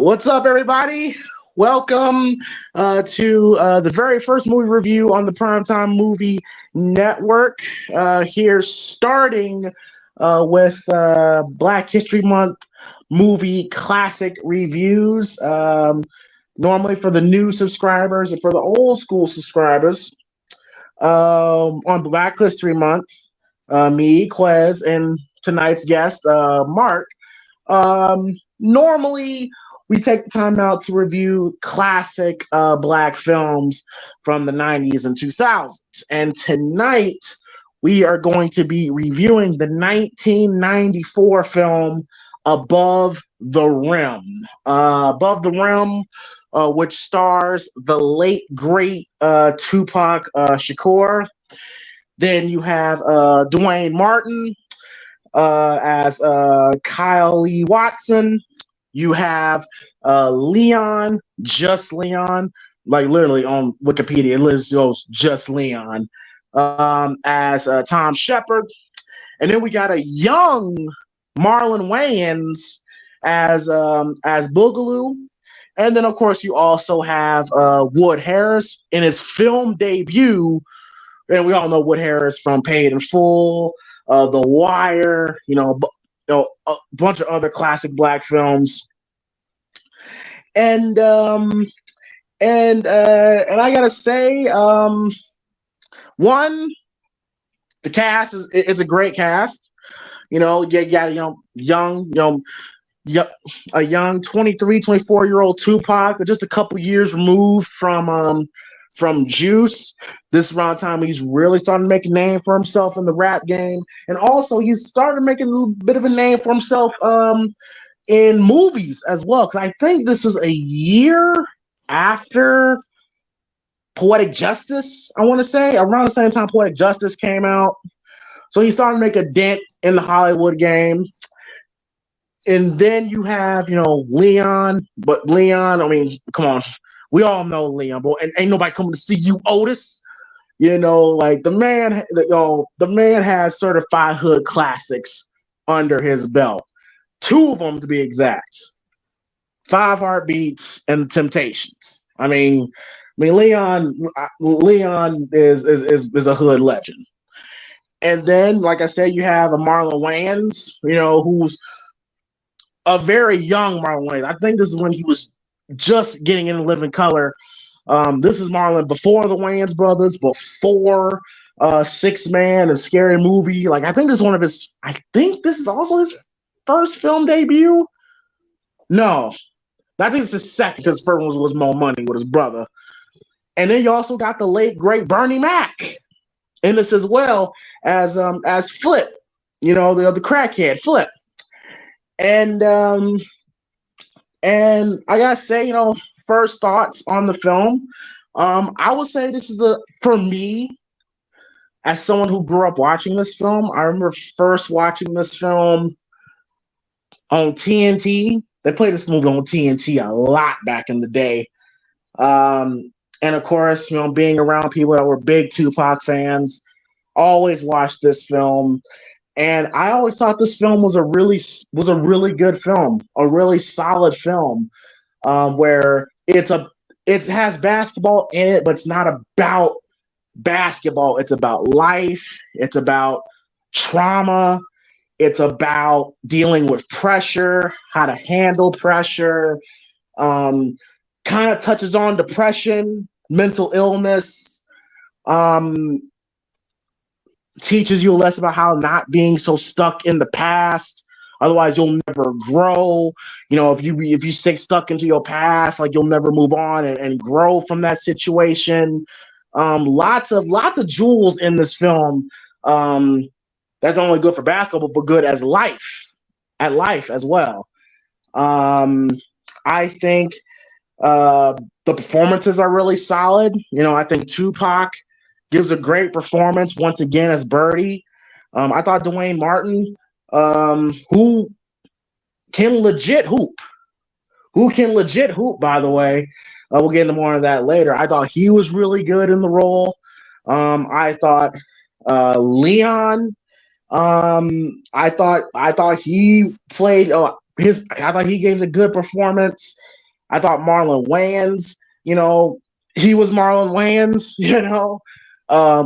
What's up, everybody? Welcome to the very first movie review on the Primetime Movie Network. Here, starting with Black History Month movie classic reviews. Normally for the new subscribers and for the old school subscribers, on Black History Month, me, Quez, and tonight's guest, Marq. Normally, we take the time out to review classic Black films from the 90s and 2000s. And tonight, we are going to be reviewing the 1994 film Above the Rim. Above the Rim, which stars the late, great Tupac Shakur. Then you have Duane Martin as Kyle Lee Watson. You have Leon, just Leon, like literally on Wikipedia, it literally goes just Leon, as Tom Shepard. And then we got a young Marlon Wayans as Boogaloo. And then, of course, you also have Wood Harris in his film debut. And we all know Wood Harris from Paid in Full, The Wire, a bunch of other classic Black films. And I gotta say, one, the cast it's a great cast. You got a young 23, 24-year-old Tupac, just a couple years removed from Juice. This around time he's really starting to make a name for himself in the rap game, and also he's starting to make a little bit of a name for himself in movies as well. Because I think this was a year after Poetic Justice. I want to say around the same time Poetic Justice came out, so he's starting to make a dent in the Hollywood game. And then you have Leon, but Leon, I mean, come on. We all know Leon, boy, and ain't nobody coming to see you, Otis. Like the man has certified hood classics under his belt. Two of them to be exact. 5 Heartbeats and Temptations. I mean, Leon is a hood legend. And then, like I said, you have a Marlon Wayans, who's a very young Marlon Wayans. I think this is when he was just getting into Living Color. This is Marlon before the Wayans brothers, before 6 Man and Scary Movie. Like I think this is also his first film debut. No, I think it's his second because first one was Mo Money with his brother. And then you also got the late great Bernie Mac in this as well as Flip, the crackhead Flip. And I gotta say, first thoughts on the film. I would say this is for me, as someone who grew up watching this film, I remember first watching this film on TNT. They played this movie on TNT a lot back in the day. And of course, being around people that were big Tupac fans, always watched this film. And I always thought this film was a really good film, a really solid film, where it has basketball in it, but it's not about basketball. It's about life. It's about trauma. It's about dealing with pressure, how to handle pressure. Kind of touches on depression, mental illness. Teaches you a lesson about how not being so stuck in the past. Otherwise, you'll never grow. If you stay stuck into your past, like you'll never move on and grow from that situation. Lots of jewels in this film. That's not only good for basketball, but good as life as well. I think the performances are really solid. I think Tupac gives a great performance once again as Birdie. I thought Duane Martin, who can legit hoop, by the way. We'll get into more of that later. I thought he was really good in the role. I thought Leon, I thought he played I thought he gave a good performance. I thought Marlon Wayans, he was Marlon Wayans,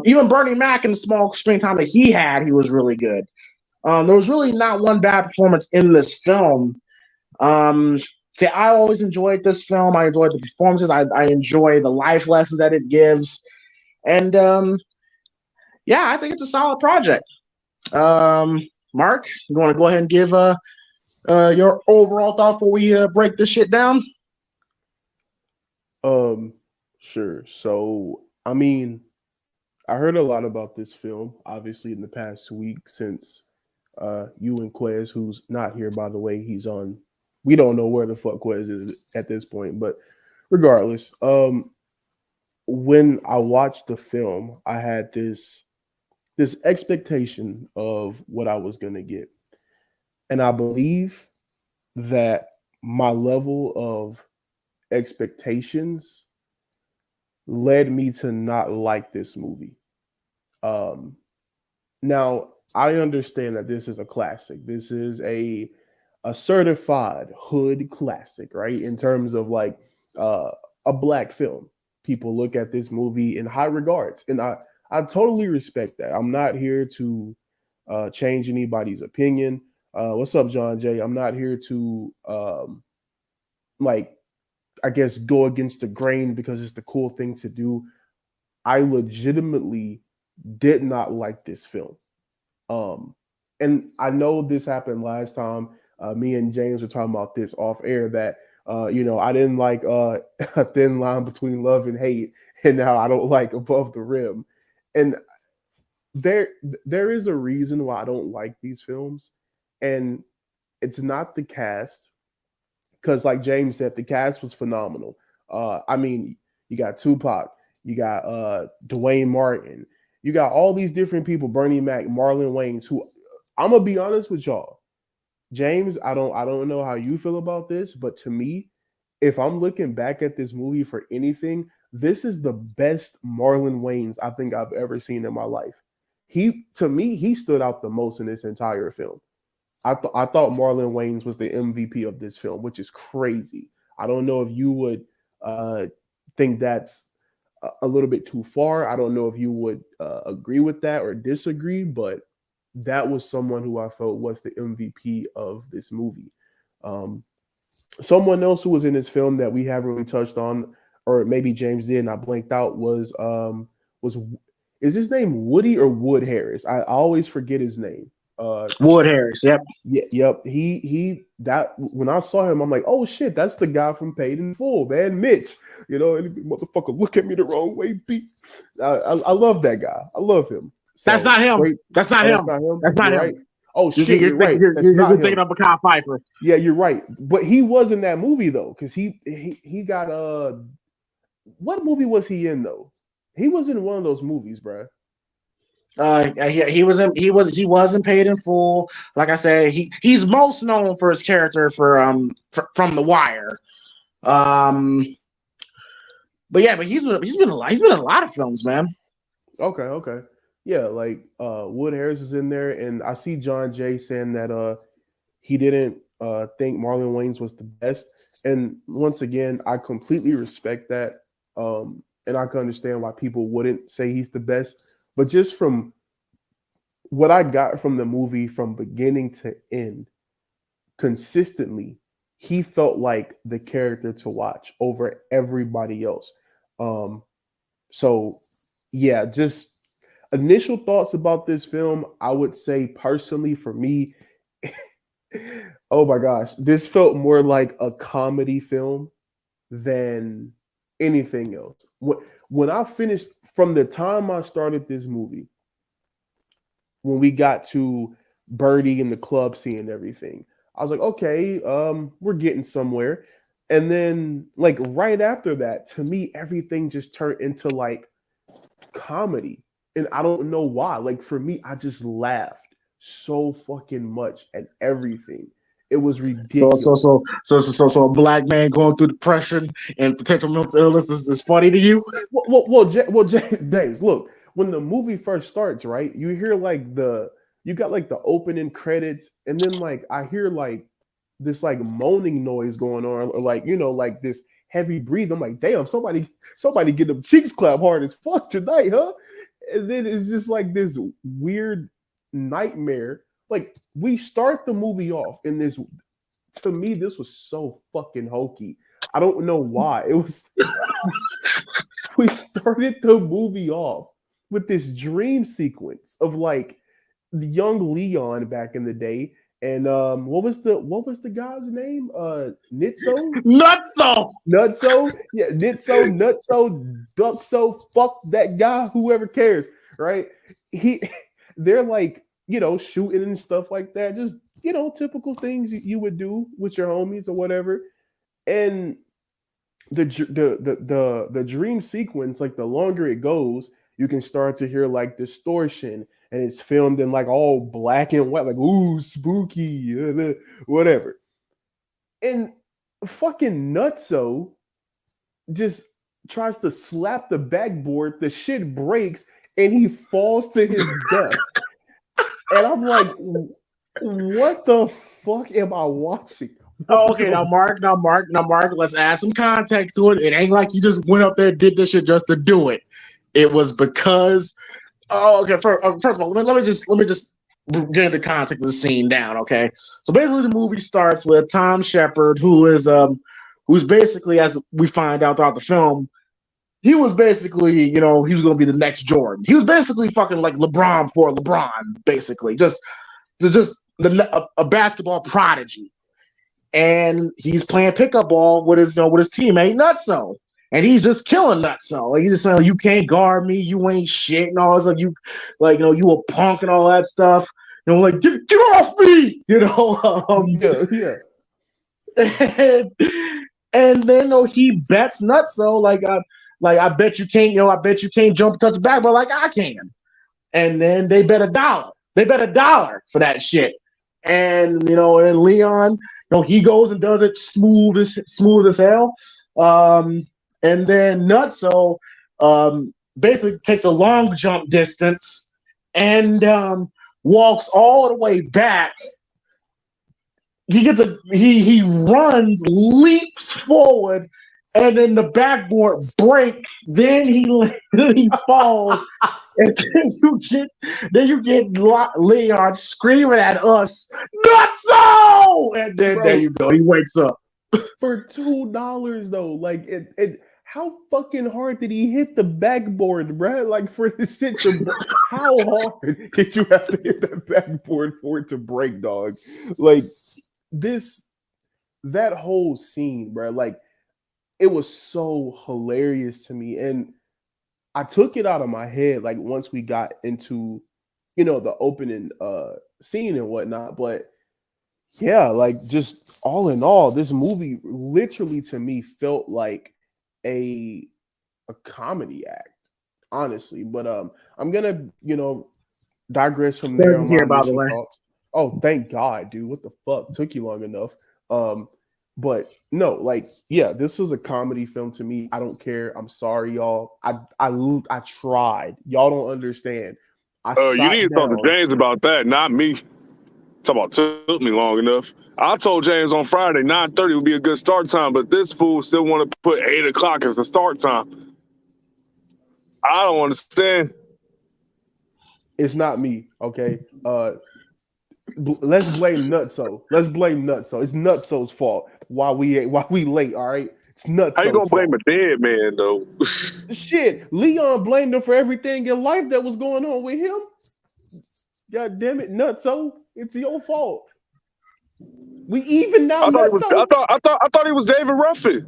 even Bernie Mac in the small screen time that he had, he was really good. There was really not one bad performance in this film. See, I always enjoyed this film. I enjoyed the performances. I enjoy the life lessons that it gives. And yeah, I think it's a solid project. Mark, you want to go ahead and give your overall thought before we break this shit down? Sure. So, I mean, I heard a lot about this film, obviously, in the past week since you and Quez, who's not here, by the way, he's on. We don't know where the fuck Quez is at this point, but regardless, when I watched the film, I had this expectation of what I was gonna get, and I believe that my level of expectations led me to not like this movie. Um, Now, I understand that this is a classic. This is a certified hood classic, right? In terms of like uh, a black film, people look at this movie in high regards, and I totally respect that. I'm not here to change anybody's opinion. What's up, John Jay? I'm not here to like I guess go against the grain because it's the cool thing to do. I legitimately did not like this film. Um, and I know this happened last time. Me and James were talking about this off air that I didn't like a thin line between love and hate, and now I don't like Above the Rim. And there there is a reason why I don't like these films, and it's not the cast because, like James said, the cast was phenomenal. I mean, you got Tupac, you got Duane Martin, you got all these different people, Bernie Mac, Marlon Wayans, who I'm gonna be honest with y'all. James, I don't know how you feel about this, but to me, if I'm looking back at this movie for anything, this is the best Marlon Wayans I think I've ever seen in my life. He to me, he stood out the most in this entire film. I thought Marlon Wayans was the MVP of this film, which is crazy. I don't know if you would uh, think that's a little bit too far. I don't know if you would agree with that or disagree, but that was someone who I felt was the MVP of this movie. Um, Someone else who was in this film that we haven't really touched on, or maybe James did and I blanked out, was is his name Woody or Wood Harris? I always forget his name. Wood Harris, yep. Yeah, yep. He that when I saw him, I'm like, oh shit, that's the guy from Paid in Full, man, Mitch. Any motherfucker look at me the wrong way, Pete. I love that guy. I love him. That's So not him. great. That's not Oh, him. that's not him. That's not You're him. right. Oh shit, you're right. That's You're not thinking him. of Kyle Pfeiffer. Yeah, you're right. But he was in that movie though, because he got what movie was he in though? He was in one of those movies, bro. He wasn't Paid in Full. Like I said, he's most known for his character from The Wire. Um, but yeah, but he's been in a lot of films, man. Okay. Yeah, like Wood Harris is in there, and I see John Jay saying that he didn't think Marlon Wayans was the best. And once again, I completely respect that. And I can understand why people wouldn't say he's the best. But just from what I got from the movie from beginning to end, consistently, he felt like the character to watch over everybody else. Um, so yeah, just initial thoughts about this film. I would say personally for me, oh my gosh, this felt more like a comedy film than anything else. When I finished, from the time I started this movie, when we got to Birdie in the club scene and everything, I was like, okay, we're getting somewhere. And then, like right after that, to me, everything just turned into like comedy, and I don't know why. Like for me, I just laughed so fucking much at everything. It was ridiculous. So a black man going through depression and potential mental illness is funny to you? James, look, when the movie first starts, right? You hear like you got like the opening credits, and then like I hear like this like moaning noise going on, or like, you know, like this heavy breathe. I'm like, damn, somebody get them cheeks clap hard as fuck tonight, huh? And then it's just like this weird nightmare. Like, we start the movie off in this. To me, this was so fucking hokey. I don't know why. It was. We started the movie off with this dream sequence of like the young Leon back in the day, and what was the guy's name? Nutso, yeah, Nutso, Duckso, fuck that guy, whoever cares, right? They're like, you know, shooting and stuff like that, just, you know, typical things you would do with your homies or whatever, and the dream sequence, like the longer it goes, you can start to hear like distortion, and it's filmed in like all black and white, like ooh spooky, whatever. And fucking Nutso just tries to slap the backboard, the shit breaks, and he falls to his death. And I'm like, what the fuck am I watching? Oh, okay, now Mark, let's add some context to it. It ain't like you just went up there and did this shit just to do it. It was because first of all, let me just get the context of the scene down, okay? So basically the movie starts with Tom Shepard, who's basically, as we find out throughout the film, he was basically, you know, he was gonna be the next Jordan. He was basically fucking like LeBron for LeBron, basically. Just a basketball prodigy. And he's playing pickup ball with his teammate Nutso, and he's just killing Nutso. Like, he's just saying, you can't guard me, you ain't shit, and all this. Like, you a punk and all that stuff. You know, like get off me, you know. And then he bets Nutso like I bet you can't jump and touch the basketball like I can. And then they bet $1. They bet $1 for that shit. And and Leon, he goes and does it smooth as hell. And then Nutso basically takes a long jump distance and walks all the way back. He runs, leaps forward, and then the backboard breaks. Then he falls, and then you get Leon screaming at us, Nutso! And then there you go. He wakes up for $2 though. Like it. How fucking hard did he hit the backboard, bro? Like, for the shit to break, how hard did you have to hit that backboard for it to break, dog? Like, that whole scene, bro, like, it was so hilarious to me. And I took it out of my head, like, once we got into, the opening scene and whatnot. But yeah, like, just all in all, this movie literally to me felt like a comedy act, honestly. But I'm gonna digress from there. Here, by the way. Oh, thank God, dude. What the fuck? Took you long enough. But no, like, yeah, this was a comedy film to me. I don't care. I'm sorry, y'all. I tried. Y'all don't understand. You need to talk to James about that, not me. Talk about took me long enough. I told James on Friday 9:30 would be a good start time, but this fool still want to put 8 o'clock as the start time. I don't understand. It's not me, okay? Let's blame Nutso. It's Nutso's fault. Why we late? All right, it's Nutso's. How you gonna blame a dead man though? Shit, Leon blamed him for everything in life that was going on with him. God damn it, Nutso! It's your fault. We even now. I thought he was David Ruffin.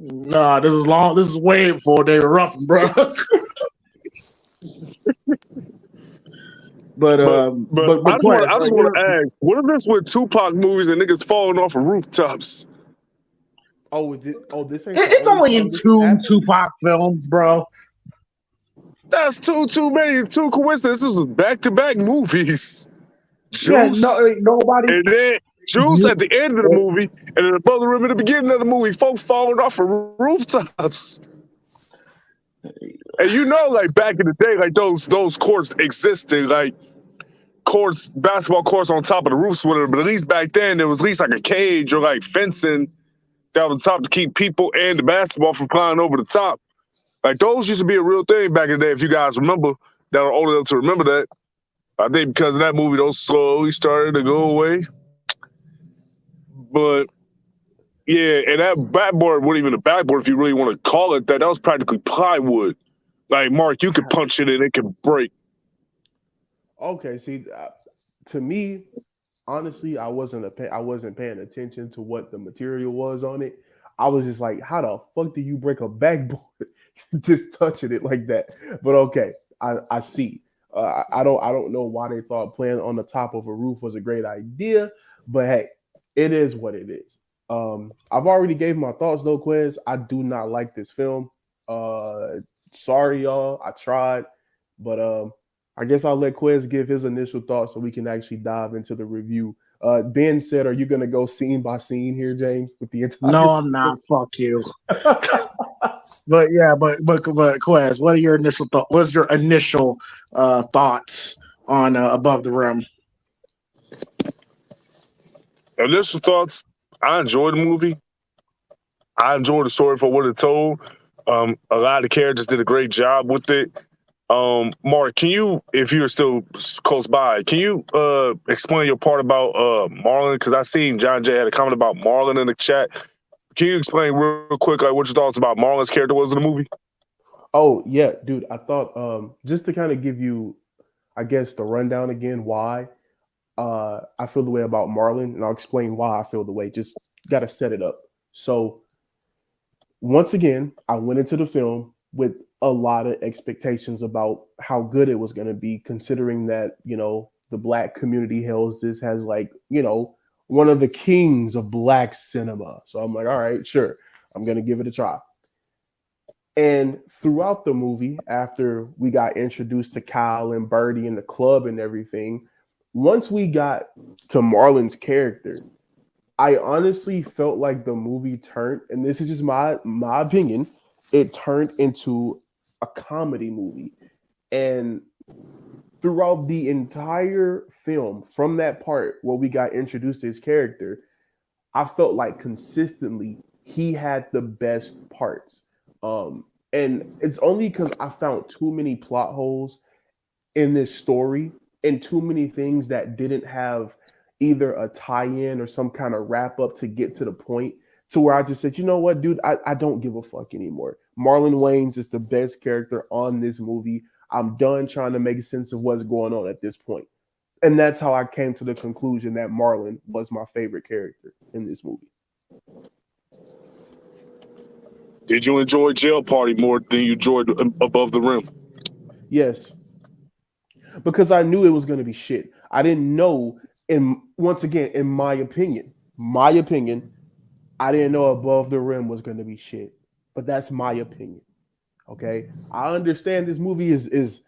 Nah, this is way before David Ruffin, bro. But I just want to ask, what is this with Tupac movies and niggas falling off of rooftops? This ain't. It's only in 2 Tupac films, bro. That's too many. 2 coincidences. This was back-to-back movies. Juice, nobody. And then Juice at the end of the movie, and then the Brother Rim at the beginning of the movie. Folks falling off of rooftops. And like back in the day, like those courts existed. Like courts, basketball courts on top of the roofs, whatever. But at least back then, there was at least like a cage or like fencing down the top to keep people and the basketball from flying over the top. Like those used to be a real thing back in the day. If you guys remember, that are old enough to remember that. I think because of that movie, those slowly started to go away. But yeah, and that backboard wasn't even a backboard if you really want to call it that. That was practically plywood. Like Marq, you could punch it and it could break. Okay, see, to me, honestly, I wasn't paying attention to what the material was on it. I was just like, how the fuck do you break a backboard just touching it like that? But okay, I see. I don't know why they thought playing on the top of a roof was a great idea, but hey, it is what it is. I've already gave my thoughts though, Quez. I do not like this film. Sorry, y'all. I tried, but I guess I'll let Quez give his initial thoughts so we can actually dive into the review. Ben said, "Are you going to go scene by scene here, James, with the entire?" No, I'm not. Fuck you. But yeah, but Quez, what are your initial thoughts? What's your initial thoughts on Above the Rim? Initial thoughts. I enjoyed the movie. I enjoyed the story for what it told. A lot of the characters did a great job with it. Marq, can you, if you're still close by, can you explain your part about Marlon? Because I seen John Jay had a comment about Marlon in the chat. Can you explain real quick what your thoughts about Marlon's character was in the movie? Oh yeah, dude. I thought just to kind of give you, I guess, the rundown again, why I feel the way about Marlon, and I'll explain why I feel the way. Just got to set it up. So once again, I went into the film with a lot of expectations about how good it was going to be, considering that, you know, the Black community hails this as like, you know, one of the kings of Black cinema. So I'm like, all right, sure, I'm going to give it a try. And throughout the movie, after we got introduced to Kyle and Birdie in the club and everything, once we got to Marlon's character, I honestly felt like the movie turned, and this is just my opinion, it turned into a comedy movie. And throughout the entire film, from that part where we got introduced to his character, I felt like consistently he had the best parts. And it's only because I found too many plot holes in this story and too many things that didn't have either a tie-in or some kind of wrap-up to get to the point to where I just said, you know what, dude, I don't give a fuck anymore. Marlon Wayans is the best character on this movie. I'm done trying to make sense of what's going on at this point. And that's how I came to the conclusion that Marlon was my favorite character in this movie. Did you enjoy Jail Party more than you enjoyed Above the Rim? Yes. Because I knew it was going to be shit. I didn't know, and once again, in my opinion, I didn't know Above the Rim was going to be shit. But that's my opinion. Okay? I understand this movie is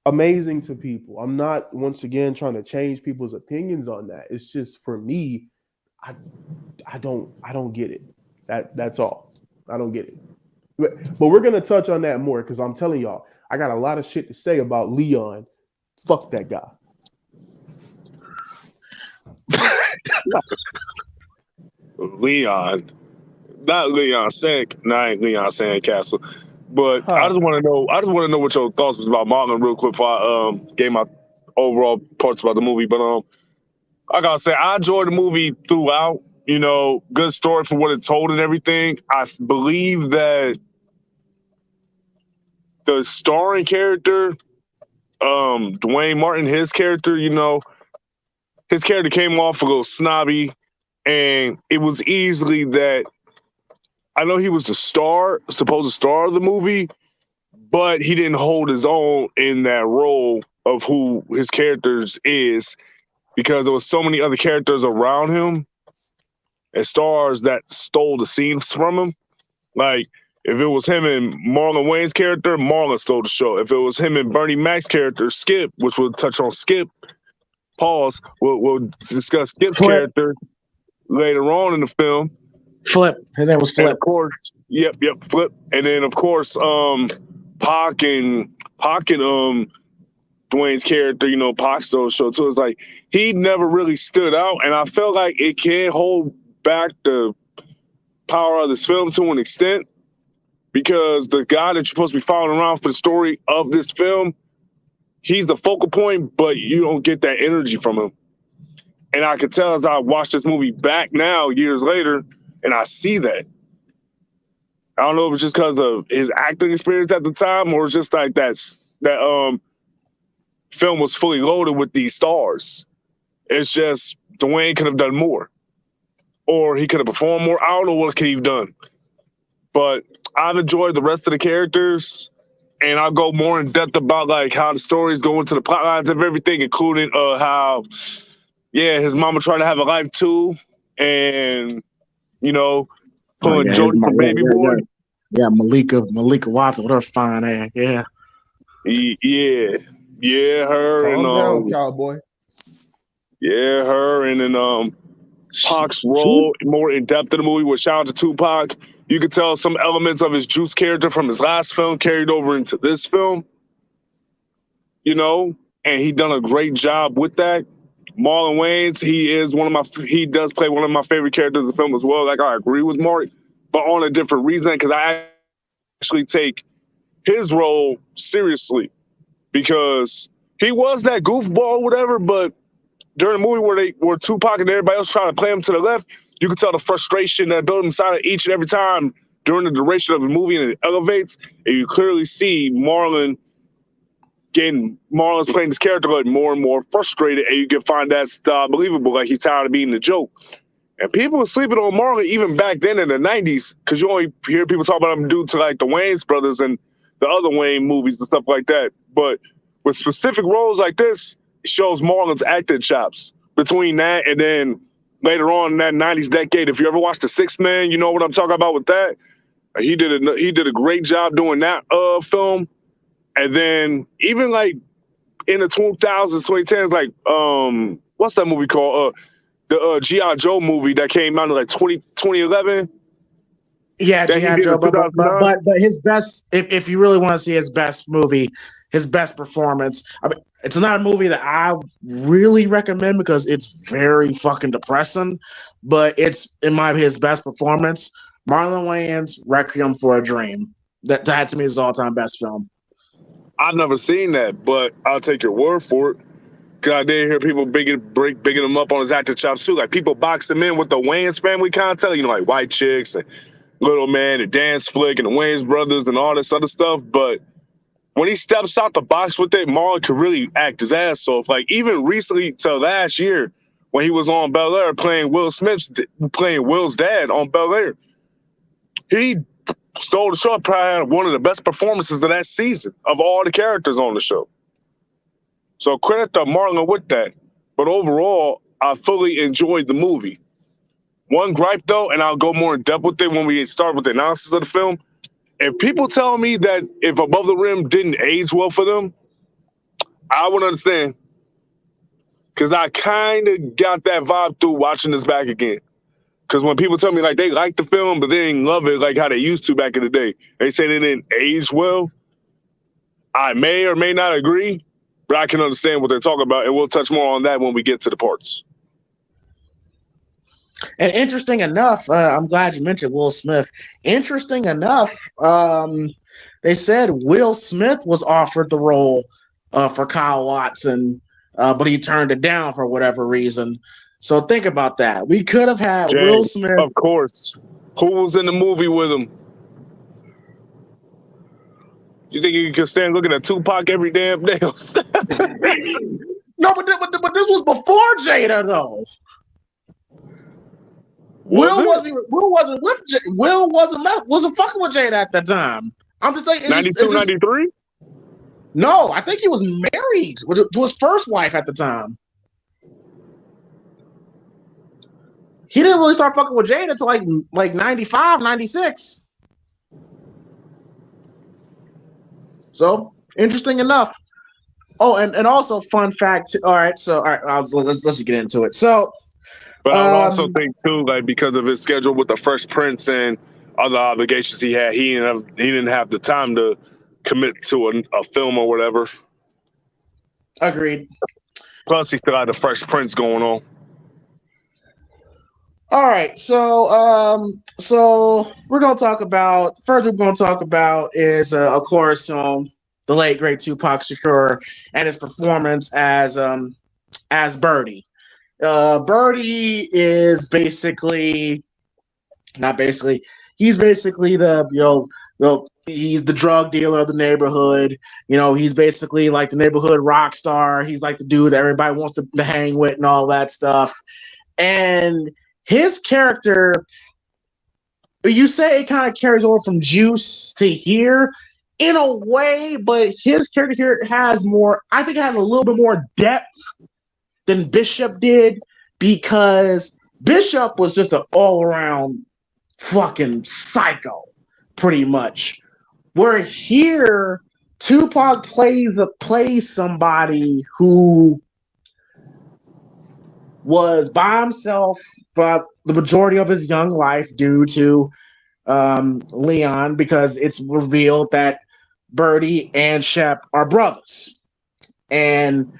amazing to people. I'm not, once again, trying to change people's opinions on that. It's just, for me, I don't get it. That's all. I don't get it. But we're going to touch on that more because I'm telling y'all, I got a lot of shit to say about Leon. Fuck that guy. Leon. Not Leon Sand. No, I ain't Leon Sandcastle. But I just want to know what your thoughts was about Marlon real quick before I gave my overall parts about the movie. But I gotta say, I enjoyed the movie throughout. You know, good story for what it told and everything. I believe that the starring character, Duane Martin, his character, you know, his character came off a little snobby, and it was easily that I know he was the supposed star of the movie, but he didn't hold his own in that role of who his characters is because there was so many other characters around him and stars that stole the scenes from him. Like, if it was him and Marlon Wayans' character, Marlon stole the show. If it was him and Bernie Mac's character, Skip, which we'll touch on Skip, pause, we'll discuss Skip's character later on in the film. Flip. His name was Flip. And of course, yep, Flip. And then, of course, Pac and Duane's character, Pac stole the show too. It's like he never really stood out, and I felt like it can hold back the power of this film to an extent because the guy that you're supposed to be following around for the story of this film, he's the focal point, but you don't get that energy from him. And I could tell as I watch this movie back now, years later, and I see that. I don't know if it's just because of his acting experience at the time, or it's just like that film was fully loaded with these stars. It's just Duane could have done more, or he could have performed more. I don't know what could he have done, but I've enjoyed the rest of the characters, and I'll go more in depth about like how the stories go into the plot lines of everything, including how, his mama tried to have a life too, and pulling Jody from Baby Boy. Yeah, Malika Watson with her fine ass. Yeah. Yeah, her. Calm down, cowboy. Yeah, her, and then Pac's role more in depth in the movie was shout out to Tupac. You could tell some elements of his Juice character from his last film carried over into this film. And he done a great job with that. Marlon Wayans, he does play one of my favorite characters in the film as well. Like I agree with Mark, but on a different reason, because I actually take his role seriously because he was that goofball, whatever. But during the movie where Tupac and everybody else trying to play him to the left, you can tell the frustration that built inside of each and every time during the duration of the movie, and it elevates, and you clearly see Marlon's playing this character like more and more frustrated, and you can find that believable, like he's tired of being the joke. And people were sleeping on Marlon even back then in the 90s, because you only hear people talk about him due to like the Wayans brothers and the other Wayne movies and stuff like that. But with specific roles like this, it shows Marlon's acting chops between that and then later on in that 90s decade. If you ever watched The Sixth Man, you know what I'm talking about with that. He did a great job doing that film. And then even like in the 2000s, 2010s, like what's that movie called? The G.I. Joe movie that came out in like 2011. Yeah, G.I. Joe. But his best, if you really want to see his best movie, his best performance, I mean, it's not a movie that I really recommend because it's very fucking depressing. But it's his best performance. Marlon Wayans' Requiem for a Dream. That to me is his all-time best film. I've never seen that, but I'll take your word for it. Cause I did hear people bigging him up on his acting chops too. Like people box him in with the Wayans family content, like White Chicks and Little Man and Dance Flick and the Wayans brothers and all this other stuff. But when he steps out the box with it, Marlon could really act his ass off. Like even recently to last year when he was on Bel Air playing Will's dad on Bel Air, he stole the show. Probably had one of the best performances of that season of all the characters on the show. So credit to Marlon with that. But overall, I fully enjoyed the movie. One gripe though, and I'll go more in depth with it when we start with the analysis of the film. If people tell me that if Above the Rim didn't age well for them, I would understand. Because I kind of got that vibe through watching this back again. Because when people tell me like they like the film, but they didn't love it like how they used to back in the day, they say they didn't age well, I may or may not agree, but I can understand what they're talking about, and we'll touch more on that when we get to the parts. And interesting enough, I'm glad you mentioned Will Smith. Interesting enough, they said Will Smith was offered the role for Kyle Watson, but he turned it down for whatever reason. So think about that. We could have had James, Will Smith. Of course. Who was in the movie with him? You think you could stand looking at Tupac every damn day? No, but this was before Jada, though. Will wasn't fucking with Jada at that time. I'm just thinking 92, 93? No, I think he was married to his first wife at the time. He didn't really start fucking with Jada until like 95, 96. So interesting enough. Oh, and also fun fact. All right, let's just get into it. So, but I would also think too, like because of his schedule with the Fresh Prince and other obligations he had, he didn't have the time to commit to a film or whatever. Agreed. Plus, he still had the Fresh Prince going on. All right, so we're gonna talk about first. We're gonna talk about is of course the late great Tupac Shakur and his performance as Birdie. Birdie is basically not basically he's basically he's the drug dealer of the neighborhood. He's basically like the neighborhood rock star. He's like the dude that everybody wants to hang with and all that stuff. And his character, you say it kind of carries over from Juice to here in a way, but his character here has more, I think it has a little bit more depth than Bishop did, because Bishop was just an all-around fucking psycho, pretty much. Where here, Tupac plays somebody who was by himself for the majority of his young life due to Leon, because it's revealed that Birdie and Shep are brothers. And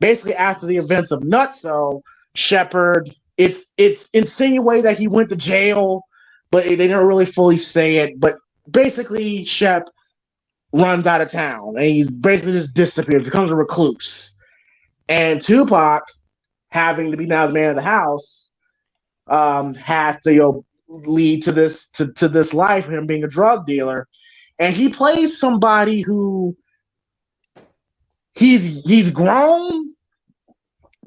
basically after the events of Nutso, Shepard, it's insinuated that he went to jail, but they didn't really fully say it. But basically Shep runs out of town and he's basically just disappears, becomes a recluse. And Tupac, having to be now the man of the house, has to lead to this life of him being a drug dealer. And he plays somebody who he's grown,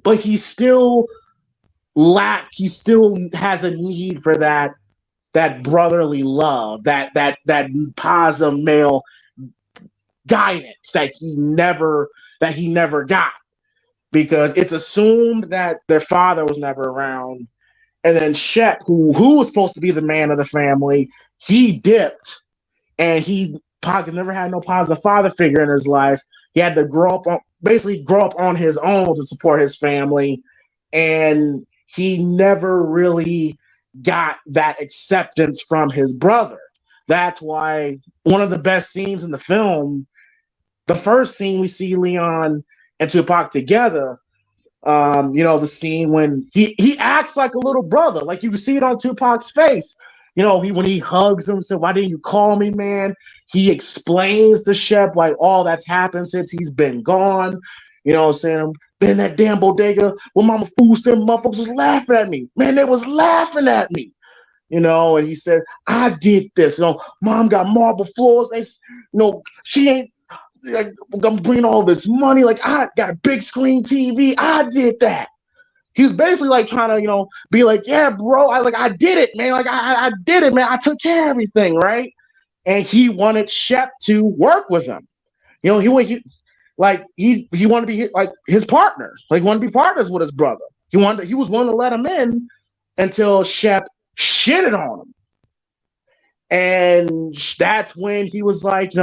but he still has a need for that brotherly love, that positive male guidance that he never got, because it's assumed that their father was never around. And then Shep, who was supposed to be the man of the family, he dipped, and Pocket never had no positive father figure in his life. He had to grow up on his own to support his family, and he never really got that acceptance from his brother. That's why one of the best scenes in the film, the first scene we see Leon and Tupac together, the scene when he acts like a little brother, like you can see it on Tupac's face. When he hugs him, said, "Why didn't you call me, man?" He explains to Shep like all that's happened since he's been gone. Saying, "Been that damn bodega when Mama Fools, them motherfuckers was laughing at me. Man, they was laughing at me." And he said, "I did this. Mom got marble floors. She ain't like, I'm bringing all this money. Like, I got a big screen TV. I did that." He was basically like trying to, be like, "Yeah, bro, I did it, man. Like, I did it, man. I took care of everything, right?" And he wanted Shep to work with him. He wanted to be like his partner. Like, he wanted to be partners with his brother. He was willing to let him in until Shep shitted on him. And that's when he was like,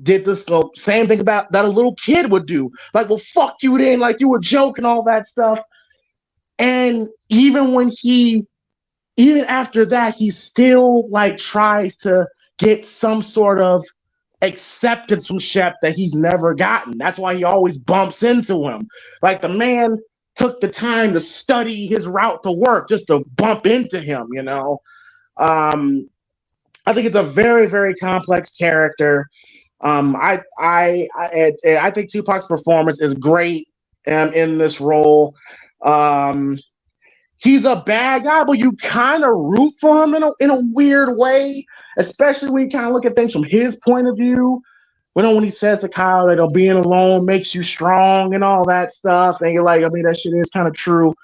did this same thing about that a little kid would do. Like, "Well, fuck you then," like you were joking, all that stuff. And even after that, he still like tries to get some sort of acceptance from Shep that he's never gotten. That's why he always bumps into him. Like, the man took the time to study his route to work just to bump into him, I think it's a very, very complex character. I think Tupac's performance is great in this role. He's a bad guy, but you kind of root for him in a weird way, especially when you kind of look at things from his point of view. When he says to Kyle that being alone makes you strong and all that stuff, and you're like, I mean, that shit is kind of true.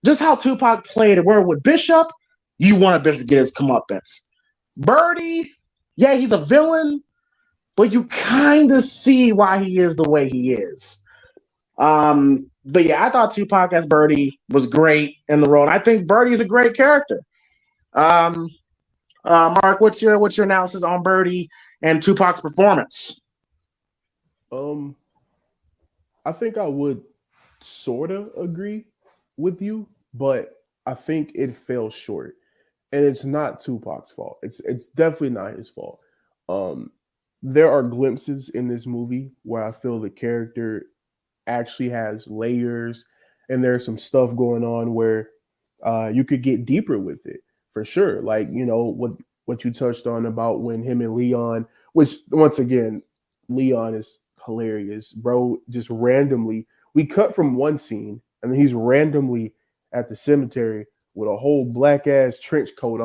Just how Tupac played it, where with Bishop, you want Bishop to get his comeuppance. Birdie, yeah, he's a villain, but you kind of see why he is the way he is. But yeah, I thought Tupac as Birdie was great in the role. And I think Birdie is a great character. Mark, what's your analysis on Birdie and Tupac's performance? I think I would sort of agree with you, but I think it fell short. And it's not Tupac's fault. It's definitely not his fault. there are glimpses in this movie where I feel the character actually has layers, and there's some stuff going on where you could get deeper with it for sure. Like, you know, what you touched on about when him and Leon, which once again, Leon is hilarious, bro. Just randomly, we cut from one scene, and then he's randomly at the cemetery with a whole black ass trench coat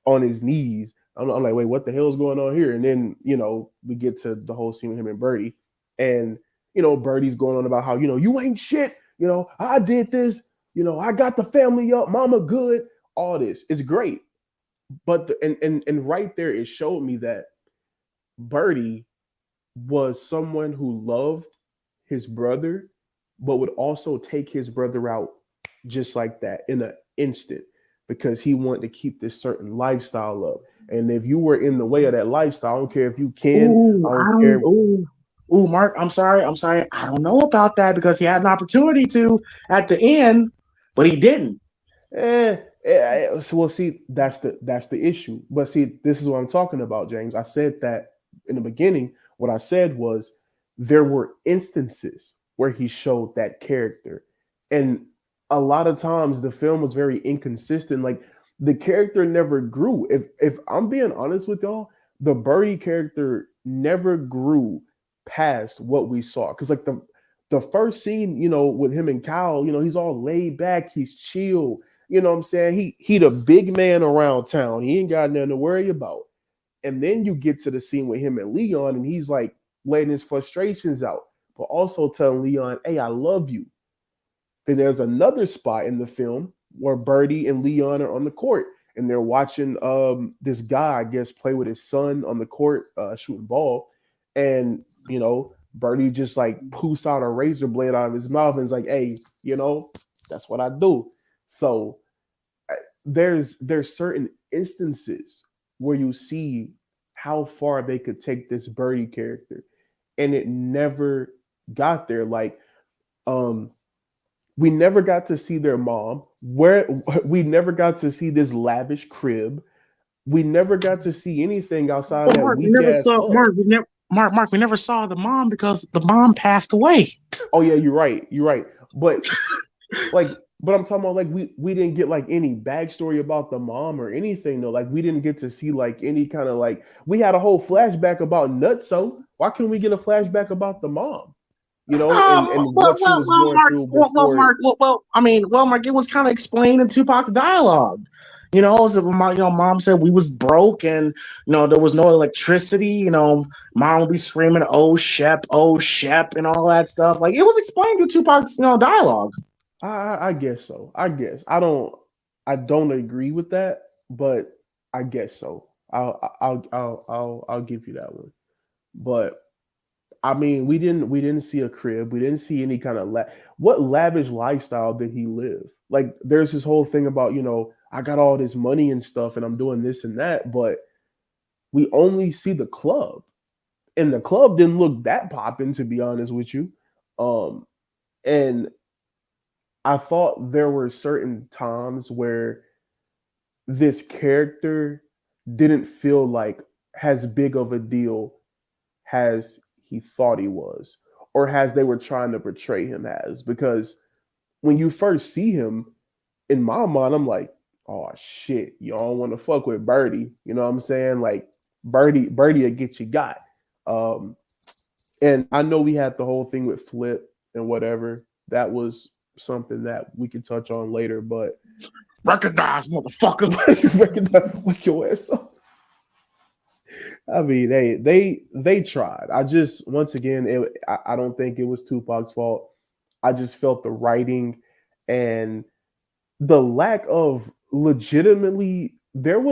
on his knees. I'm like, wait, what the hell is going on here? And then, you know, we get to the whole scene with him and Birdie, and you know, Birdie's going on about how, you know, you ain't shit. You know, I did this. You know, I got the family up. Mama good. All this is great. But and right there, it showed me that Birdie was someone who loved his brother, but would also take his brother out just like that in an instant because he wanted to keep this certain lifestyle up. And if you were in the way of that lifestyle, I don't care if you can. I don't care. Ooh, Mark, I'm sorry. I don't know about that because he had an opportunity to at the end, but he didn't. So well, see, that's the issue. But see, this is what I'm talking about, James. I said that in the beginning. What I said was there were instances where he showed that character, and a lot of times the film was very inconsistent. Like the character never grew. If I'm being honest with y'all, the Birdie character never grew past what we saw. Because like the first scene, you know, with him and Kyle, you know, he's all laid back, he's chill. You know what I'm saying? He the big man around town. He ain't got nothing to worry about. And then you get to the scene with him and Leon, and he's like letting his frustrations out, but also telling Leon, hey, I love you. Then there's another spot in the film where Birdie and Leon are on the court, and they're watching this guy, I guess, play with his son on the court, shooting ball. And, you know, Birdie just like poofs out a razor blade out of his mouth and is like, hey, you know, that's what I do. So there's certain instances where you see how far they could take this Birdie character, and it never got there. Like, we never got to see their mom. We never got to see this lavish crib. We never got to see anything outside of that Mark, weak ass hug. Mark, we never saw the mom because the mom passed away. Oh yeah, you're right. But like, but I'm talking about like we didn't get like any backstory about the mom or anything though. Like we didn't get to see like any kind of like we had a whole flashback about Nutso. Why can't we get a flashback about the mom? You know, and what she was going through before. Mark, it was kind of explained in Tupac's dialogue. You know, mom said we was broke and you know there was no electricity. You know, mom would be screaming, oh Shep," and all that stuff. Like it was explained in Tupac's dialogue. I guess so. I don't agree with that, but I guess so. I'll give you that one. But I mean, we didn't see a crib. We didn't see any kind of what lavish lifestyle did he live? Like there's this whole thing about, you know, I got all this money and stuff and I'm doing this and that, but we only see the club. And the club didn't look that popping, to be honest with you. And I thought there were certain times where this character didn't feel like as big of a deal as he thought he was, or as they were trying to portray him as. Because when you first see him, in my mind, I'm like, oh shit, you don't want to fuck with Birdie. You know what I'm saying? Like Birdie will get you got. And I know we had the whole thing with Flip and whatever. That was something that we could touch on later, but recognize, motherfucker. Wake your ass up. I mean, they tried. I just once again, I don't think it was Tupac's fault. I just felt the writing and the lack of legitimately. I'm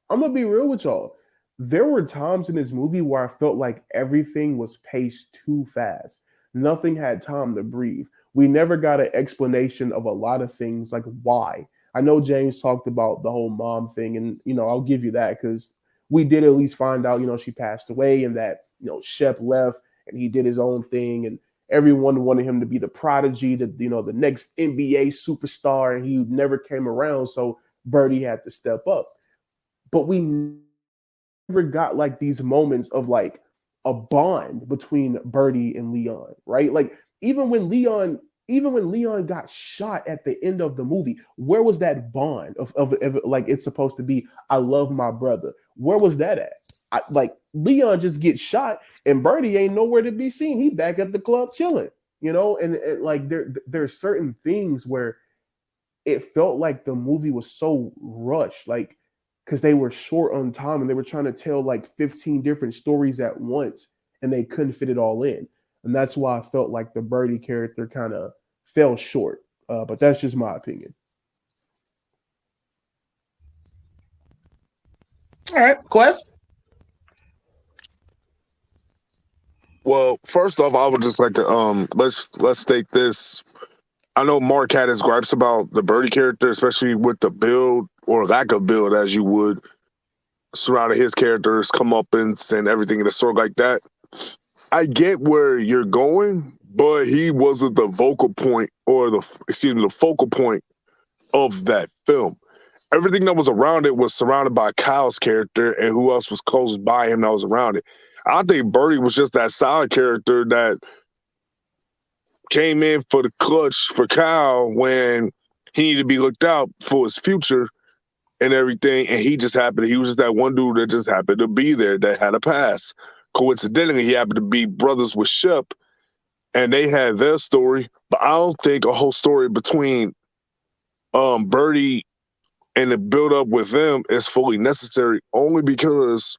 gonna be real with y'all. There were times in this movie where I felt like everything was paced too fast. Nothing had time to breathe. We never got an explanation of a lot of things, like why. I know James talked about the whole mom thing, and you know, I'll give you that because we did at least find out, you know, she passed away and that, you know, Shep left and he did his own thing and everyone wanted him to be the prodigy, the next NBA superstar, and he never came around. So Birdie had to step up. But we never got like these moments of like, a bond between Birdie and Leon, right? Like even when Leon got shot at the end of the movie, where was that bond of like it's supposed to be? I love my brother. Where was that at? Like Leon just gets shot and Birdie ain't nowhere to be seen. He back at the club chilling, and like there's certain things where it felt like the movie was so rushed, like because they were short on time and they were trying to tell like 15 different stories at once and they couldn't fit it all in. And that's why I felt like the Birdie character kind of fell short. But that's just my opinion. All right, Quez? Well, first off, I would just like to let's state this. I know Marq had his gripes about the Birdie character, especially with the build or lack of build, as you would, surrounding his characters, comeuppance, and everything in the sort like that. I get where you're going, but he wasn't the focal point the focal point of that film. Everything that was around it was surrounded by Kyle's character and who else was close by him that was around it. I think Birdie was just that side character that came in for the clutch for Kyle when he needed to be looked out for his future and everything, and he was just that one dude that just happened to be there that had a pass. Coincidentally, he happened to be brothers with Shep, and they had their story, but I don't think a whole story between Birdie and the build-up with them is fully necessary, only because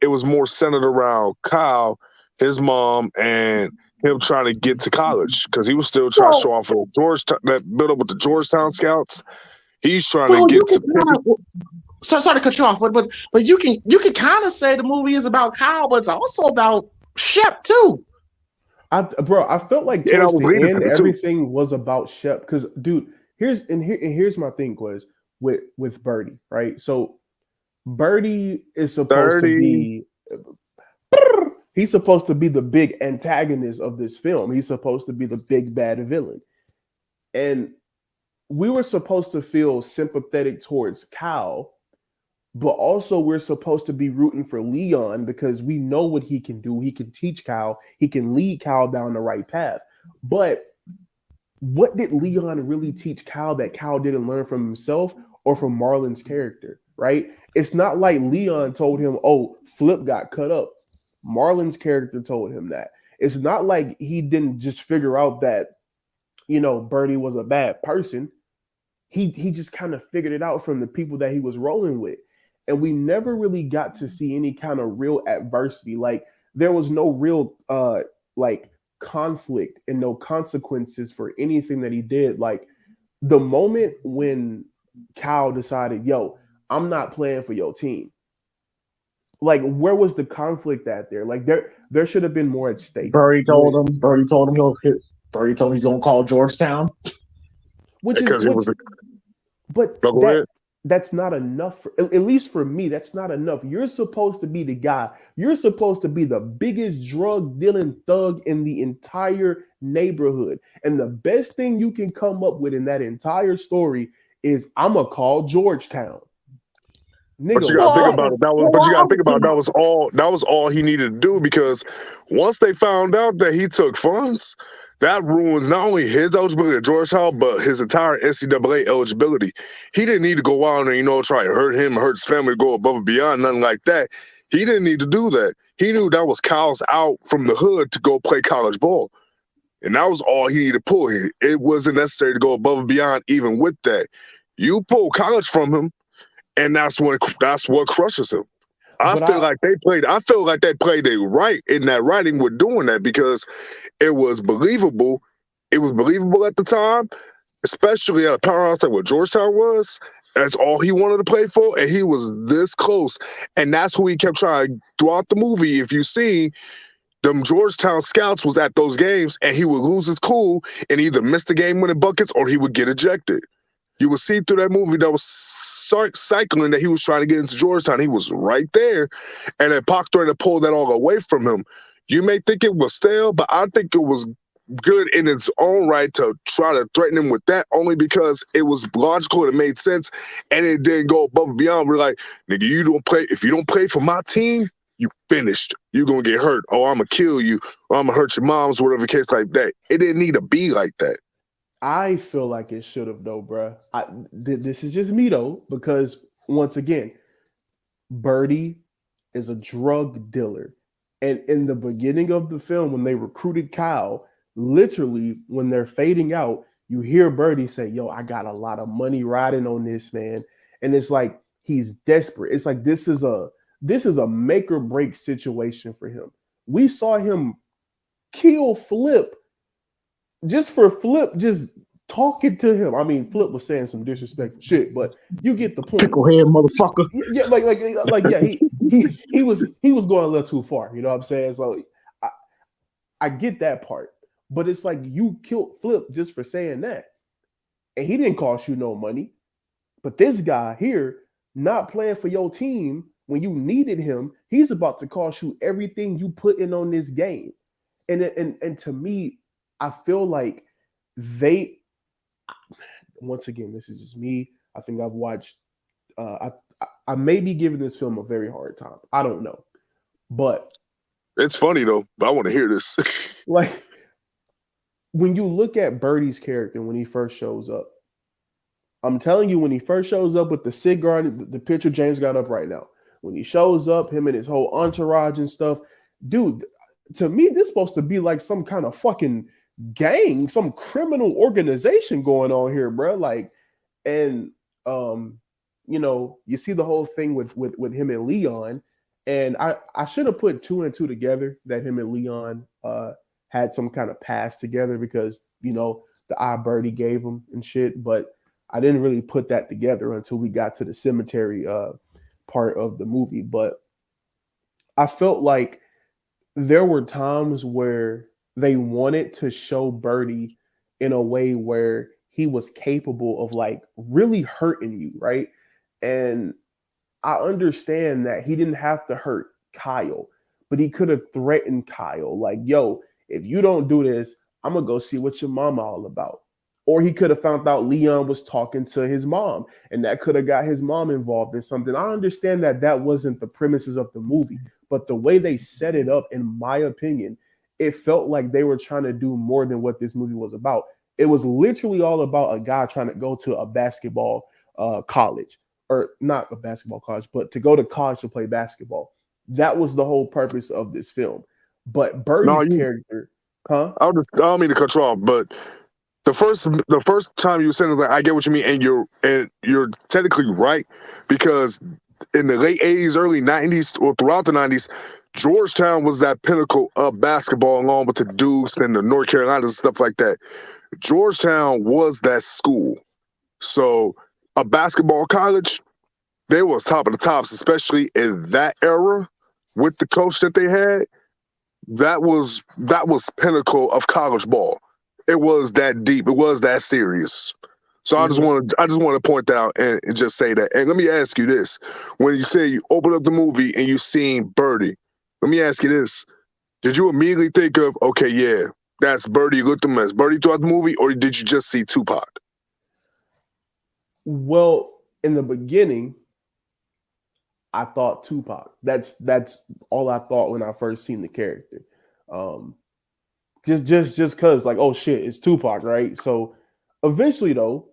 it was more centered around Kyle, his mom, and him trying to get to college, because he was still trying to show off for Georgetown, that build-up with the Georgetown scouts. He's trying to get to... Sorry to cut you off, but you can kind of say the movie is about Kyle, but it's also about Shep too. I felt like towards the end everything was about Shep, because dude, here's my thing, Quez, with Birdie, right? So Birdie is supposed to be he's supposed to be the big antagonist of this film. He's supposed to be the big bad villain, and we were supposed to feel sympathetic towards Kyle, but also we're supposed to be rooting for Leon because we know what he can do. He can teach Kyle. He can lead Kyle down the right path. But what did Leon really teach Kyle that Kyle didn't learn from himself or from Marlon's character, right? It's not like Leon told him, oh, Flip got cut up. Marlon's character told him that. It's not like he didn't just figure out that, Birdie was a bad person. He just kind of figured it out from the people that he was rolling with. And we never really got to see any kind of real adversity. Like there was no real conflict and no consequences for anything that he did. Like the moment when Kyle decided, yo, I'm not playing for your team. Like where was the conflict at there? Like there should have been more at stake. Birdie told him he's gonna call Georgetown. That's not enough. At least for me, that's not enough. You're supposed to be the guy. You're supposed to be the biggest drug dealing thug in the entire neighborhood. And the best thing you can come up with in that entire story is I'm gonna call Georgetown. Nigga, but you gotta think about it. That was all he needed to do, because once they found out that he took funds, that ruins not only his eligibility at Georgetown, but his entire NCAA eligibility. He didn't need to go out and, try to hurt him, hurt his family, go above and beyond, nothing like that. He didn't need to do that. He knew that was Kyle's out from the hood to go play college ball. And that was all he needed to pull. It wasn't necessary to go above and beyond even with that. You pull college from him, and that's what crushes him. I feel like they played it right in that writing with doing that, because it was believable. It was believable at the time, especially at a powerhouse like what Georgetown was. That's all he wanted to play for, and he was this close. And that's who he kept trying throughout the movie. If you see, them Georgetown scouts was at those games, and he would lose his cool and either miss the game-winning buckets or he would get ejected. You would see through that movie that was cycling that he was trying to get into Georgetown. He was right there, and then Pac tried to pull that all away from him. You may think it was stale, but I think it was good in its own right to try to threaten him with that, only because it was logical and it made sense, and it didn't go above and beyond. We're like, nigga, you don't play. If you don't play for my team, you finished. You're going to get hurt. Oh, I'm going to kill you. Or I'm going to hurt your moms, whatever the case like that. It didn't need to be like that. I feel like it should have, though, bruh. This is just me, though, because once again, Birdie is a drug dealer. And in the beginning of the film, when they recruited Kyle, literally, when they're fading out, you hear Birdie say, yo, I got a lot of money riding on this, man. And it's like he's desperate. It's like this is a make or break situation for him. We saw him kill Flip just for Flip just talking to him. I mean, Flip was saying some disrespectful shit, but you get the point. Picklehead motherfucker. Yeah, yeah, he was going a little too far. You know what I'm saying? So I get that part, but it's like you killed Flip just for saying that, and he didn't cost you no money. But this guy here, not playing for your team when you needed him, he's about to cost you everything you put in on this game. And to me, I feel like they, once again, this is just me. I think I've watched, I may be giving this film a very hard time. I don't know. But it's funny though, but I want to hear this. Like, when you look at Birdie's character when he first shows up, I'm telling you, when he first shows up with the cigar, the picture James got up right now, when he shows up, him and his whole entourage and stuff, dude, to me, this is supposed to be like some kind of fucking gang, some criminal organization going on here, bro. Like, and you know, you see the whole thing with him and Leon, and I should have put two and two together that him and Leon had some kind of past together because, you know, the eye Birdie gave him and shit, but I didn't really put that together until we got to the cemetery part of the movie. But I felt like there were times where they wanted to show Birdie in a way where he was capable of like really hurting you, right? And I understand that he didn't have to hurt Kyle, but he could have threatened Kyle, like, yo, if you don't do this, I'm gonna go see what your mama all about. Or he could have found out Leon was talking to his mom, and that could have got his mom involved in something. I understand that that wasn't the premises of the movie, but the way they set it up, in my opinion, it felt like they were trying to do more than what this movie was about. It was literally all about a guy trying to go to a basketball college, or not a basketball college, but to go to college to play basketball. That was the whole purpose of this film. But Birdie's character, huh? I don't mean to cut you off, but the first time you said it, like, I get what you mean, and you're technically right, because in the late 80s, early 90s, or throughout the 90s, Georgetown was that pinnacle of basketball, along with the Dukes and the North Carolina and stuff like that. Georgetown was that school. So a basketball college, they was top of the tops, especially in that era with the coach that they had. That was pinnacle of college ball. It was that deep. It was that serious. So I just want to point that out and just say that. And let me ask you this: when you say you open up the movie and you seen Birdie, let me ask you this: did you immediately think of, okay, yeah, that's Birdie? You looked at him as Birdie throughout the movie, or did you just see Tupac? Well, in the beginning, I thought Tupac. That's all I thought when I first seen the character. Just because, like, oh shit, it's Tupac, right? So eventually, though,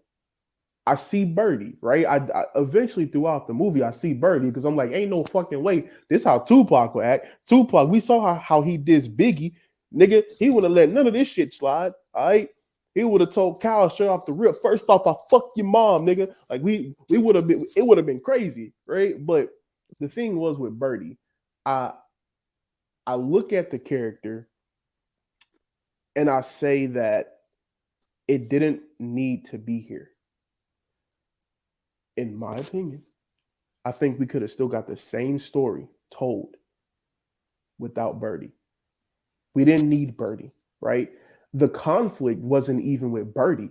I see Birdie, right? I eventually throughout the movie, I see Birdie because I'm like, ain't no fucking way. This how Tupac would act. Tupac, we saw how he did Biggie, nigga. He would have let none of this shit slide. All right, he would have told Kyle straight off the rip. First off, I fuck your mom, nigga. Like we would have been. It would have been crazy, right? But the thing was with Birdie, I look at the character and I say that it didn't need to be here. In my opinion, I think we could have still got the same story told without Birdie. We didn't need Birdie, right? The conflict wasn't even with Birdie.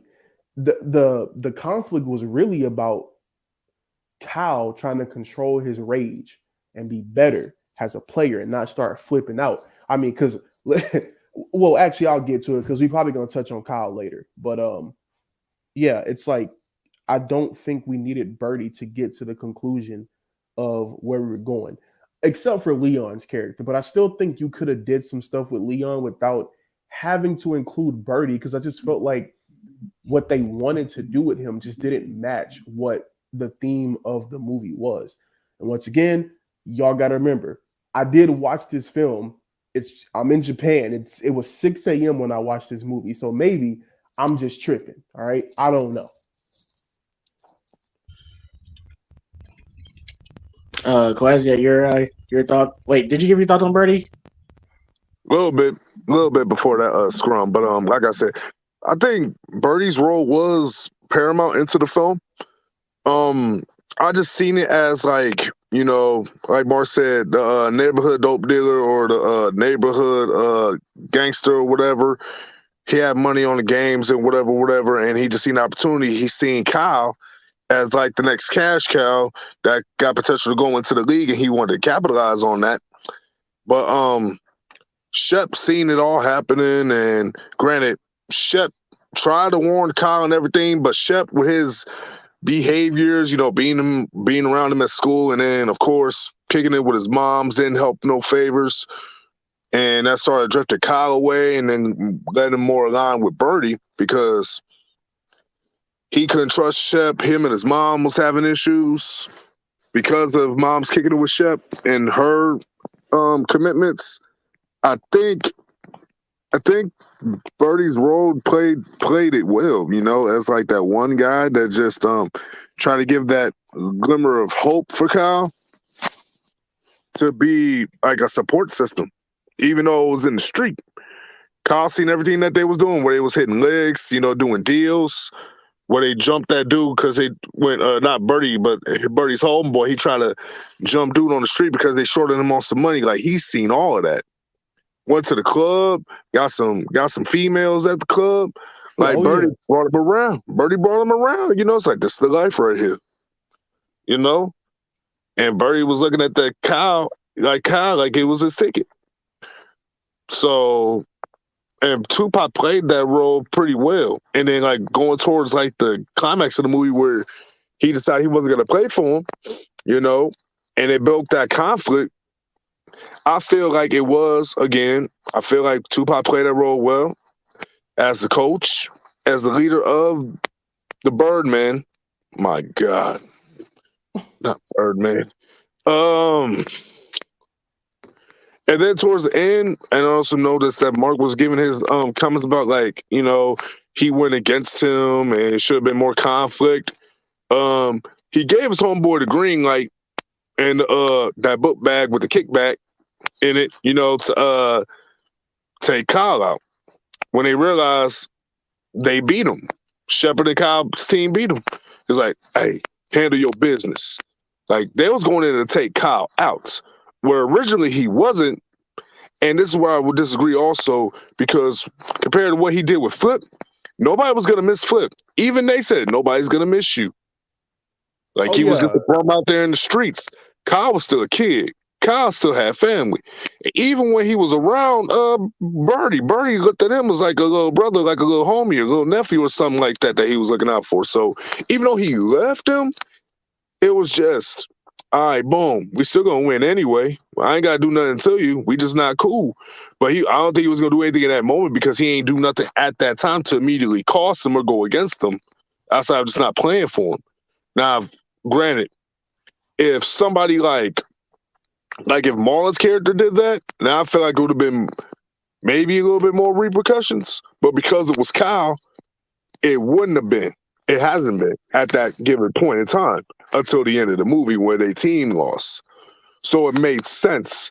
The conflict was really about Kyle trying to control his rage and be better as a player and not start flipping out. I mean, because well, actually, I'll get to it because we're probably gonna touch on Kyle later. But yeah, it's like I don't think we needed Birdie to get to the conclusion of where we were going. except for Leon's character. But I still think you could have did some stuff with Leon without having to include Birdie, because I just felt like what they wanted to do with him just didn't match what the theme of the movie was. And once again, y'all got to remember, I did watch this film. I'm in Japan. It was 6 a.m. when I watched this movie. So maybe I'm just tripping. All right. I don't know. Quez, yeah, your thought. Wait, did you give your thoughts on Birdie? A little bit before that scrum, but like I said, I think Birdie's role was paramount into the film. I just seen it as like, you know, like Mark said, the neighborhood dope dealer or the neighborhood gangster or whatever. He had money on the games and whatever, and he just seen an opportunity. He seen Kyle as like the next cash cow that got potential to go into the league, and he wanted to capitalize on that. But Shep seen it all happening, and granted, Shep tried to warn Kyle and everything, but Shep with his behaviors, you know, being around him at school, and then of course kicking it with his moms didn't help no favors, and that started drifting Kyle away, and then led him more aligned with Birdie because he couldn't trust Shep. Him and his mom was having issues because of mom's kicking it with Shep and her commitments. I think Birdie's role played it well, you know, as like that one guy that just trying to give that glimmer of hope for Kyle to be like a support system, even though it was in the street. Kyle seen everything that they was doing, where they was hitting legs, you know, doing deals, where they jumped that dude because they went, not Birdie, but Birdie's homeboy. He tried to jump dude on the street because they shorted him on some money. Like, he's seen all of that. Went to the club, got some females at the club. Like, Birdie brought him around. Birdie brought him around. You know, it's like, this is the life right here. You know? And Birdie was looking at that Kyle like it was his ticket. So, and Tupac played that role pretty well. And then, like, going towards, like, the climax of the movie where he decided he wasn't going to play for him, you know, and it built that conflict. I feel like it was, again, I feel like Tupac played that role well as the coach, as the leader of the Birdman. My God. Not Birdman. And then towards the end, and I also noticed that Mark was giving his comments about, like, you know, he went against him and it should have been more conflict. He gave his homeboy the green light and that book bag with the kickback in it, you know, to take Kyle out. When they realized they beat him, Shepard and Kyle's team beat him. It's like, hey, handle your business. Like, they was going in to take Kyle out, where originally he wasn't. And this is where I would disagree also, because compared to what he did with Flip, nobody was going to miss Flip. Even they said, nobody's going to miss you. Like, he was just a bum out there in the streets. Kyle was still a kid. Kyle still had family. Even when he was around Birdie looked at him as like a little brother, like a little homie, a little nephew or something like that he was looking out for. So even though he left him, it was just, all right, boom, we still going to win anyway. I ain't got to do nothing to you. We just not cool. But I don't think he was going to do anything in that moment because he ain't do nothing at that time to immediately cost him or go against him outside of just not playing for him. Now, granted, if somebody like if Marlon's character did that, now I feel like it would have been maybe a little bit more repercussions. But because it was Kyle, it wouldn't have been. It hasn't been at that given point in time until the end of the movie where their team lost. So it made sense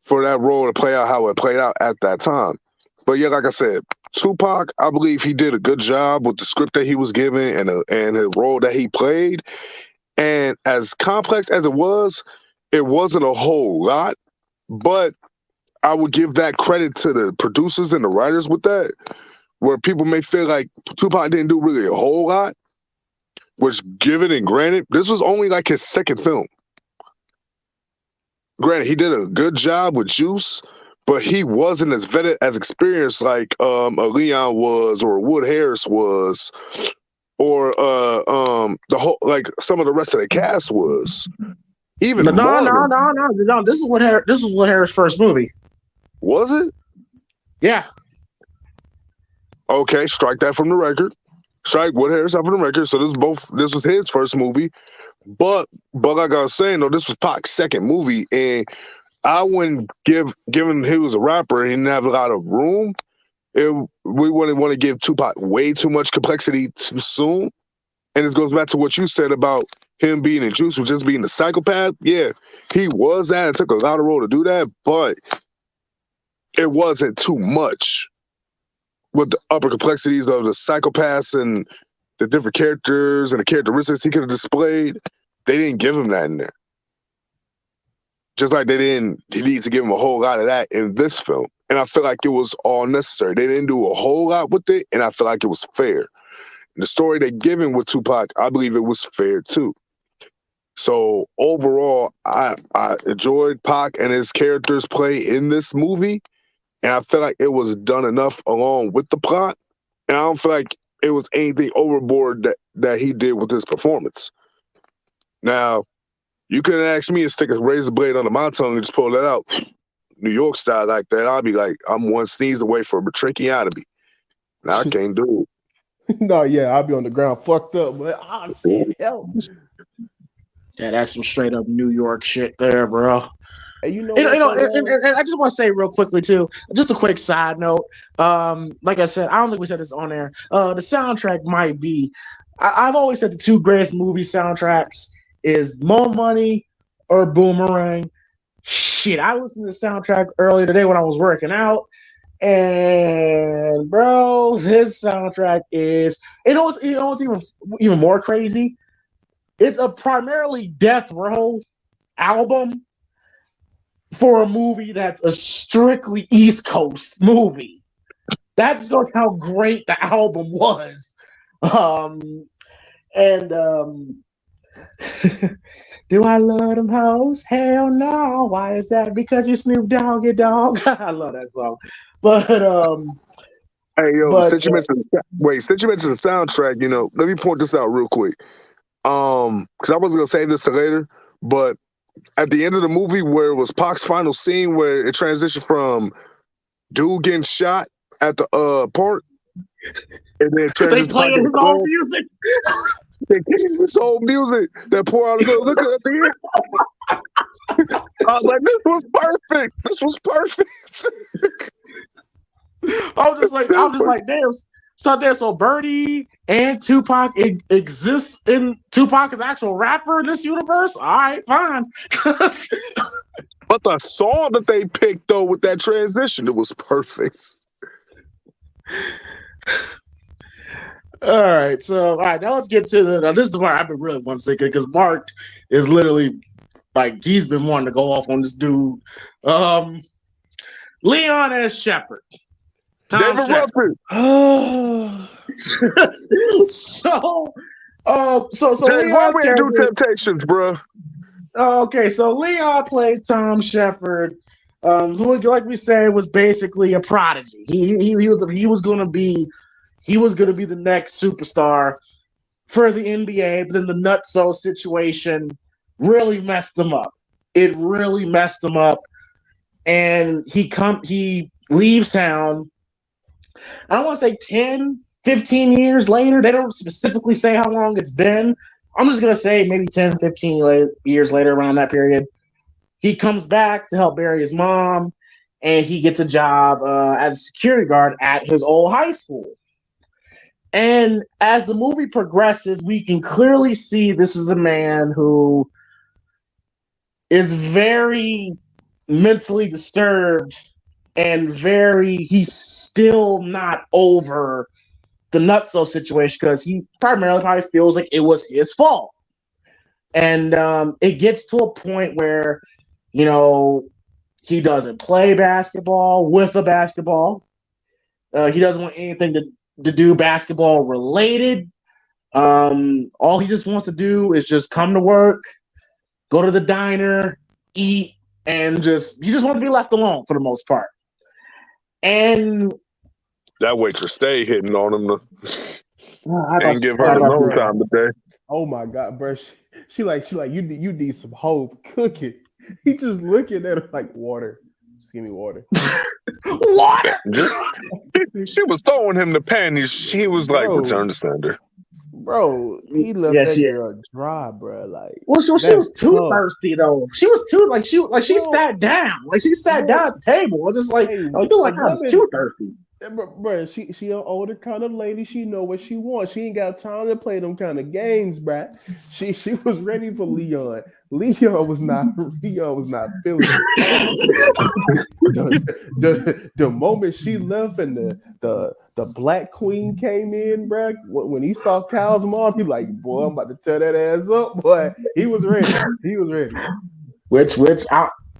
for that role to play out how it played out at that time. But yeah, like I said, Tupac, I believe he did a good job with the script that he was given and the role that he played. And as complex as it wasn't a whole lot, but I would give that credit to the producers and the writers with that, where people may feel like Tupac didn't do really a whole lot, which, given and granted, this was only like his second film. Granted, he did a good job with Juice, but he wasn't as vetted, as experienced like a Leon was, or Wood Harris was, or the whole, like some of the rest of the cast was. Even No. Marlon. This is what Harris' first movie. Was it? Yeah. Okay, strike that from the record. Strike Wood Harris out from the record. So this was his first movie. But like I was saying, though, this was Pac's second movie, and I wouldn't given he was a rapper and he didn't have a lot of room. We wouldn't want to give Tupac way too much complexity too soon. And it goes back to what you said about him being in Juice, just being a psychopath. Yeah, he was that. It took a lot of role to do that, but it wasn't too much with the upper complexities of the psychopaths and the different characters and the characteristics he could have displayed. They didn't give him that in there. Just like he needs to give him a whole lot of that in this film. And I feel like it was all necessary. They didn't do a whole lot with it, and I feel like it was fair. The story they given with Tupac, I believe it was fair too. So overall, I enjoyed Pac and his character's play in this movie, and I feel like it was done enough along with the plot. And I don't feel like it was anything overboard that he did with his performance. Now, you couldn't ask me to stick a razor blade under my tongue and just pull that out, New York style like that. I'd be like, I'm one sneeze away from a tracheotomy. Now I can't do it. No, yeah, I'll be on the ground fucked up, but shit, help. Yeah, that's some straight up New York shit there, bro. And and I just want to say real quickly too, just a quick side note. Like I said, I don't think we said this on air. The soundtrack might be. I've always said the two greatest movie soundtracks is Mo Money or Boomerang. Shit, I listened to the soundtrack earlier today when I was working out. And bro, this soundtrack is it's even more crazy. It's a primarily death row album for a movie that's a strictly East Coast movie. That just shows how great the album was. Do I love them hoes? Hell no. Why is that? Because you Snoop Doggy Dog. I love that song. But hey yo, since you mentioned the soundtrack, let me point this out real quick. Because I wasn't gonna say this to later, but at the end of the movie where it was Pac's final scene where it transitioned from dude getting shot at the park, and then they playing his own music. They gave his whole music that pour out of the look at the end. I was like, this was perfect. This was perfect. I'm just like, damn. So Birdie and Tupac exists in Tupac is actual rapper in this universe. All right, fine. But the song that they picked though with that transition, it was perfect. All right, so now let's get to this is the part I've been really wanting to say because Marq is literally like he's been wanting to go off on this dude. Leon S. Shepard. David Ruffin. So James, why we do Temptations, bro? Okay, so Leon plays Tom Shepard, who, like we said, was basically a prodigy. He was gonna be the next superstar for the NBA, but then the nutso situation really messed him up. It really messed him up, and he leaves town. I don't want to say 10, 15 years later. They don't specifically say how long it's been. I'm just going to say maybe 10, 15 years later, around that period. He comes back to help bury his mom, and he gets a job as a security guard at his old high school. And as the movie progresses, we can clearly see this is a man who is very mentally disturbed and he's still not over the nutso situation because he primarily probably feels like it was his fault. And it gets to a point where, he doesn't play basketball with a basketball. He doesn't want anything to do basketball related. All he just wants to do is just come to work, go to the diner, eat, and he just wants to be left alone for the most part. And that waitress stay hitting on him and give her no time today. Oh my God, bro. She like you need some hope. Cook it. He just looking at her like water. Just give me water. Water. She was throwing him the panties. She was like, Bro. return to sender. Bro, he left that girl dry, bro. Like, well, she was too thirsty though. She was too she Bro. sat down, she sat down at the table. It just Hey, I was too thirsty. Bro, she an older kind of lady. She know what she wants. She ain't got time to play them kind of games, bruh. She was ready for Leon. Leon was not feeling it. The moment she left and the Black Queen came in, bruh, when he saw Kyle's mom, he like, boy, I'm about to tear that ass up, boy. He was ready. He was ready. Which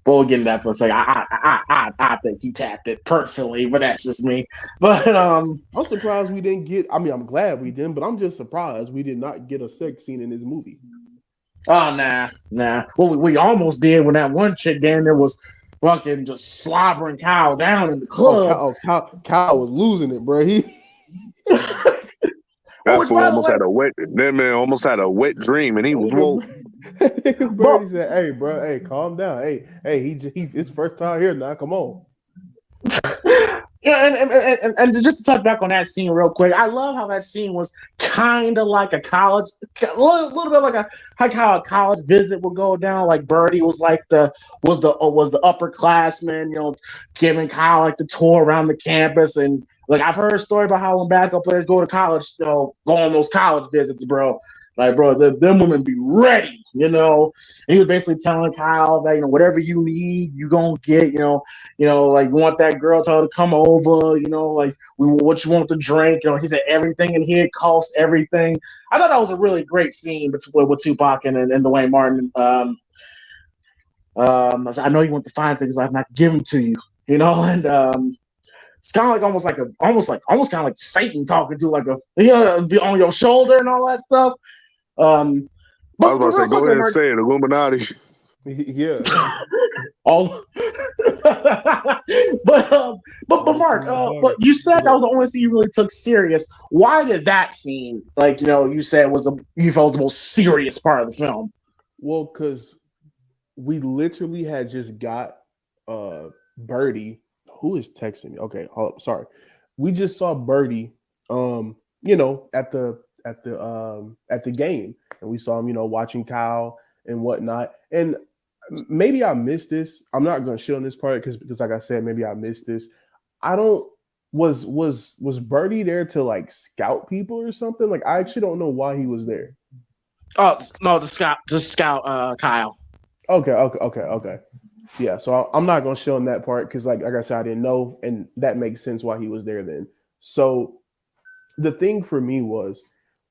we'll get into that for a second. I think he tapped it personally, but that's just me. But I'm surprised we didn't get. I mean, I'm glad we didn't, but I'm just surprised we did not get a sex scene in this movie. Oh nah. Well, we almost did when that one chick down there was fucking just slobbering Kyle down in the club. Kyle was losing it, bro. That fool almost had a wet. That man almost had a wet dream, and he was woke. Birdie said, "Hey, bro, hey, calm down. Hey, he his first time here now. Come on." Yeah, and just to touch back on that scene real quick, I love how that scene was kind of like a college, a little bit like how a college visit would go down. Like Birdie was like the upperclassman, giving Kyle like the tour around the campus. And like I've heard a story about how when basketball players go to college, go on those college visits, bro. Like, bro, them women be ready, And he was basically telling Kyle that, whatever you need, you gonna get, like you want that girl to come over, like what you want to drink. He said everything in here costs everything. I thought that was a really great scene with Tupac and Duane Martin. I know you want to find things I've not given to you, and it's kind of like almost kind of like Satan talking to be on your shoulder and all that stuff. I was about to say, go ahead and say it, Illuminati. Yeah. But Mark, but you said that was the only scene you really took serious. Why did that scene, you said you felt was the most serious part of the film? Well, because we literally had just got Birdie, who is texting me. Okay, sorry. We just saw Birdie, at the game, and we saw him, watching Kyle and whatnot. And maybe I missed this. I'm not going to shit on this part because, like I said, maybe I missed this. I don't. Was Birdie there to scout people or something? I actually don't know why he was there. Oh no, to scout Kyle. Okay. Yeah, so I'm not going to shit on that part because, like I said, I didn't know, and that makes sense why he was there then. So the thing for me was,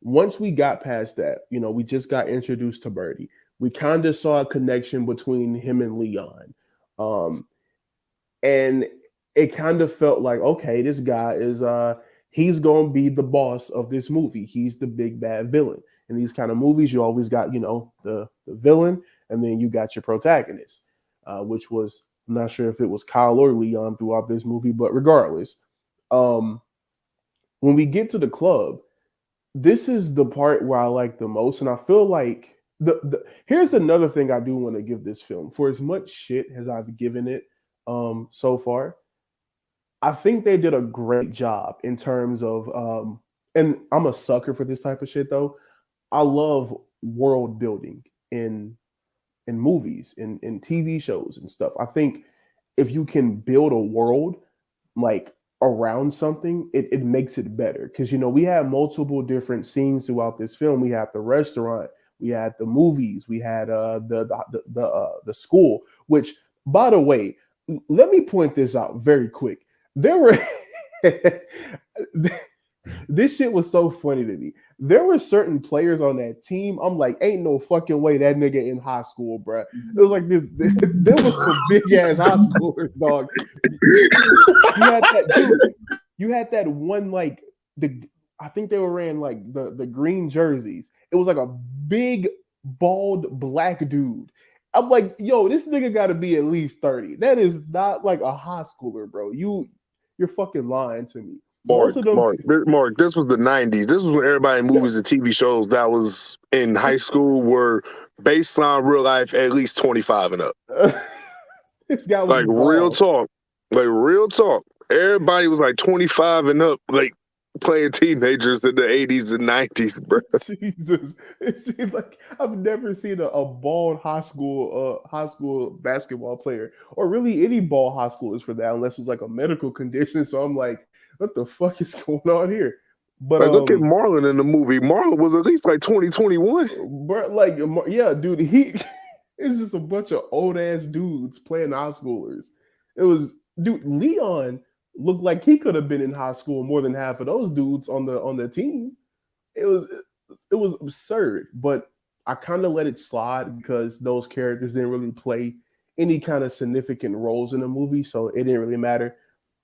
once we got past that, we just got introduced to Birdie. We kind of saw a connection between him and Leon. And it kind of felt like, okay, this guy is he's going to be the boss of this movie. He's the big bad villain. In these kind of movies, you always got, the villain, and then you got your protagonist, which was, I'm not sure if it was Kyle or Leon throughout this movie, but regardless, when we get to the club, this is the part where I like the most, and I feel like here's another thing I do want to give this film. For as much shit as I've given it so far, I think they did a great job in terms of and I'm a sucker for this type of shit though. I love world building in movies, in TV shows and stuff. I think if you can build a world around something, it makes it better. Because we have multiple different scenes throughout this film. We had the restaurant, we had the movies, we had the school. Which, by the way, let me point this out very quick. There were this shit was so funny to me. There were certain players on that team. I'm like, ain't no fucking way that nigga in high school, bro. It was like this. There was some big ass high schoolers, dog. You had that one I think they were wearing the green jerseys. It was like a big bald black dude. I'm like, yo, this nigga got to be at least 30. That is not like a high schooler, bro. You're fucking lying to me. Most of them, Mark, this was the 90s. This was when everybody in movies and TV shows that was in high school were based on real life, at least 25 and up. this guy was Like real talk. Like real talk. Everybody was like 25 and up, like playing teenagers in the 80s and 90s, bro. Jesus, it seems like I've never seen a bald high school basketball player, or really any bald high schoolers for that, unless it's like a medical condition. So I'm like, what the fuck is going on here? But like, look at Marlon in the movie. Marlon was at least like 2021. But like, yeah, dude, he it's just a bunch of old ass dudes playing high schoolers. It was, dude, Leon looked like he could have been in high school more than half of those dudes on the team. It was absurd, but I kind of let it slide because those characters didn't really play any kind of significant roles in the movie, so it didn't really matter.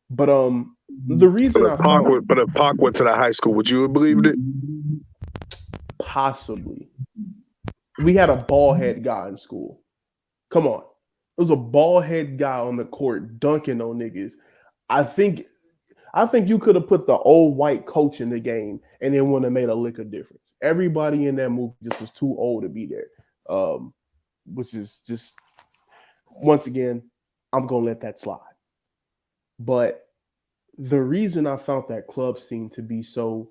But the reason if Pac went to that high school, would you have believed it? Possibly. We had a bald head guy in school. Come on. There was a bald head guy on the court dunking on niggas. I think you could have put the old white coach in the game and it wouldn't have made a lick of difference. Everybody in that movie just was too old to be there. Which is just, once again, I'm going to let that slide. But the reason I found that club scene to be so,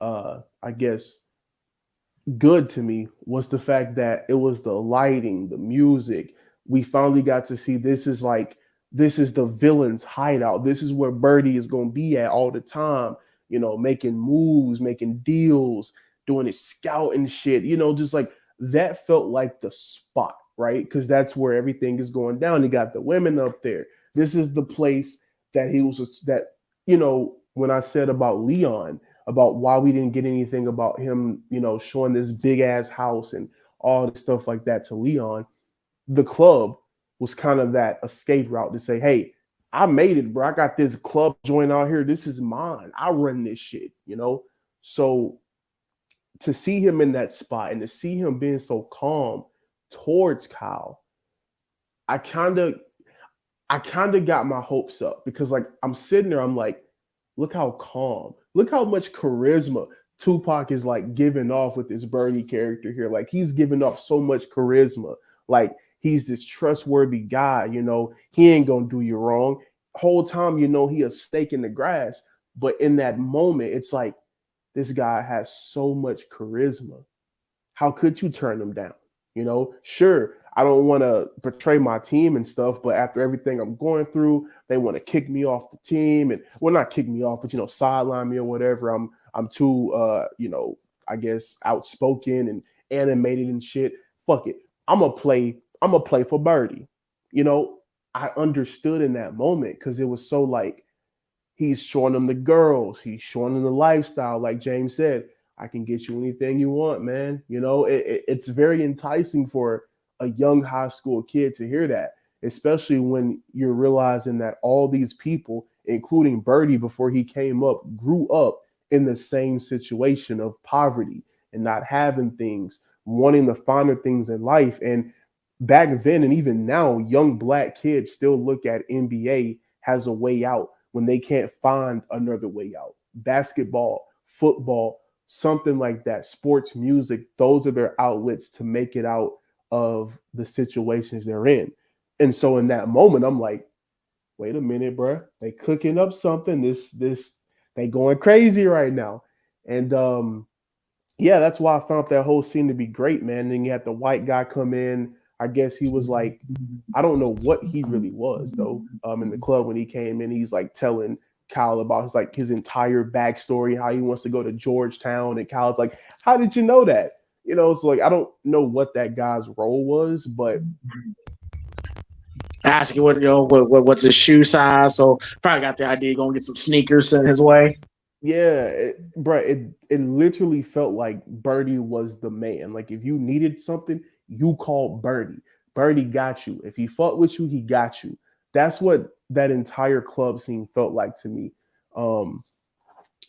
I guess, good to me was the fact that it was the lighting, the music. We finally got to see this is the villain's hideout. This is where Birdie is going to be at all the time, you know, making moves, making deals, doing his scouting shit, you know, just like that felt like the spot, right? Because that's where everything is going down. You got the women up there. This is the place that you know, when I said about Leon, about why we didn't get anything about him, you know, showing this big ass house and all this stuff like that to Leon, the club was kind of that escape route to say, hey, I made it, bro. I got this club joint out here. This is mine. I run this shit, you know? So to see him in that spot and to see him being so calm towards Kyle, I kind of got my hopes up because like I'm sitting there, I'm like, look how calm, look how much charisma Tupac is like giving off with this Birdie character here. Like he's giving off so much charisma. Like he's this trustworthy guy, you know, he ain't gonna do you wrong. Whole time, you know, he a stake in the grass. But in that moment, it's like, this guy has so much charisma. How could you turn him down? You know, sure, I don't want to betray my team and stuff, but after everything I'm going through, they want to kick me off the team and, well, not kick me off, but, you know, sideline me or whatever. I'm too, you know, I guess outspoken and animated and shit. Fuck it. I'm gonna play for Birdie. You know, I understood in that moment because it was so like, he's showing them the girls, he's showing them the lifestyle. Like James said, I can get you anything you want, man. You know, it's very enticing for a young high school kid to hear that, especially when you're realizing that all these people, including Birdie before he came up, grew up in the same situation of poverty and not having things, wanting the finer things in life. And back then and even now, young black kids still look at NBA as a way out when they can't find another way out. Basketball, football, something like that, sports, music, those are their outlets to make it out of the situations they're in. And so in that moment, I'm like, wait a minute, bro. They cooking up something. They going crazy right now. And yeah, that's why I found that whole scene to be great, man. And then you had the white guy come in. I guess he was like, I don't know what he really was though. In the club when he came in, he's like telling Kyle about his entire backstory, how he wants to go to Georgetown, and Kyle's like, "How did you know that?" You know, so like I don't know what that guy's role was, but asking what's his shoe size. So probably got the idea gonna get some sneakers sent his way. Yeah, it literally felt like Birdie was the man. Like if you needed something, you called Birdie. Birdie got you. If he fought with you, he got you. That's what that entire club scene felt like to me.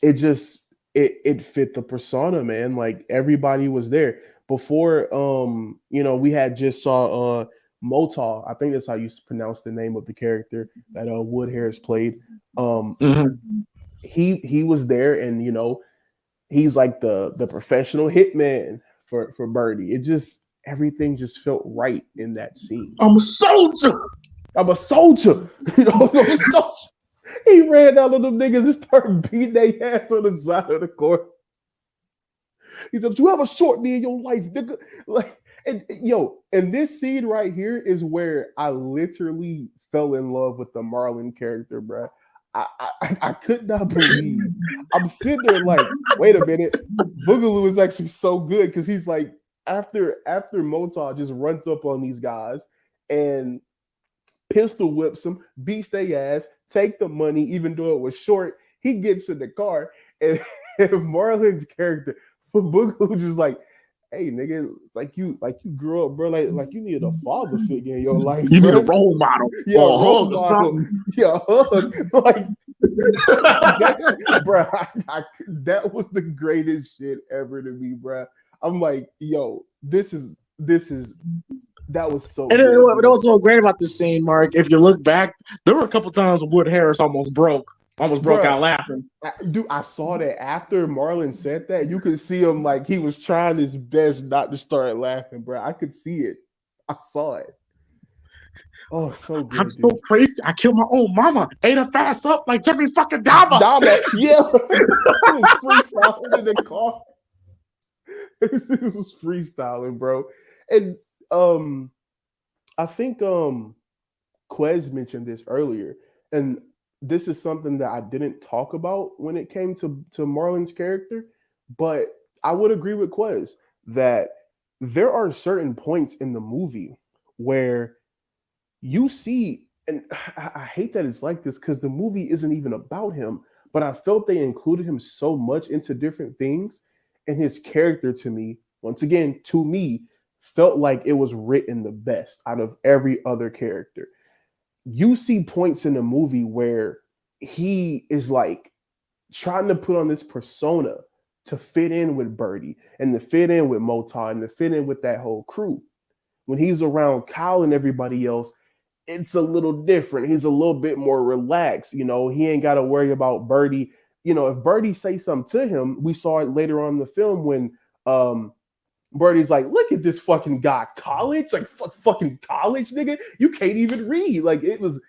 It fit the persona, man. Like everybody was there. Before you know, we had just saw Motal. I think that's how you pronounce the name of the character that Wood Harris played. he was there, and he's like the professional hitman for Birdie. It just everything just felt right in that scene. I'm a soldier. I'm a soldier. I'm a soldier. He ran out of them niggas and started beating their ass on the side of the court. He said, "You have a short day in your life, nigga." Like, and this scene right here is where I literally fell in love with the Marlon character, bro. I could not believe. I'm sitting there like, wait a minute, Boogaloo is actually so good because he's like, after Mozart just runs up on these guys and pistol whips them, beats their ass, take the money, even though it was short. He gets in the car, and Marlon's character, Boogaloo, just like, hey nigga, like you grew up, bro. Like you need a father figure in your life. You bro. need a role model. Yeah, or a role hug or model. something. Yeah, hug. Like, bro, that was the greatest shit ever to me, bro. I'm like, yo, this is that was so. And good, what was so great about this scene, Mark, if you look back, there were a couple times when Wood Harris almost broke out laughing. Dude, I saw that after Marlon said that. You could see him like he was trying his best not to start laughing, bro. I could see it. I saw it. Oh, so good. I'm so crazy. I killed my own mama. Ate her fast up like Jeffrey fucking Dahmer. Yeah. He was freestyling in the car. This was freestyling, bro. And I think Quez mentioned this earlier, and this is something that I didn't talk about when it came to Marlon's character, but I would agree with Quez that there are certain points in the movie where you see, and I hate that it's like this because the movie isn't even about him, but I felt they included him so much into different things, and his character to me, felt like it was written the best out of every other character. You see points in the movie where he is like trying to put on this persona to fit in with Birdie and to fit in with Motar and to fit in with that whole crew. When he's around Kyle and everybody else, it's a little different. He's a little bit more relaxed. He ain't got to worry about Birdie. If Birdie say something to him, we saw it later on in the film when Birdie's like, look at this fucking guy, college, like fucking college, nigga. You can't even read. Like it was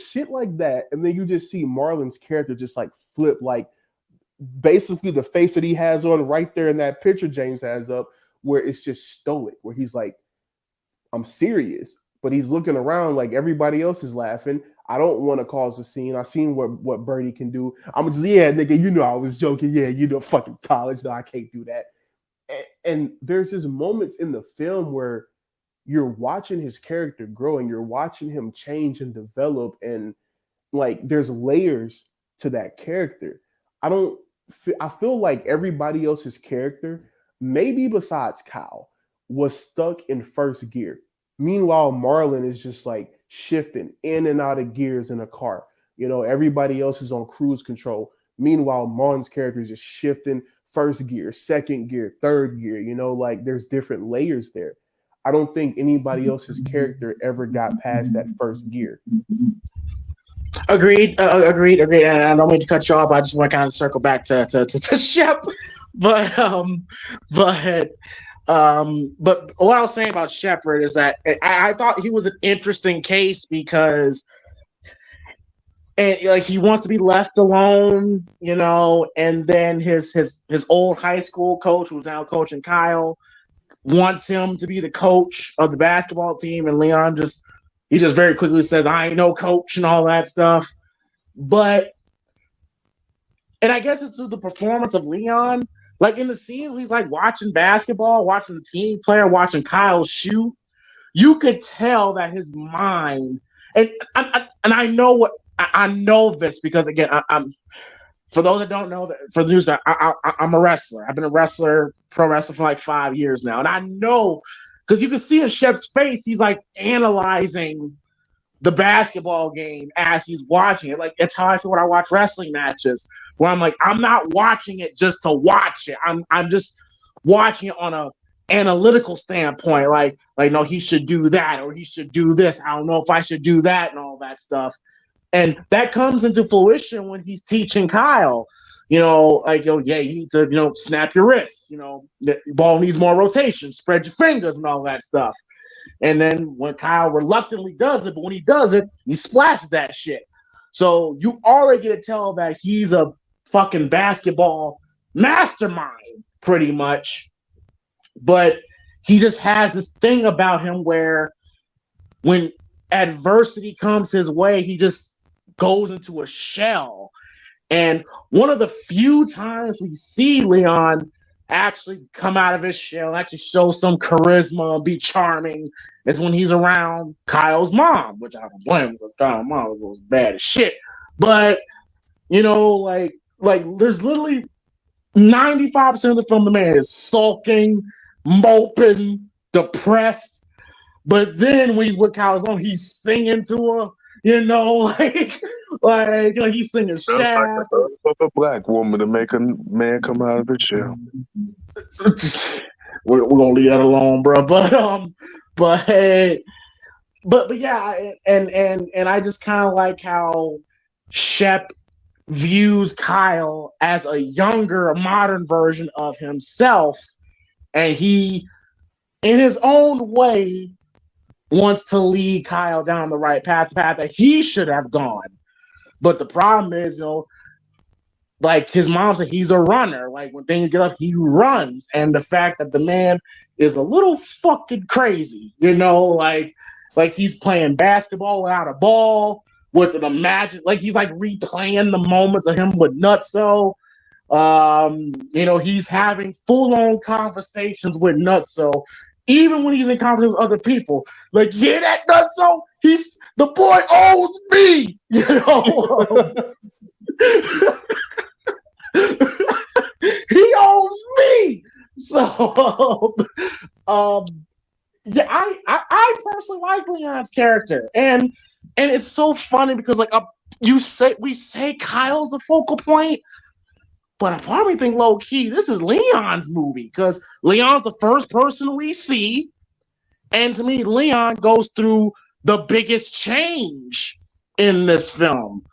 shit like that. And then you just see Marlon's character just like flip, like basically the face that he has on right there in that picture James has up, where it's just stoic, where he's like, I'm serious, but he's looking around like everybody else is laughing. I don't want to cause a scene. I seen what Birdie can do. I'm just, yeah, nigga, I was joking. Yeah, fucking college. No, I can't do that. And there's just moments in the film where you're watching his character grow and you're watching him change and develop, and like there's layers to that character. I feel like everybody else's character, maybe besides Kyle, was stuck in first gear. Meanwhile, Marlon is just like shifting in and out of gears in a car. Everybody else is on cruise control. Meanwhile, Marlon's character is just shifting first gear, second gear, third gear, like there's different layers there. I don't think anybody else's character ever got past that first gear. Agreed. And I don't mean to cut you off. I just want to kind of circle back to Shep. But what I was saying about Shepard is that I thought he was an interesting case because he wants to be left alone, and then his old high school coach, who's now coaching Kyle, wants him to be the coach of the basketball team, and Leon just very quickly says, I ain't no coach and all that stuff. And I guess it's through the performance of Leon. Like in the scene, he's like watching basketball, watching the team player, watching Kyle shoot. You could tell that his mind, and I know this because again, I'm for those that don't know, that for the news, I'm a wrestler. I've been a wrestler, pro wrestler for like 5 years now, and I know because you can see in Shep's face, he's like analyzing the basketball game as he's watching it. Like it's how I feel when I watch wrestling matches, where I'm like, I'm not watching it just to watch it. I'm just watching it on a analytical standpoint. Like no, he should do that or he should do this. I don't know if I should do that and all that stuff. And that comes into fruition when he's teaching Kyle, like, yeah, you need to, snap your wrists, the ball needs more rotation, spread your fingers and all that stuff. And then when Kyle reluctantly does it, but when he does it, he splashes that shit. So you already get to tell that he's a fucking basketball mastermind, pretty much. But he just has this thing about him where when adversity comes his way, he just goes into a shell. And one of the few times we see Leon actually come out of his shell, actually show some charisma and be charming, is when he's around Kyle's mom, which I don't blame him because Kyle's mom was bad as shit. But, like there's literally 95% of the film, the man is sulking, moping, depressed. But then when he's with Kyle's mom, he's singing to her, like he's singing Shaft. Like a black woman to make a man come out of his shell. We're gonna leave that alone, bro. But yeah, and I just kind of like how Shep views Kyle as a younger, modern version of himself, and he, in his own way, wants to lead Kyle down the right path that he should have gone. But the problem is, like his mom said, he's a runner. Like when things get up, he runs. And the fact that the man is a little fucking crazy, like he's playing basketball without a ball with an like he's like replaying the moments of him with Nutso. He's having full-on conversations with Nutso, even when he's in conversation with other people. Like, yeah, that Nutso, the boy owes me, he owes me. So, yeah, I personally like Leon's character, and it's so funny because like we say Kyle's the focal point, but I probably think low key this is Leon's movie because Leon's the first person we see, and to me, Leon goes through the biggest change in this film.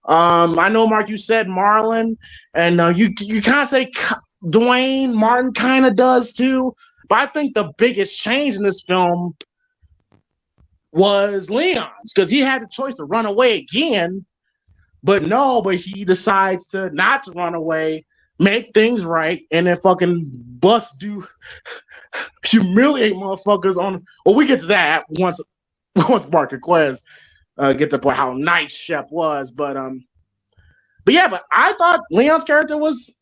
I know, Mark, you said Marlon, and you kind of say Duane Martin kind of does too, but I think the biggest change in this film was Leon's because he had the choice to run away again, but he decides to not to run away, make things right, and then fucking humiliate motherfuckers on. Well, we get to that once Marq and Quez get to point how nice Shep was, but I thought Leon's character was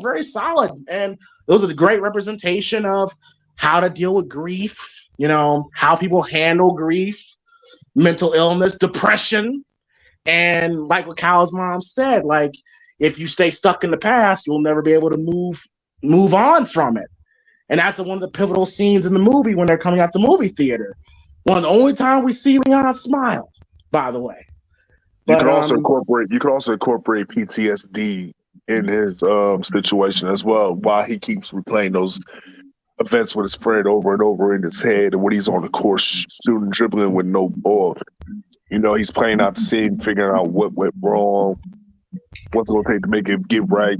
very solid, and it was a great representation of how to deal with grief, how people handle grief, mental illness, depression, and like what Kyle's mom said, like if you stay stuck in the past, you'll never be able to move on from it. And that's one of the pivotal scenes in the movie when they're coming out the movie theater. One of the only time we see Leon smile, by the way. You could also incorporate PTSD in his situation as well, while he keeps replaying those events with his friend over and over in his head, and when he's on the court shooting, dribbling with no ball. He's playing out the scene, figuring out what went wrong, what's it going to take to make it get right.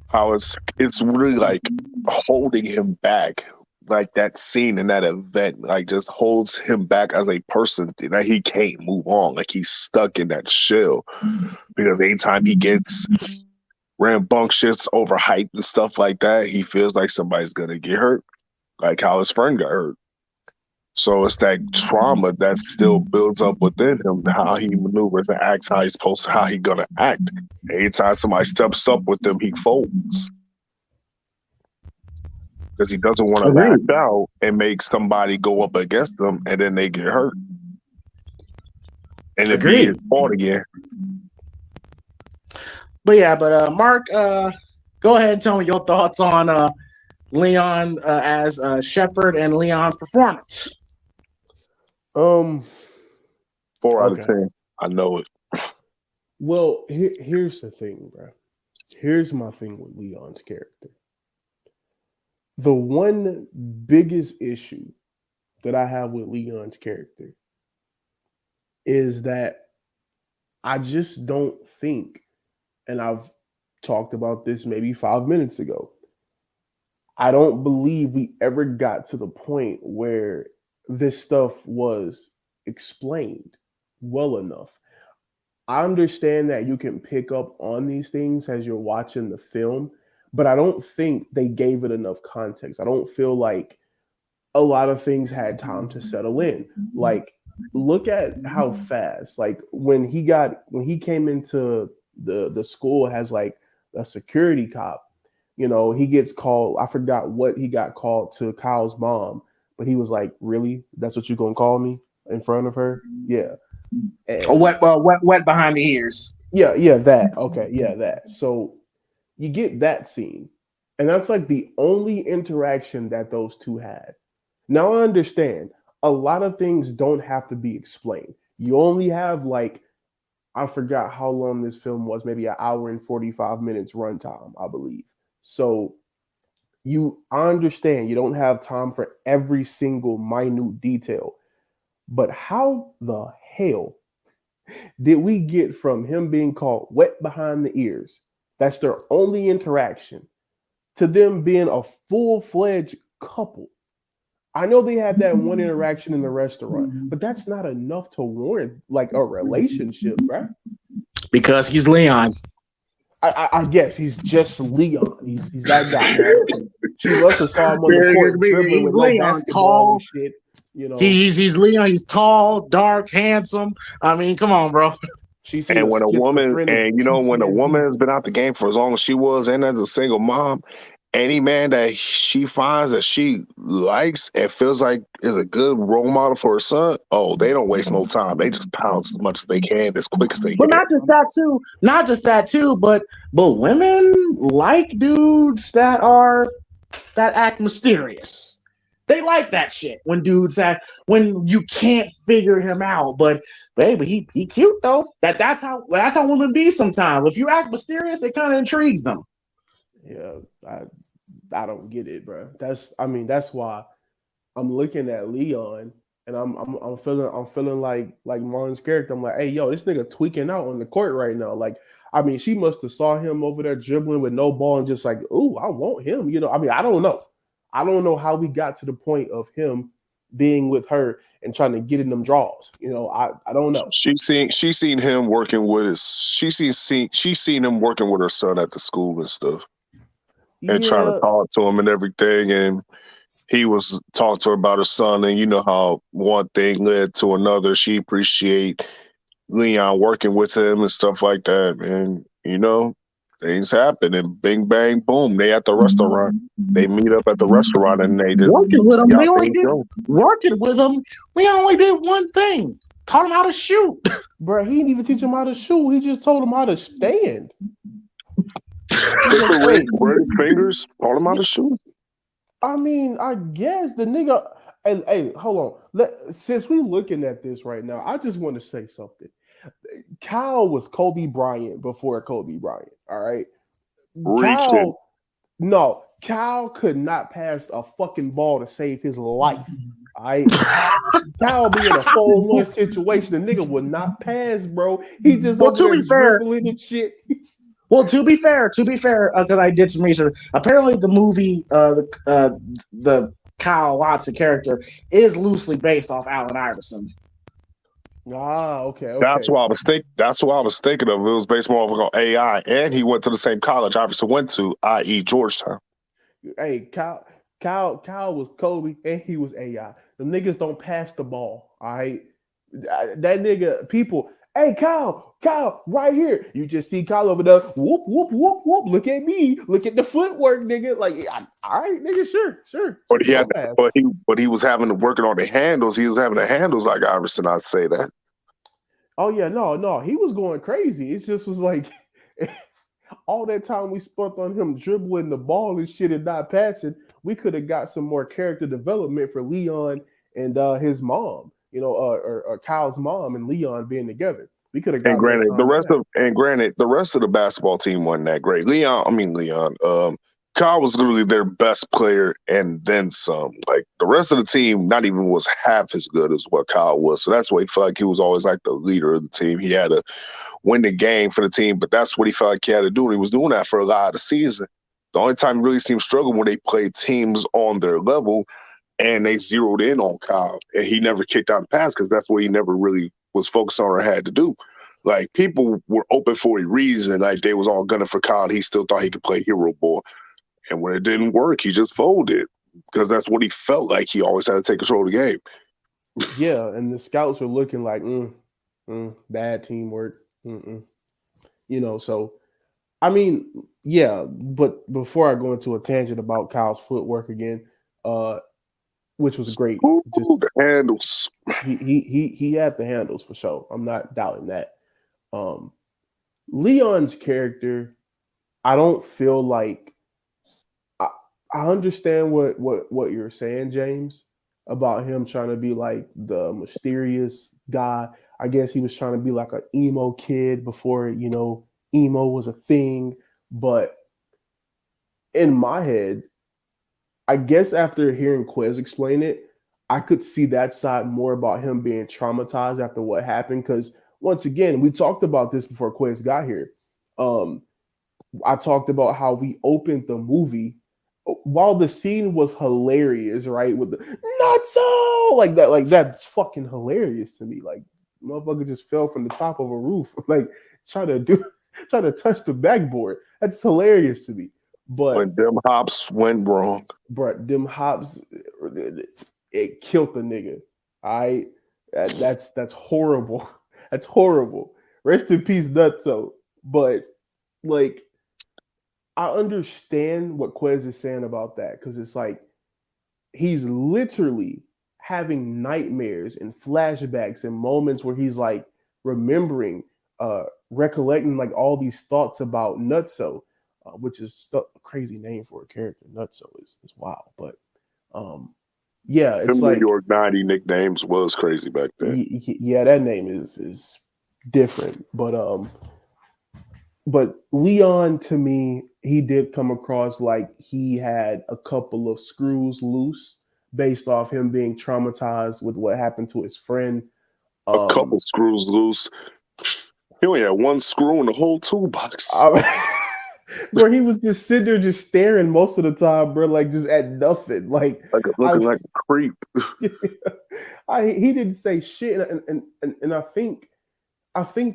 How it's really like holding him back. Like that scene in that event, like just holds him back as a person that he can't move on. Like he's stuck in that shell because anytime he gets rambunctious, overhyped and stuff like that, he feels like somebody's gonna get hurt, like how his friend got hurt. So it's that trauma that still builds up within him, how he maneuvers and acts, how he gonna act. Anytime somebody steps up with him, he folds. Because he doesn't want to lash out and make somebody go up against them and then they get hurt. And it be his fault again. But Mark, go ahead and tell me your thoughts on Leon as Shepard and Leon's performance. 4 out of 10. I know it. Well, here's the thing, bro. Here's my thing with Leon's character. The one biggest issue that I have with Leon's character is that I just don't think, and I've talked about this maybe 5 minutes ago, I don't believe we ever got to the point where this stuff was explained well enough. I understand that you can pick up on these things as you're watching the film, but I don't think they gave it enough context. I don't feel like a lot of things had time to settle in. Like, look at how fast, like when he came into the school as like a security cop, you know, he gets called, I forgot what he got called to Kyle's mom, but he was like, really? That's what you're gonna call me in front of her? Yeah. And, wet behind the ears. yeah, that. Okay, yeah, that. So you get that scene. And that's like the only interaction that those two had. Now I understand a lot of things don't have to be explained. You only have like, I forgot how long this film was, maybe an hour and 45 minutes runtime, I believe. So I understand you don't have time for every single minute detail, but how the hell did we get from him being called wet behind the ears? That's their only interaction, to them being a full-fledged couple. I know they had that one interaction in the restaurant, but that's not enough to warrant like a relationship, right? Because he's Leon. I guess he's just Leon. He's that guy. Right? She must have saw him on the court dribbling with no basketball and shit. You know, he's Leon. He's tall, dark, handsome. I mean, come on, bro. And when a woman has been out the game for as long as she was, and as a single mom, any man that she finds that she likes and feels like is a good role model for her son, they don't waste no time. They just pounce as much as they can, as quick as they can. But not just that too, but women like dudes that act mysterious. They like that shit when dudes when you can't figure him out. But baby, he cute though. That's how women be sometimes. If you act mysterious, it kind of intrigues them. Yeah, I don't get it, bro. That's why I'm looking at Leon and I'm feeling like Marlon's character. I'm like, hey, yo, this nigga tweaking out on the court right now. Like, I mean, she must have saw him over there dribbling with no ball and just like, ooh, I want him. You know, I mean, I don't know. I don't know how we got to the point of him being with her and trying to get in them draws. You know, I don't know. She seen him working with she seen him working with her son at the school and stuff. And trying to talk to him and everything, and he was talking to her about her son, and you know how one thing led to another. She appreciate Leon working with him and stuff like that, and you know things happen, and bing bang boom, they at the restaurant. They meet up at the restaurant, and they just working with him. We only did one thing: taught him how to shoot. Bro, he didn't even teach him how to shoot. He just told him how to stand. His fingers, all him out of shoe. I mean, I guess the nigga. Hey, hold on. Since we looking at this right now, I just want to say something. Kyle was Kobe Bryant before Kobe Bryant. All right, Kyle could not pass a fucking ball to save his life. All right, Kyle be in a 4-1 situation. The nigga would not pass, bro. He just dribbling and shit. Well, to be fair, because I did some research. Apparently, the movie, the Kyle Watson character, is loosely based off Allen Iverson. Ah, okay. That's what I was thinking of. It was based more on AI, and he went to the same college Iverson went to, i.e., Georgetown. Hey, Kyle was Kobe, and he was AI. The niggas don't pass the ball. All right, that nigga, people. Hey, Kyle, right here. You just see Kyle over there. Whoop, whoop, whoop, whoop. Look at me. Look at the footwork, nigga. Like, all right, nigga, sure. But he was working on the handles. He was having the handles like Iverson. I'd say that. Oh yeah, no. He was going crazy. It just was like all that time we spent on him dribbling the ball and shit and not passing. We could have got some more character development for Leon and his mom. You know, or Kyle's mom and Leon being together. We could have got. And granted, the rest of the basketball team wasn't that great. Kyle was literally their best player and then some. Like the rest of the team, not even was half as good as what Kyle was. So that's why he felt like he was always like the leader of the team. He had to win the game for the team, but that's what he felt like he had to do. And he was doing that for a lot of the season. The only time he really seemed struggle when they played teams on their level and they zeroed in on Kyle. And he never kicked out the pass because that's what he never really was focused on or had to do. Like people were open for a reason. Like they was all gunning for Kyle. And he still thought he could play hero ball. And when it didn't work, he just folded because that's what he felt like. He always had to take control of the game. Yeah, and the scouts were looking like, bad teamwork. So, I mean, yeah, but before I go into a tangent about Kyle's footwork again, which was great. Ooh, the handles. He had the handles for sure. I'm not doubting that. Leon's character, I don't feel like I understand what you're saying, James, about him trying to be like the mysterious guy. I guess he was trying to be like an emo kid before, emo was a thing. But in my head, I guess after hearing Quez explain it, I could see that side more about him being traumatized after what happened. Because once again, we talked about this before Quez got here. I talked about how we opened the movie while the scene was hilarious, right? With the not so like that's fucking hilarious to me. Like motherfucker just fell from the top of a roof, like trying to touch the backboard. That's hilarious to me. But when them hops went wrong, bro, them hops, it killed the nigga. That's horrible. That's horrible. Rest in peace, Nutso. But like, I understand what Quez is saying about that because it's like he's literally having nightmares and flashbacks and moments where he's like remembering, recollecting like all these thoughts about Nutso, which is a crazy name for a character. Nutso is wild, but yeah, it's them like New York 90 nicknames was crazy back then. Yeah, that name is different, but Leon, to me, he did come across like he had a couple of screws loose based off him being traumatized with what happened to his friend. A couple screws loose. He only had one screw in the whole toolbox. Where he was just sitting there just staring most of the time, bro, like just at nothing. Like looking like a creep. He didn't say shit. And I think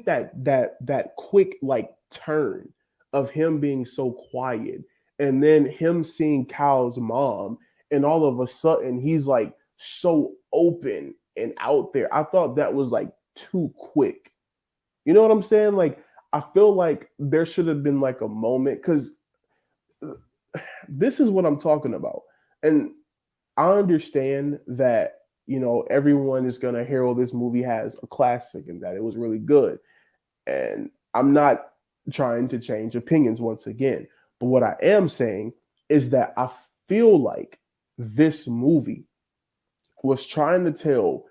that quick like turn of him being so quiet and then him seeing Kyle's mom and all of a sudden he's like so open and out there. I thought that was like too quick. You know what I'm saying? Like I feel like there should have been like a moment because this is what I'm talking about. And I understand that, everyone is going to herald this movie as a classic and that it was really good. And I'm not trying to change opinions once again. But what I am saying is that I feel like this movie was trying to tell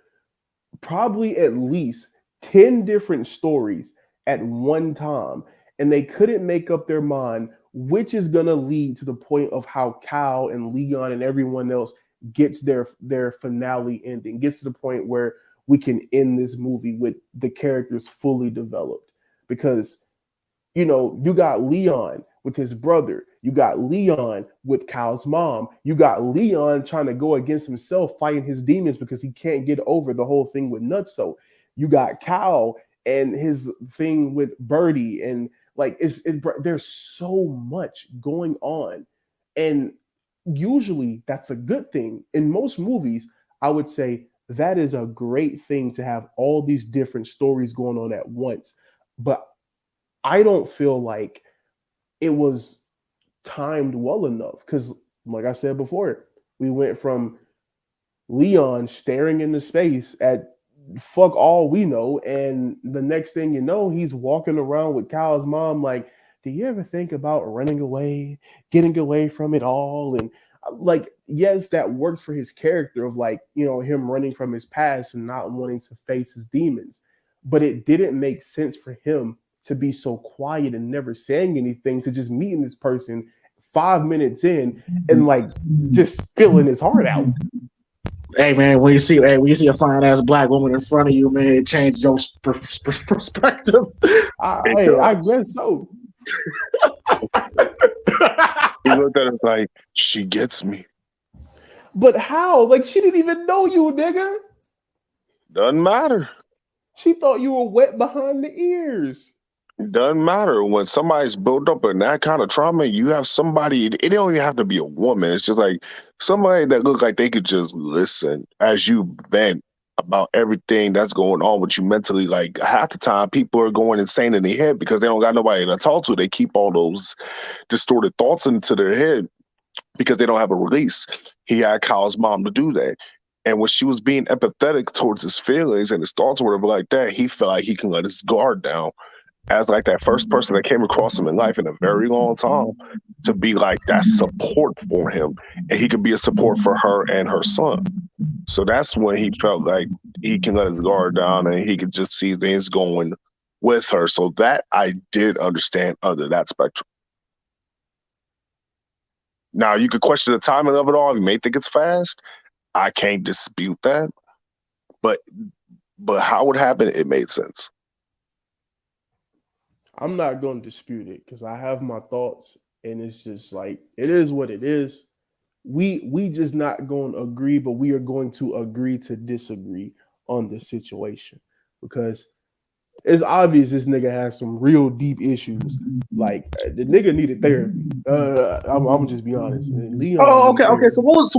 probably at least 10 different stories at one time. And they couldn't make up their mind which is going to lead to the point of how Kyle and Leon and everyone else gets their finale ending, gets to the point where we can end this movie with the characters fully developed. Because, you got Leon with his brother. You got Leon with Kyle's mom. You got Leon trying to go against himself, fighting his demons because he can't get over the whole thing with Nutso. You got Kyle and his thing with Birdie. And like, there's so much going on. And usually that's a good thing. In most movies, I would say that is a great thing to have all these different stories going on at once. But I don't feel like it was timed well enough because, like I said before, we went from Leon staring into space at fuck all we know, and the next thing you know, he's walking around with Kyle's mom like, do you ever think about running away, getting away from it all? And like, yes, that works for his character of like, him running from his past and not wanting to face his demons. But it didn't make sense for him to be so quiet and never saying anything, to just meeting this person, 5 minutes in and like just spilling his heart out. Hey man, when you see a fine ass black woman in front of you, man, it changes your perspective. I guess so. He looked at it like, she gets me. But how? Like, she didn't even know you, nigga. Doesn't matter. She thought you were wet behind the ears. It doesn't matter. When somebody's built up in that kind of trauma, you have somebody, it don't even have to be a woman. It's just like somebody that looks like they could just listen as you vent about everything that's going on with you mentally. Like half the time people are going insane in their head because they don't got nobody to talk to. They keep all those distorted thoughts into their head because they don't have a release. He had Kyle's mom to do that. And when she was being empathetic towards his feelings and his thoughts or whatever like that, he felt like he can let his guard down as like that first person that came across him in life in a very long time to be like that support for him. And he could be a support for her and her son. So that's when he felt like he can let his guard down and he could just see things going with her. So that I did understand under that spectrum. Now you could question the timing of it all. You may think it's fast. I can't dispute that. But how it happened, it made sense. I'm not going to dispute it because I have my thoughts, and it's just like it is what it is. We just not going to agree, but we are going to agree to disagree on the situation because it's obvious this nigga has some real deep issues. Like the nigga needed therapy. I'm gonna just be honest. Leon. Oh, okay. So what was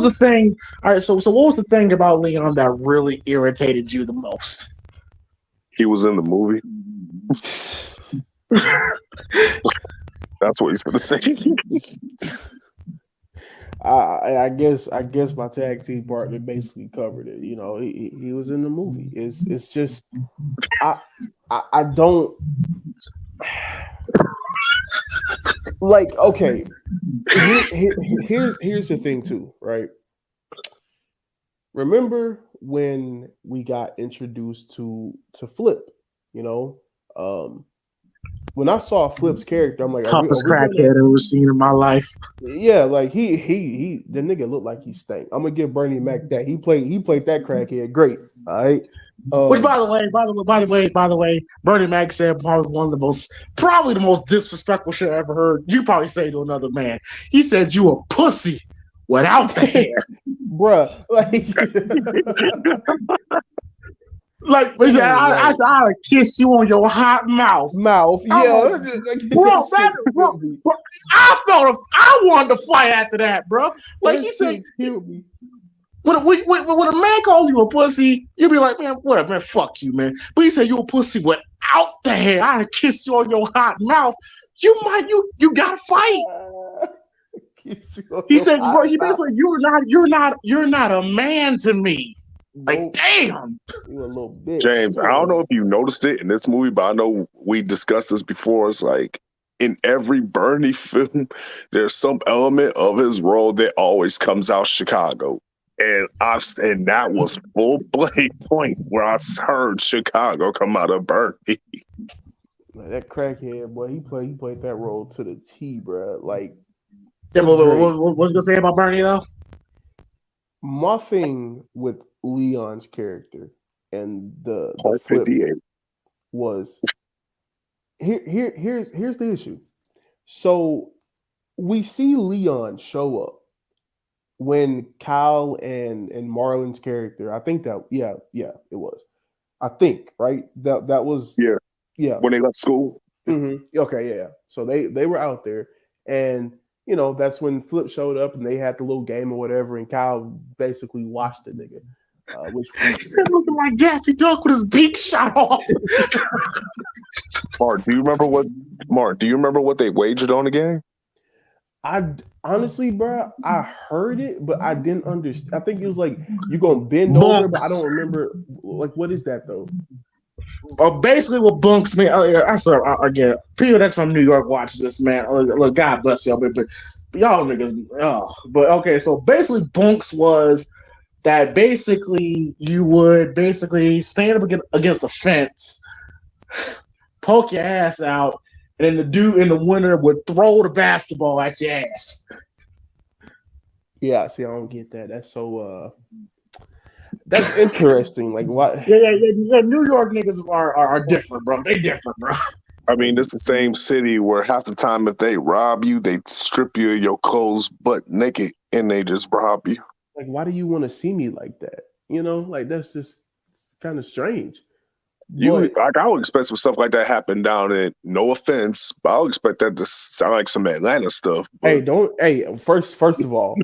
the thing? All right. So what was the thing about Leon that really irritated you the most? He was in the movie. That's what he's gonna say. I guess my tag team partner basically covered it. You know, he was in the movie. It's just I don't like. Okay, here's the thing too, right? Remember when we got introduced to Flip? You know, when I saw Flip's character, I'm like, toughest crackhead I've ever seen in my life. Yeah, like he the nigga looked like he stank. I'm gonna give Bernie Mac that. He played that crackhead great. All right. Which by the way, Bernie Mac said probably the most disrespectful shit I ever heard. You probably say to another man. He said you a pussy without the hair. Bruh. Like he said, I'll kiss you on your hot mouth. Yeah. Bro, I wanted to fight after that, bro. Like he said, when a man calls you a pussy, you'll be like, man, whatever, man, fuck you, man. But he said you a pussy without the hair. I'll kiss you on your hot mouth. You gotta fight. He said, bro, he basically you're not a man to me. Like, damn. You a little bitch. James, I don't know if you noticed it in this movie, but I know we discussed this before. It's like in every Bernie film, there's some element of his role that always comes out Chicago. And that was full play point where I heard Chicago come out of Birdie. That crackhead boy, he played that role to the T, bro. Like, yeah, what was you gonna say about Bernie though? My thing with Leon's character and the Flip was here's the issue. So we see Leon show up when Kyle and Marlon's character, I think that it was. I think, right? That was when they left school. Mm-hmm. Okay, yeah. So they were out there, and you know that's when Flip showed up, and they had the little game or whatever, and Kyle basically watched the nigga. Which he said looking like Daffy Duck with his beak shot off. Mark, do you remember what they wagered on the game? I honestly, bro, I heard it, but I didn't understand. I think it was like you're gonna bend over, but I don't remember. Like, what is that though? Basically, what bunks me. Again, people that's from New York watch this, man. Look, God bless y'all, but y'all niggas. But okay, so basically, bunks was that basically you would basically stand up against the fence, poke your ass out, and then the dude in the winter would throw the basketball at your ass. Yeah, see, I don't get that. That's so that's interesting. Like what? Yeah. New York niggas are different, bro. They different, bro. I mean, it's the same city where half the time if they rob you, they strip you of your clothes butt naked and they just rob you. Like, why do you want to see me like that? You know, like that's just kind of strange. I would expect some stuff like that happen down in. No offense, but I would expect that to sound like some Atlanta stuff. But. First of all,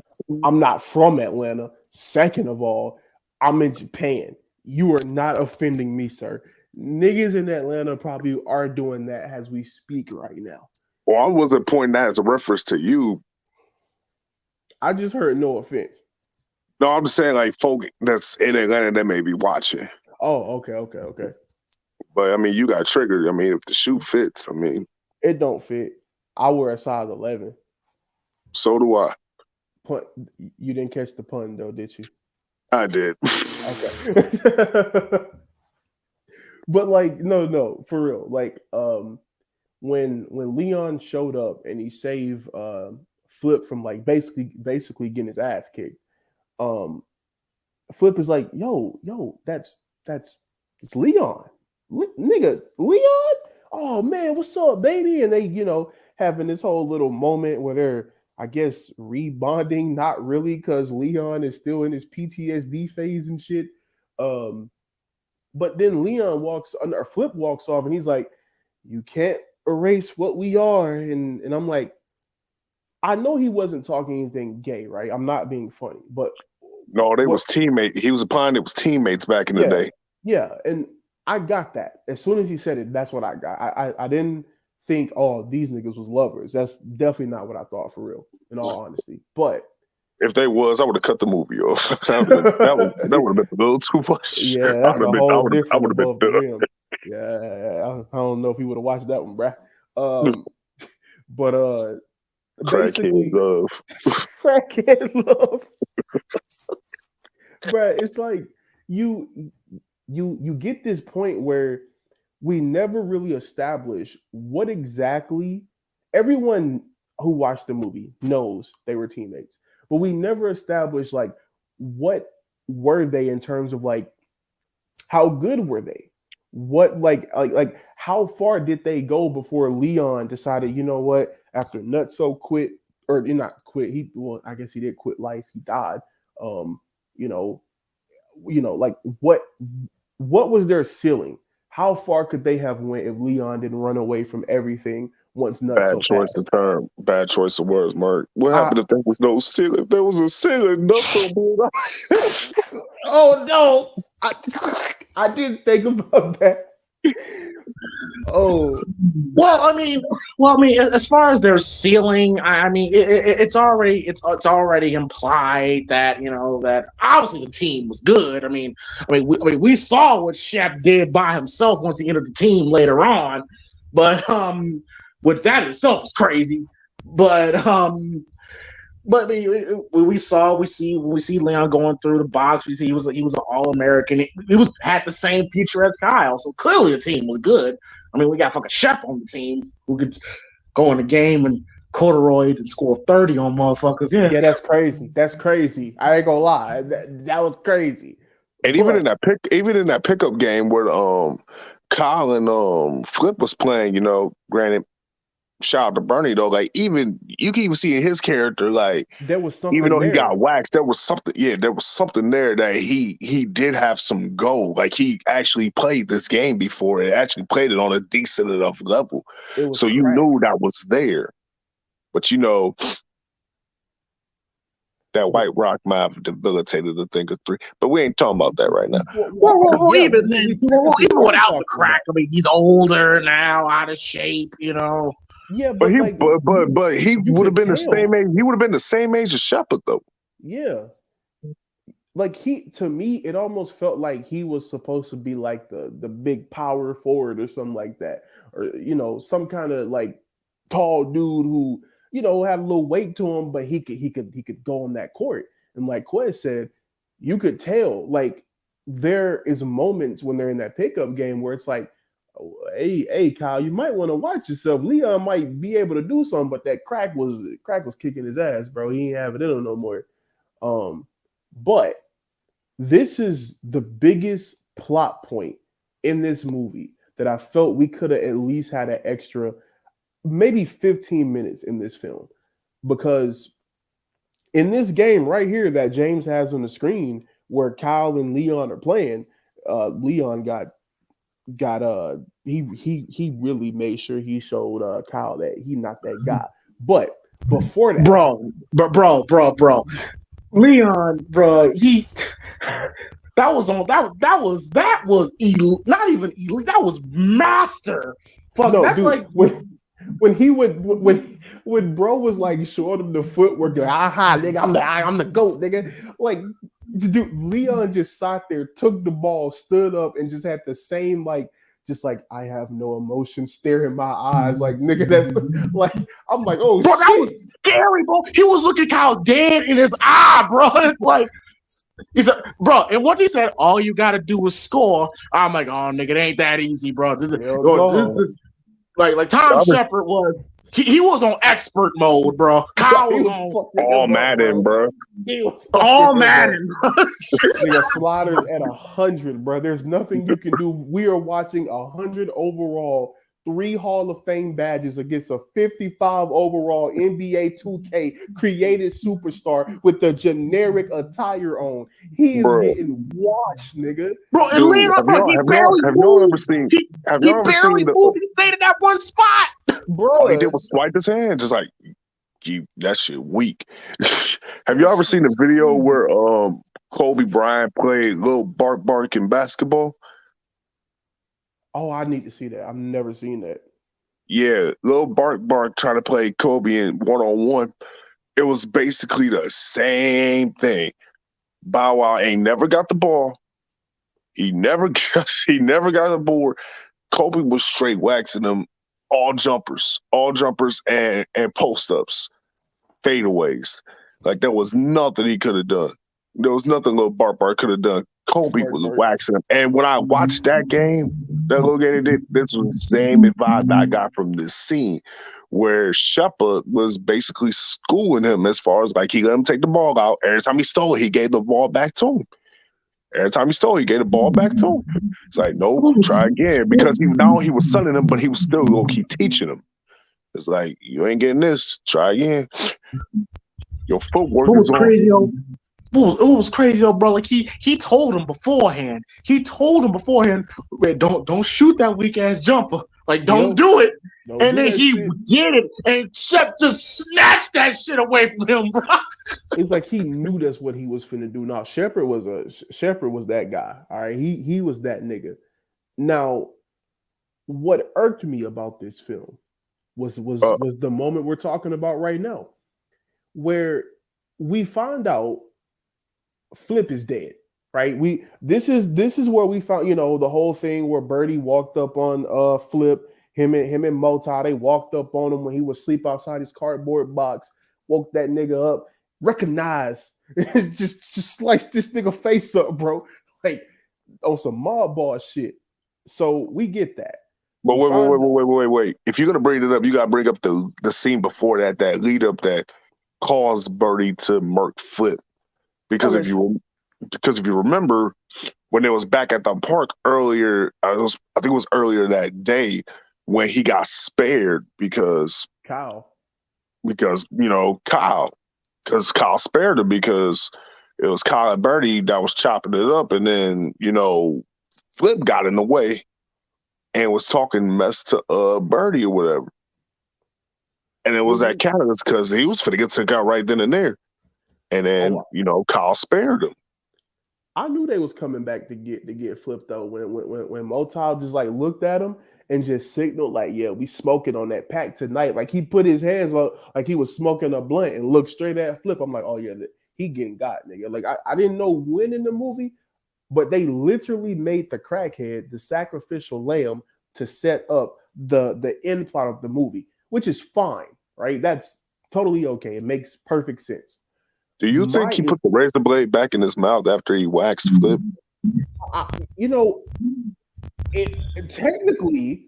I'm not from Atlanta. Second of all, I'm in Japan. You are not offending me, sir. Niggas in Atlanta probably are doing that as we speak right now. Well, I wasn't pointing that as a reference to you. I just heard no offense. No, I'm saying like folk that's in Atlanta that may be watching. Oh, okay. But I mean, you got triggered. I mean, if the shoe fits, I mean, it don't fit. I wear a size 11. So do I. You didn't catch the pun though, did you? I did. Okay. But like, no, for real. Like, when Leon showed up and he saved Flip from like basically getting his ass kicked, Flip is like, yo, that's it's Leon. Nigga, Leon? Oh man, what's up, baby? And they, having this whole little moment where they're, I guess, rebonding, not really, because Leon is still in his PTSD phase and shit. But then Flip walks off and he's like, you can't erase what we are. And I'm like, I know he wasn't talking anything gay, right? I'm not being funny, but no, they was teammates. He was applying it was teammates back in the day. Yeah, and I got that. As soon as he said it, that's what I got. I didn't think, oh, these niggas was lovers. That's definitely not what I thought, for real, in all honesty. But if they was, I would have cut the movie off. that would have been a little too much. Yeah, that's a whole different above the rim. Yeah, I don't know if he would have watched that one, bruh. But crackhead love. Crackhead love. Bruh, it's like you get this point where we never really establish what exactly. Everyone who watched the movie knows they were teammates, but we never established like what were they in terms of like how good were they? What like how far did they go before Leon decided, you know what, after Nutso quit, or not quit, I guess he did quit life, he died. Like what was their ceiling? How far could they have went if Leon didn't run away from everything once Nutso passed? Bad choice of words, Mark. What happened if there was no ceiling? If there was a ceiling, Nutso. Oh no, I didn't think about that. Oh, well, I mean, as far as their ceiling, I mean, it's already implied that that obviously the team was good. I mean, we saw what Shep did by himself once he entered the team later on, but with that itself is crazy. But we see Leon going through the box. We see he was an All-American. He had the same future as Kyle. So clearly the team was good. I mean, we got fucking Shep on the team who could go in the game and corduroys and score 30 on motherfuckers. Yeah, that's crazy. That's crazy. I ain't gonna lie. That was crazy. And even in that pickup game where Kyle and Flip was playing, granted, shout out to Birdie though. Like even you can even see in his character, like there was something. Even though he got waxed, there was something. Yeah, there was something there that he did have some go. Like he actually played this game before. It actually played it on a decent enough level. So you knew that was there. But that White Rock might have debilitated the thing of three. But we ain't talking about that right now. Even without the crack, I mean, he's older now, out of shape. Yeah, but he would have been the same age. He would have been the same age as Shepard, though. Yeah, like to me, it almost felt like he was supposed to be like the big power forward or something like that, or some kind of like tall dude who had a little weight to him, but he could go on that court. And like Quez said, you could tell like there is moments when they're in that pickup game where it's like, hey, Kyle, you might want to watch yourself. Leon might be able to do something, but that crack was kicking his ass, bro. He ain't having it in him no more. But this is the biggest plot point in this movie that I felt we could have at least had an extra maybe 15 minutes in this film, because in this game right here that James has on the screen where Kyle and Leon are playing, Leon he really made sure he showed Kyle that he not that guy. But before that, bro, Leon, bro, that was elite, not even elite. That was master. Fuck, no, that's dude, like when bro was like showing him the footwork, like, aha, nigga, I'm the GOAT, nigga. Like, dude, Leon just sat there, took the ball, stood up, and just had the same I have no emotion, stare in my eyes, like, nigga, that's like, I'm like, oh, bro, shit. That was scary, bro. He was looking Kyle dead in his eye, bro. It's like, he said, bro, and once he said, all you gotta do is score, I'm like, oh, nigga, it ain't that easy, bro. This is like Tom Shepard was. He was on expert mode, bro. Kyle was on all Madden, bro. He was all Madden, bro. Nigga, sliders at 100, bro. There's nothing you can do. We are watching 100 overall, 3 Hall of Fame badges against a 55 overall NBA 2K created superstar with the generic attire on. He is getting washed, nigga. Bro, and Leon, bro, he barely moved. He barely moved. He stayed in that one spot. Bro, all he did was swipe his hand, just like, that shit weak. Have you ever seen the video where Kobe Bryant played Lil Bark in basketball? Oh, I need to see that. I've never seen that. Yeah, Lil Bark tried to play Kobe in one-on-one. It was basically the same thing. Bow Wow ain't never got the ball. He never got the board. Kobe was straight waxing him. All jumpers and post-ups, fadeaways. Like, there was nothing he could have done. There was nothing Lil Bark could have done. Kobe was waxing him. And when I watched that little game they did, this was the same vibe I got from this scene where Shepard was basically schooling him as far as, like, he let him take the ball out. Every time he stole it, he gave the ball back to him. Every time he stole, he gave the ball back to him. It's like, no, try again. Because he was selling him, but he was still low-key teaching him. It's like, you ain't getting this. Try again. Your footwork is crazy, yo. It was crazy, yo, bro. Like, he told him beforehand. Wait, don't shoot that weak-ass jumper. Like, don't do it. And then he did it, and Shep just snatched that shit away from him, bro. It's like he knew that's what he was finna do. Now, Shepard was that guy. All right, he was that nigga. Now, what irked me about this film was the moment we're talking about right now, where we find out Flip is dead. Right? This is where we found, the whole thing where Birdie walked up on Flip. Him and Mota, they walked up on him when he was asleep outside his cardboard box, woke that nigga up, recognized, just sliced this nigga face up, bro. Like, on some mob boss shit. So we get that. But wait. If you're gonna bring it up, you gotta bring up the scene before that lead up that caused Birdie to Marq Flip. Because if you remember, when it was back at the park earlier, I think it was earlier that day, when he got spared because Kyle spared him because it was Kyle and Birdie that was chopping it up, and then Flip got in the way and was talking mess to Birdie or whatever, and it was that catalyst because he was finna get took out right then and there, and then Kyle spared him. I knew they was coming back to get Flip though when Motal just like looked at him and just signaled like, yeah, we smoking on that pack tonight. Like, he put his hands up like he was smoking a blunt and looked straight at Flip. I'm like, oh yeah, he getting got, nigga. Like, I didn't know when in the movie, but they literally made the crackhead the sacrificial lamb to set up the end plot of the movie, which is fine, right? That's totally okay. It makes perfect sense. Do you think he put the razor blade back in his mouth after he waxed Flip? Technically,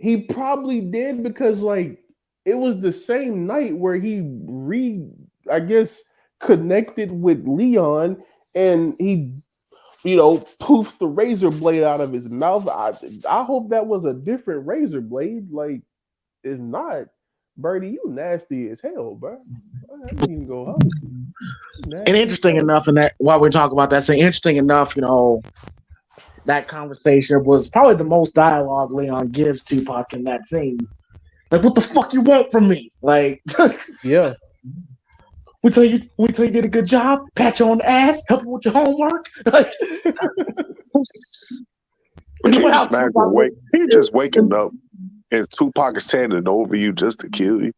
He probably did because like it was the same night where he I guess connected with Leon and he poofed the razor blade out of his mouth. I hope that was a different razor blade. Like, if not, Birdie, you nasty as hell, bro. I didn't even go hold you. And interesting enough, in that while we're talking about that, saying interesting enough, that conversation was probably the most dialogue Leon gives Tupac in that scene. Like, what the fuck you want from me? Like, yeah. We tell you did a good job, pat you on the ass, help you with your homework. Like, He's just waking up and Tupac is standing over you just to kill you.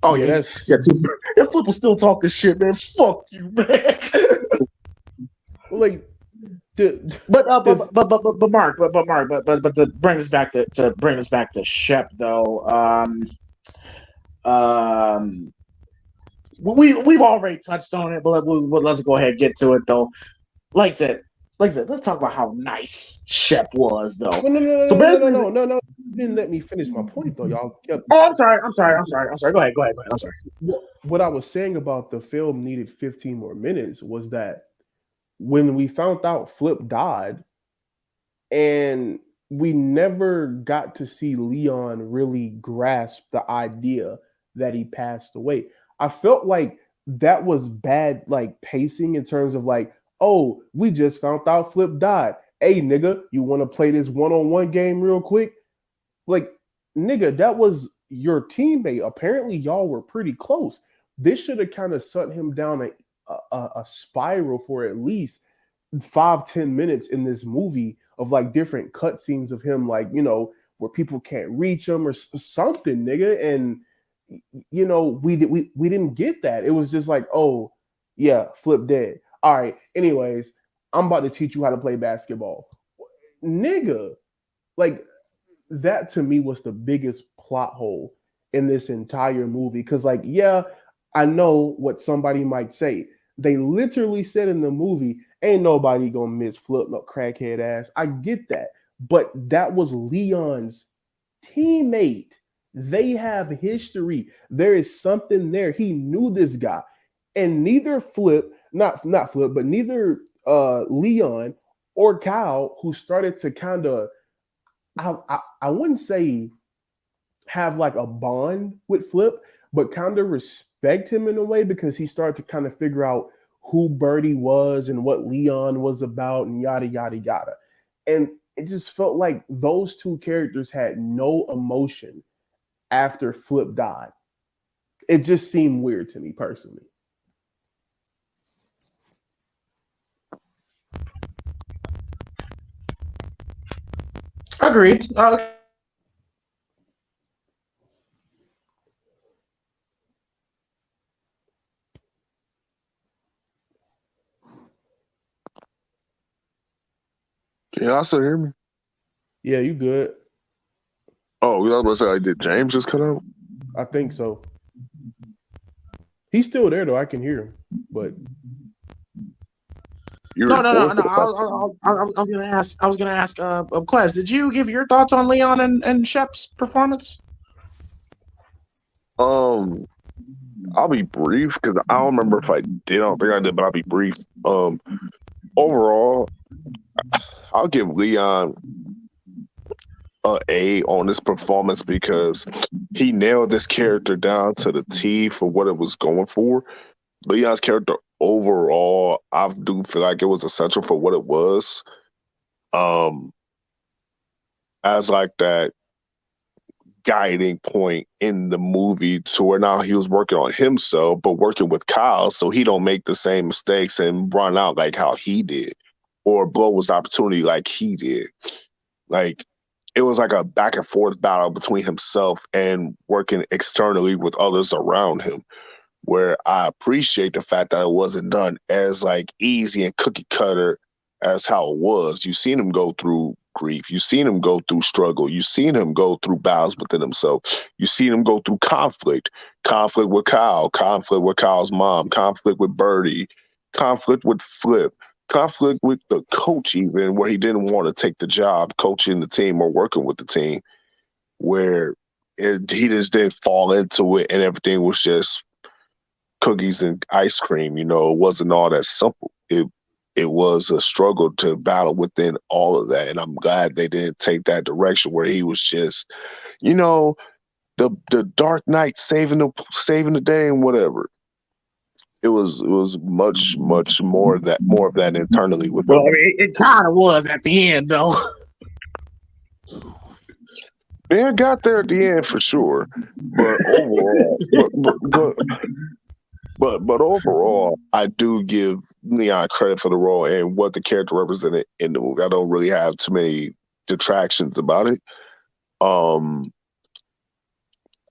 Oh yeah, If Flip was still talking shit, man, fuck you, man. Like, but Mark, to bring us back to Shep though. We've already touched on it, but let's go ahead and get to it though. Like I said, let's talk about how nice Shep was though. No. You didn't let me finish my point though. Y'all kept. Oh, I'm sorry. Go ahead. I'm sorry. What I was saying about the film needed 15 more minutes was that when we found out Flip died, and we never got to see Leon really grasp the idea that he passed away. I felt like that was bad, like pacing in terms of like, oh, we just found out Flip died. Hey, nigga, you want to play this one-on-one game real quick? Like, nigga, that was your teammate. Apparently, y'all were pretty close. This should have kind of sent him down a spiral for at least 5-10 minutes in this movie of like different cutscenes of him, like, where people can't reach him or something, nigga. And we didn't get that. It was just like, oh yeah, Flip dead. All right. Anyways, I'm about to teach you how to play basketball, nigga. Like, that to me was the biggest plot hole in this entire movie. Because, like, yeah, I know what somebody might say. They literally said in the movie, ain't nobody gonna miss Flip, no crackhead ass. I get that. But that was Leon's teammate. They have history. There is something there. He knew this guy. And neither Flip, not Flip, but neither Leon or Kyle, who started to kind of, I wouldn't say have like a bond with Flip, but kind of respect him in a way because he started to kind of figure out who Birdie was and what Leon was about and yada, yada, yada. And it just felt like those two characters had no emotion after Flip died. It just seemed weird to me personally. Agreed. Can y'all still hear me? Yeah, you good. Oh, I was about to say, did James just cut out? I think so. He's still there though. I can hear him, but no. I was gonna ask. Quez, did you give your thoughts on Leon and Shep's performance? I'll be brief because I don't remember if I did. I don't think I did, but I'll be brief. Overall, I'll give Leon an A on this performance because he nailed this character down to the T for what it was going for. Leon's character overall, I do feel like it was essential for what it was. As like that guiding point in the movie to where now he was working on himself, but working with Kyle so he don't make the same mistakes and run out like how he did or blow his opportunity like he did. Like, it was like a back and forth battle between himself and working externally with others around him, where I appreciate the fact that it wasn't done as like easy and cookie cutter as how it was. You've seen him go through grief. You've seen him go through struggle. You've seen him go through battles within himself. You've seen him go through conflict with Kyle, conflict with Kyle's mom, conflict with Birdie, conflict with Flip, conflict with the coach, even where he didn't want to take the job coaching the team or working with the team, where he just didn't fall into it and everything was just cookies and ice cream. You know, it wasn't all that simple. It was a struggle to battle within all of that, and I'm glad they didn't take that direction where he was just, you know, the Dark Knight saving the day and whatever. It was much more of that internally with Well, him. I mean, it kind of was at the end, though. Man got there at the end for sure, but overall, but overall, I do give Leon credit for the role and what the character represented in the movie. I don't really have too many detractions about it.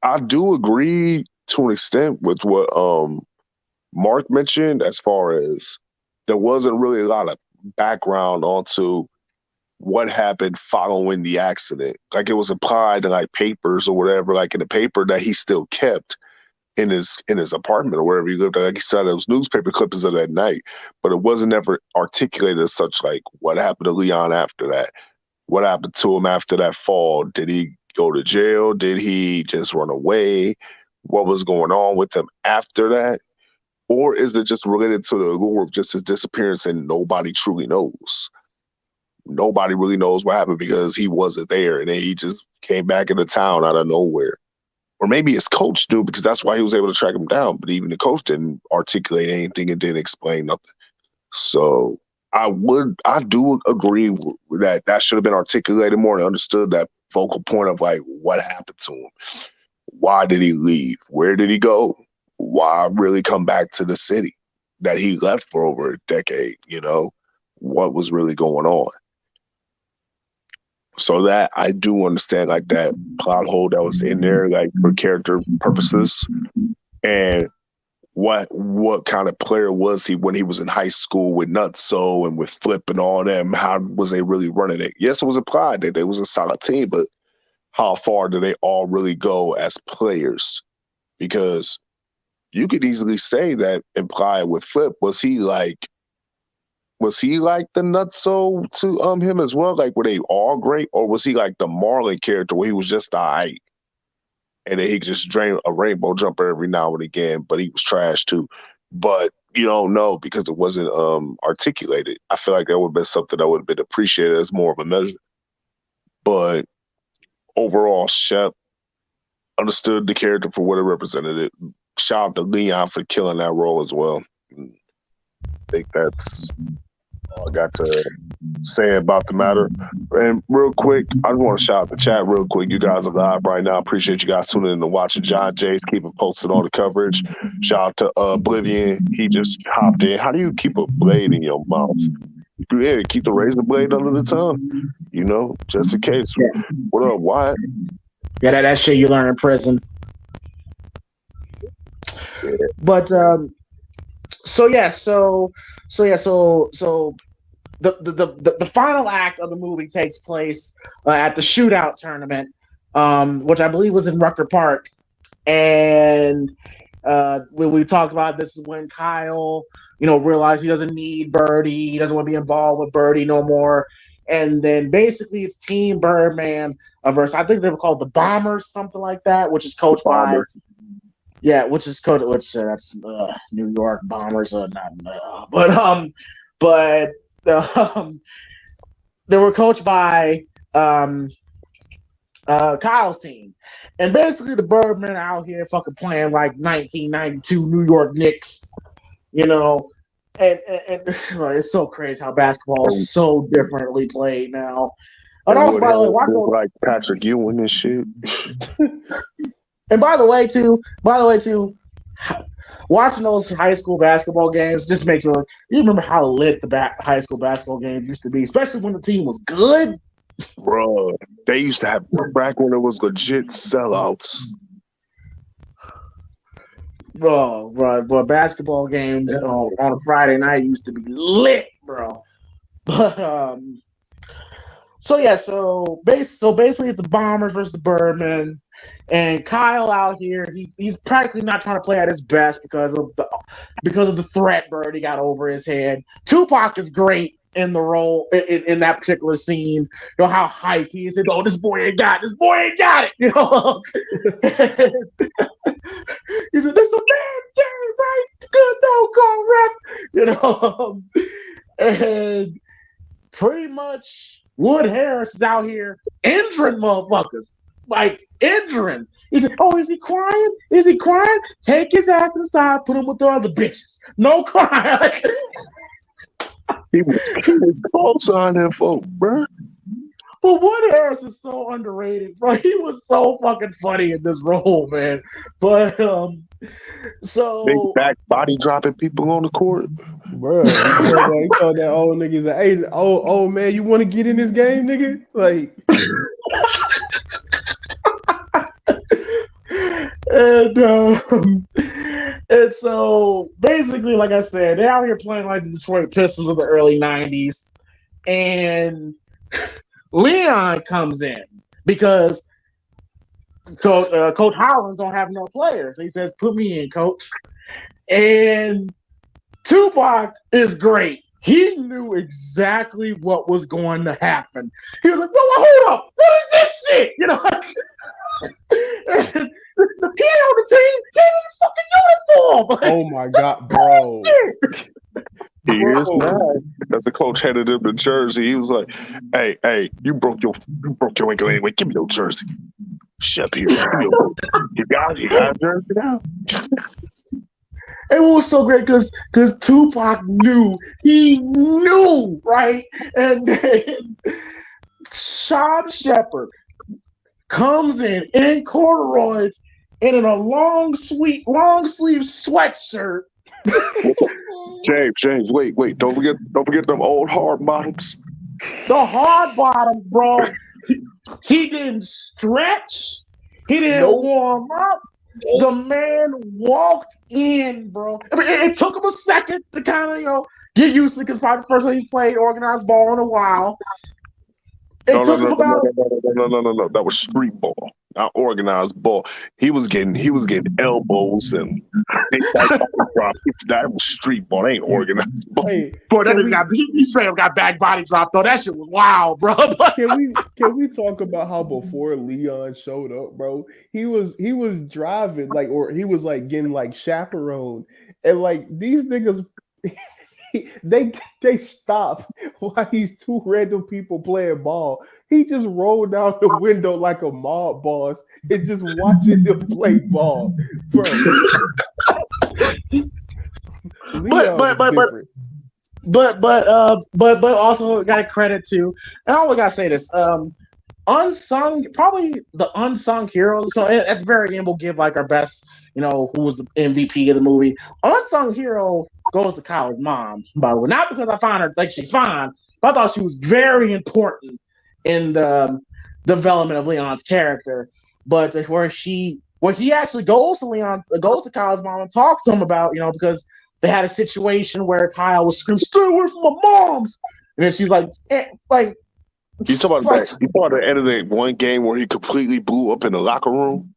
I do agree to an extent with what Marq mentioned as far as there wasn't really a lot of background onto what happened following the accident. Like it was applied to like papers or whatever, like in a paper that he still kept in his apartment or wherever he lived. Like he said, those newspaper clippings of that night, but it wasn't ever articulated as such. Like what happened to Leon after that? What happened to him after that fall? Did he go to jail? Did he just run away? What was going on with him after that? Or is it just related to the allure of just his disappearance and nobody truly knows? Nobody really knows what happened because he wasn't there and then he just came back into town out of nowhere. Or maybe his coach knew because that's why he was able to track him down. But even the coach didn't articulate anything and didn't explain nothing. So I do agree that should have been articulated more and understood that focal point of like what happened to him. Why did he leave? Where did he go? Why really come back to the city that he left for over a decade? You know, what was really going on? So that I do understand like that plot hole that was in there, like for character purposes. And what kind of player was he when he was in high school with Nutso and with Flip and all them? How was they really running it? Yes, it was implied that they was a solid team, but how far do they all really go as players? Because you could easily say that implied with Flip, was he like the Nutso to him as well? Like, were they all great? Or was he like the Marlon character where he was just all right? And then he could just drain a rainbow jumper every now and again, but he was trash too. But you don't know because it wasn't articulated. I feel like that would have been something that would have been appreciated as more of a measure. But overall, Shep understood the character for what it represented. Shout out to Leon for killing that role as well. I think that's all I got to say about the matter. And real quick, I just want to shout out the chat real quick. You guys are live right now. Appreciate you guys tuning in and watching. John Jay's keeping posted on the coverage. Shout out to Oblivion. He just hopped in. How do you keep a blade in your mouth? Yeah, keep the razor blade under the tongue, you know, just in case. What up, Wyatt? Yeah, that shit you learn in prison. Yeah. But the final act of the movie takes place at the shootout tournament, which I believe was in Rucker Park. And when we talked about this is when Kyle, realized he doesn't need Birdie. He doesn't want to be involved with Birdie no more. And then basically it's Team Birdman versus, I think they were called the Bombers, something like that, which is coached by... Yeah, which is code, that's New York Bombers, but they were coached by Kyle's team, and basically the Birdmen out here fucking playing like 1992 New York Knicks, and it's so crazy how basketball is so differently played now. And also, by the way, watch like Patrick Ewing and shit. And by the way, too, watching those high school basketball games just makes you remember how lit the high school basketball games used to be, especially when the team was good. Bro, they used to have back when it was legit sellouts. Bro, basketball games on a Friday night used to be lit, bro. So basically, it's the Bombers versus the Birdmen, and Kyle out here. He's practically not trying to play at his best because of the threat Birdie got over his head. Tupac is great in the role in that particular scene. You know how hype he is. He said, "Oh, this boy ain't got it." You know, he said, "This is a man's game, right? Good no call, ref." You know, and pretty much Wood Harris is out here injuring motherfuckers. Like injuring. He said, "Oh, is he crying? Is he crying? Take his ass to the side, put him with the other bitches. No crying." He was close on them folk, bro. But Wood Harris is so underrated, bro. He was so fucking funny in this role, man. But so Big back body dropping people on the court. Bro, he told that old nigga, he's like, "Hey, old man, you want to get in this game, nigga?" Like, and so basically, like I said, they're out here playing like the Detroit Pistons of the early '90s, and Leon comes in because Coach Howlands don't have no players. He says, "Put me in, Coach." And Tupac is great. He knew exactly what was going to happen. He was like, "Whoa, hold up! What is this shit?" You know, he ain't on the team. He ain't in the fucking uniform. Like, oh my god, bro. He is now. As the coach headed him to Jersey, he was like, "Hey, you broke your ankle anyway. Give me your jersey. Shep here. You got jersey now." It was so great because Tupac knew. He knew, right? And then Sean Shepard comes in corduroys and in a long sleeve sweatshirt. James, wait! Don't forget them old hard bottoms. The hard bottoms, bro. He didn't stretch. He didn't warm up. The man walked in, bro. I mean, it took him a second to kind of, get used to it because probably the first time he played organized ball in a while. No. That was street ball, not organized ball. He was getting elbows and that was street ball. That ain't organized ball. Hey, boy, he straight up got back body drop though. That shit was wild, bro. Can we talk about how before Leon showed up, bro? He was driving or he was getting chaperoned, and these niggas. They stop while these two random people playing ball. He just rolled down the window like a mob boss and just watching them play ball, bro. But also got credit to, and I only gotta say this, probably the unsung heroes. So at the very end, we'll give our best, who was the MVP of the movie. Unsung hero goes to Kyle's mom, by the way. Not because I find her she's fine, but I thought she was very important in the development of Leon's character. But where he actually goes to Kyle's mom and talks to him about, because they had a situation where Kyle was screaming, "Stay away from my mom's," and then she's like. You talking about the end of the one game where he completely blew up in the locker room?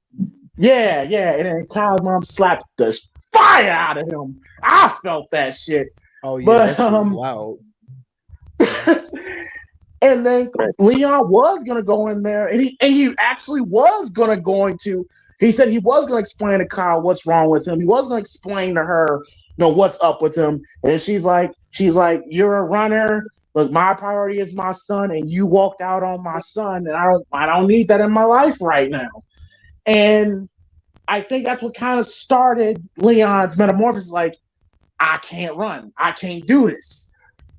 Yeah, and then Kyle's mom slapped the fire out of him. I felt that shit. Oh yeah, that was loud. And then Leon was gonna go in there, and he actually was going to. He said he was gonna explain to Kyle what's wrong with him. He was gonna explain to her, what's up with him. And she's like, "You're a runner. Look, my priority is my son, and you walked out on my son, and I don't need that in my life right now." And I think that's what kind of started Leon's metamorphosis. I can't run. I can't do this.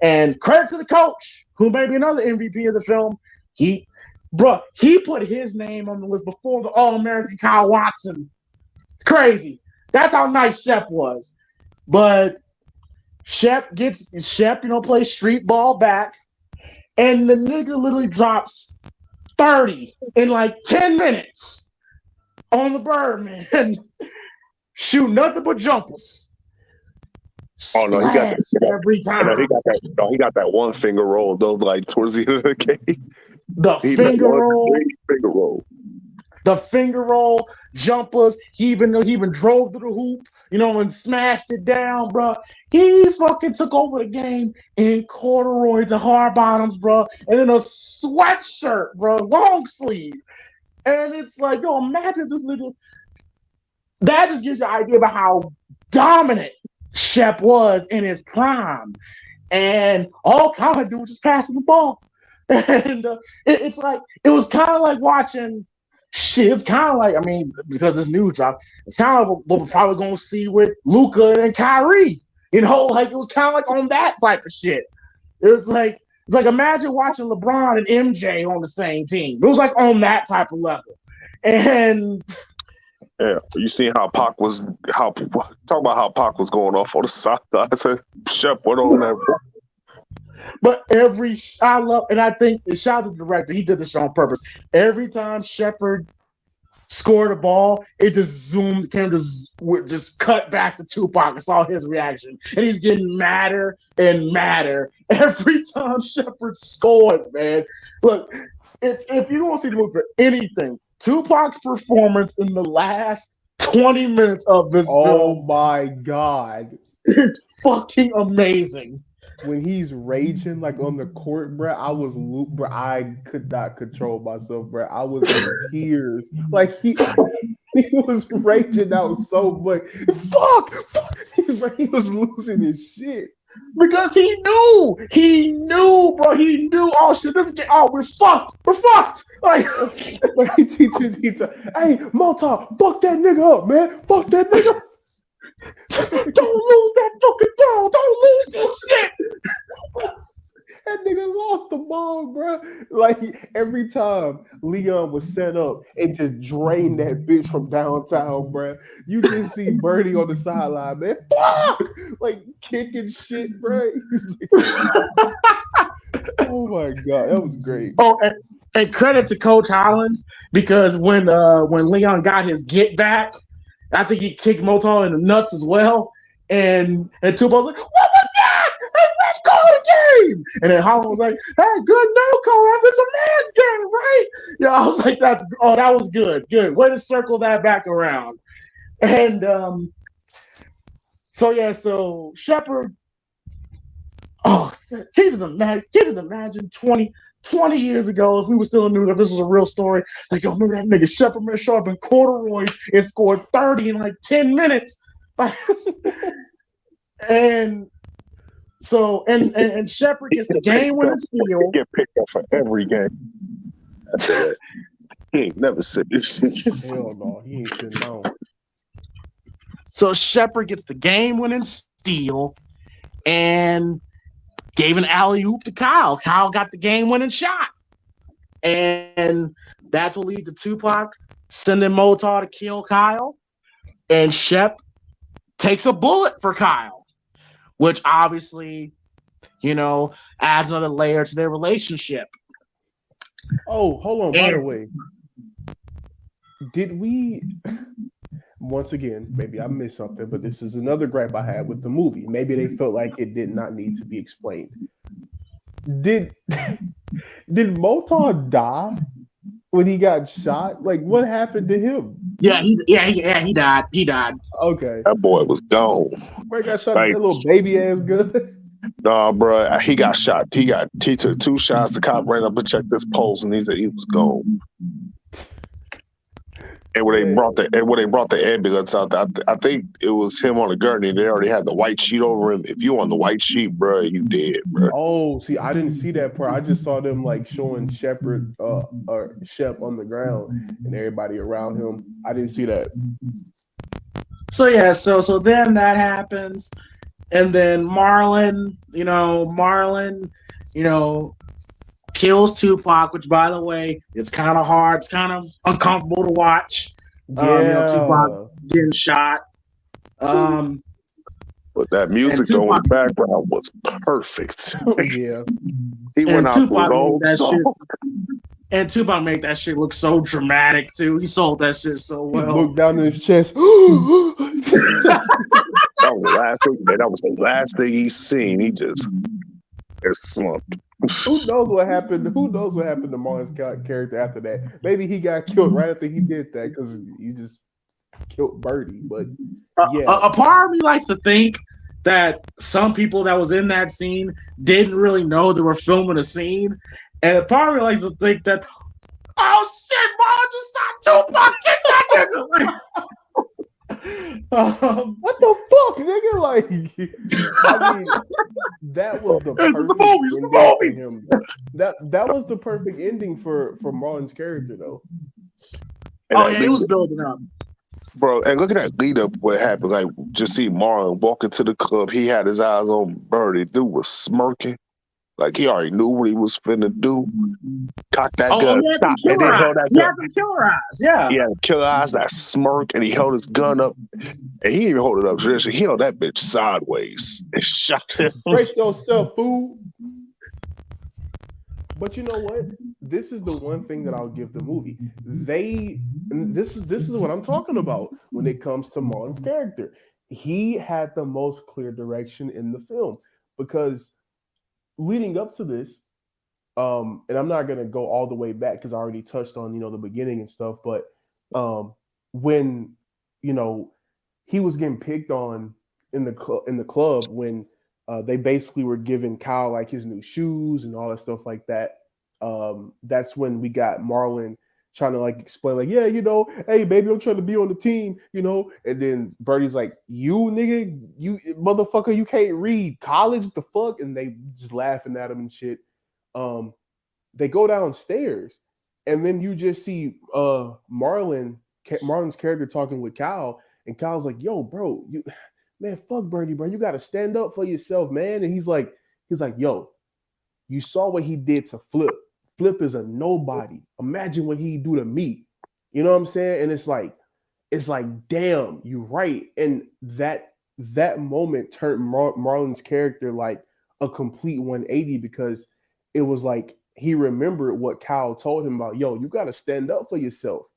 And credit to the coach, who may be another MVP of the film. He put his name on the list before the All-American Kyle Watson. Crazy. That's how nice Shep was. But Shep plays street ball back, and the nigga literally drops 30 in 10 minutes on the Birdman. Shoot nothing but jumpers. Oh no, he got that every time. He got that one finger roll though, towards the end of the game. The He finger roll. finger roll. The finger roll, jumpers. He even drove to the hoop, and smashed it down, bro. He fucking took over the game in corduroys and hard bottoms, bro, and in a sweatshirt, bro, long sleeve. And it's like, yo, imagine this nigga. That just gives you an idea about how dominant Shep was in his prime. And all Kyle had to do was just passing the ball. And it's like, it was kind of like watching. Shit, it's kind of like, because this news drop, it's kind of like what we're probably going to see with Luka and Kyrie. Like it was kind of like on that type of shit. It's like imagine watching LeBron and MJ on the same team. It was like on that type of level. And yeah, you see how Pac was talk about how Pac was going off on the side. I said Shep went on that. But I think shout out to the director, he did this on purpose. Every time Shepard scored a ball, it just zoomed, just cut back to Tupac and saw his reaction. And he's getting madder and madder every time Shepard scored, man. Look, if you don't see the movie for anything, Tupac's performance in the last 20 minutes of this film. Oh my God. Is fucking amazing. When he's raging like on the court, bro, I was looped, bro. I could not control myself, bro. I was in tears. Like he was raging out so much. Fuck! He was losing his shit. Because he knew, bro. He knew, oh shit, we're fucked. Like, hey, Malta, fuck that nigga up, man. Fuck that nigga. Don't lose that fucking ball. Don't lose this shit. That nigga lost the ball, bro. Like every time Leon was set up and just drained that bitch from downtown, bro. You just see Birdie on the sideline, man. Like kicking shit, bro. Oh my God, that was great. Oh, and credit to Coach Hollins, because when Leon got his get back, I think he kicked Motown in the nuts as well. And Tupac was like, what was that? Hey, let's call the game. And then Hollins was like, hey, good no call. It's a man's game, right? Yeah, I was like, that was good. Good. Way to circle that back around. And so Shepard, can you just imagine 20 years ago, if we were still in New York, if this was a real story, like, yo, remember that nigga Shepard man showed up in corduroys and scored 30 in like 10 minutes. And so and Shepard gets the game winning steal. Get picked up for every game. I said that. He ain't never said this shit. Hell no, he ain't sitting down. So Shepard gets the game winning steal and gave an alley-oop to Kyle. Kyle got the game-winning shot. And that's what leads to Tupac sending Motar to kill Kyle. And Shep takes a bullet for Kyle, which obviously, adds another layer to their relationship. Oh, hold on. By the way, did we... Once again, maybe I missed something, but this is another gripe I had with the movie. Maybe they felt like it did not need to be explained. Did Motar die when he got shot? Like, what happened to him? Yeah, he died. He died. Okay. That boy was gone. Bro, he got shot with that little baby ass gun. Nah, bro, he got shot. He took 2 shots. The cop ran up and checked his pulse, and he said he was gone. And when they brought the ambulance out, I think it was him on the gurney. They already had the white sheet over him. If you on the white sheet, bro, you dead, bro. Oh, see, I didn't see that part. I just saw them like showing Shepard or Shep on the ground and everybody around him. I didn't see that. So so then that happens, and then Marlon, kills Tupac, which, by the way, it's kind of hard. It's kind of uncomfortable to watch. Tupac getting shot. But that music going in the background was perfect. Yeah. He went out to his old song. And Tupac made that shit look so dramatic, too. He sold that shit so well. He looked down in his chest. That was the last thing, man. That was the last thing he seen. He just slumped. Who knows what happened? Who knows what happened to Marlon's character after that? Maybe he got killed right after he did that because you just killed Birdie. But yeah, a part of me likes to think that some people that was in that scene didn't really know they were filming a scene, and a part of me likes to think that, oh shit, Marlon just shot Tupac, get that nigga. What the fuck, nigga? Like, I mean, that was the perfect ending for him. That was the perfect ending for Marlon's character, though. Oh yeah, he was building up, bro. And look at that lead up. What happened? Like, just see Marlon walk into the club. He had his eyes on Birdie. Dude was smirking, like he already knew what he was finna do. Cock that gun, stop, and then held that gun. He had the killer eyes, yeah. He had the killer eyes, that smirk, and he held his gun up. And he didn't even hold it up traditionally. He held that bitch sideways and shot him. Break yourself, fool. But you know what? This is the one thing that I'll give the movie. This is what I'm talking about when it comes to Marlon's character. He had the most clear direction in the film because leading up to this, and I'm not gonna go all the way back because I already touched on the beginning and stuff. But when he was getting picked on in the club when they basically were giving Kyle like his new shoes and all that stuff like that. That's when we got Marlon trying to like explain like, yeah, hey baby, I'm trying to be on the team, and then Birdie's like, you nigga, you motherfucker, you can't read college, the fuck, and they just laughing at him and shit. They go downstairs and then you just see Marlon's character talking with Kyle, and Kyle's like, yo, bro, man, fuck Birdie, bro. You got to stand up for yourself, man. And he's like, yo, you saw what he did to Flip. Flip is a nobody. Imagine what he do to me. You know what I'm saying? And it's like, damn, you're right. And that moment turned Marlon's character like a complete 180 because it was like he remembered what Kyle told him about, yo, you got to stand up for yourself.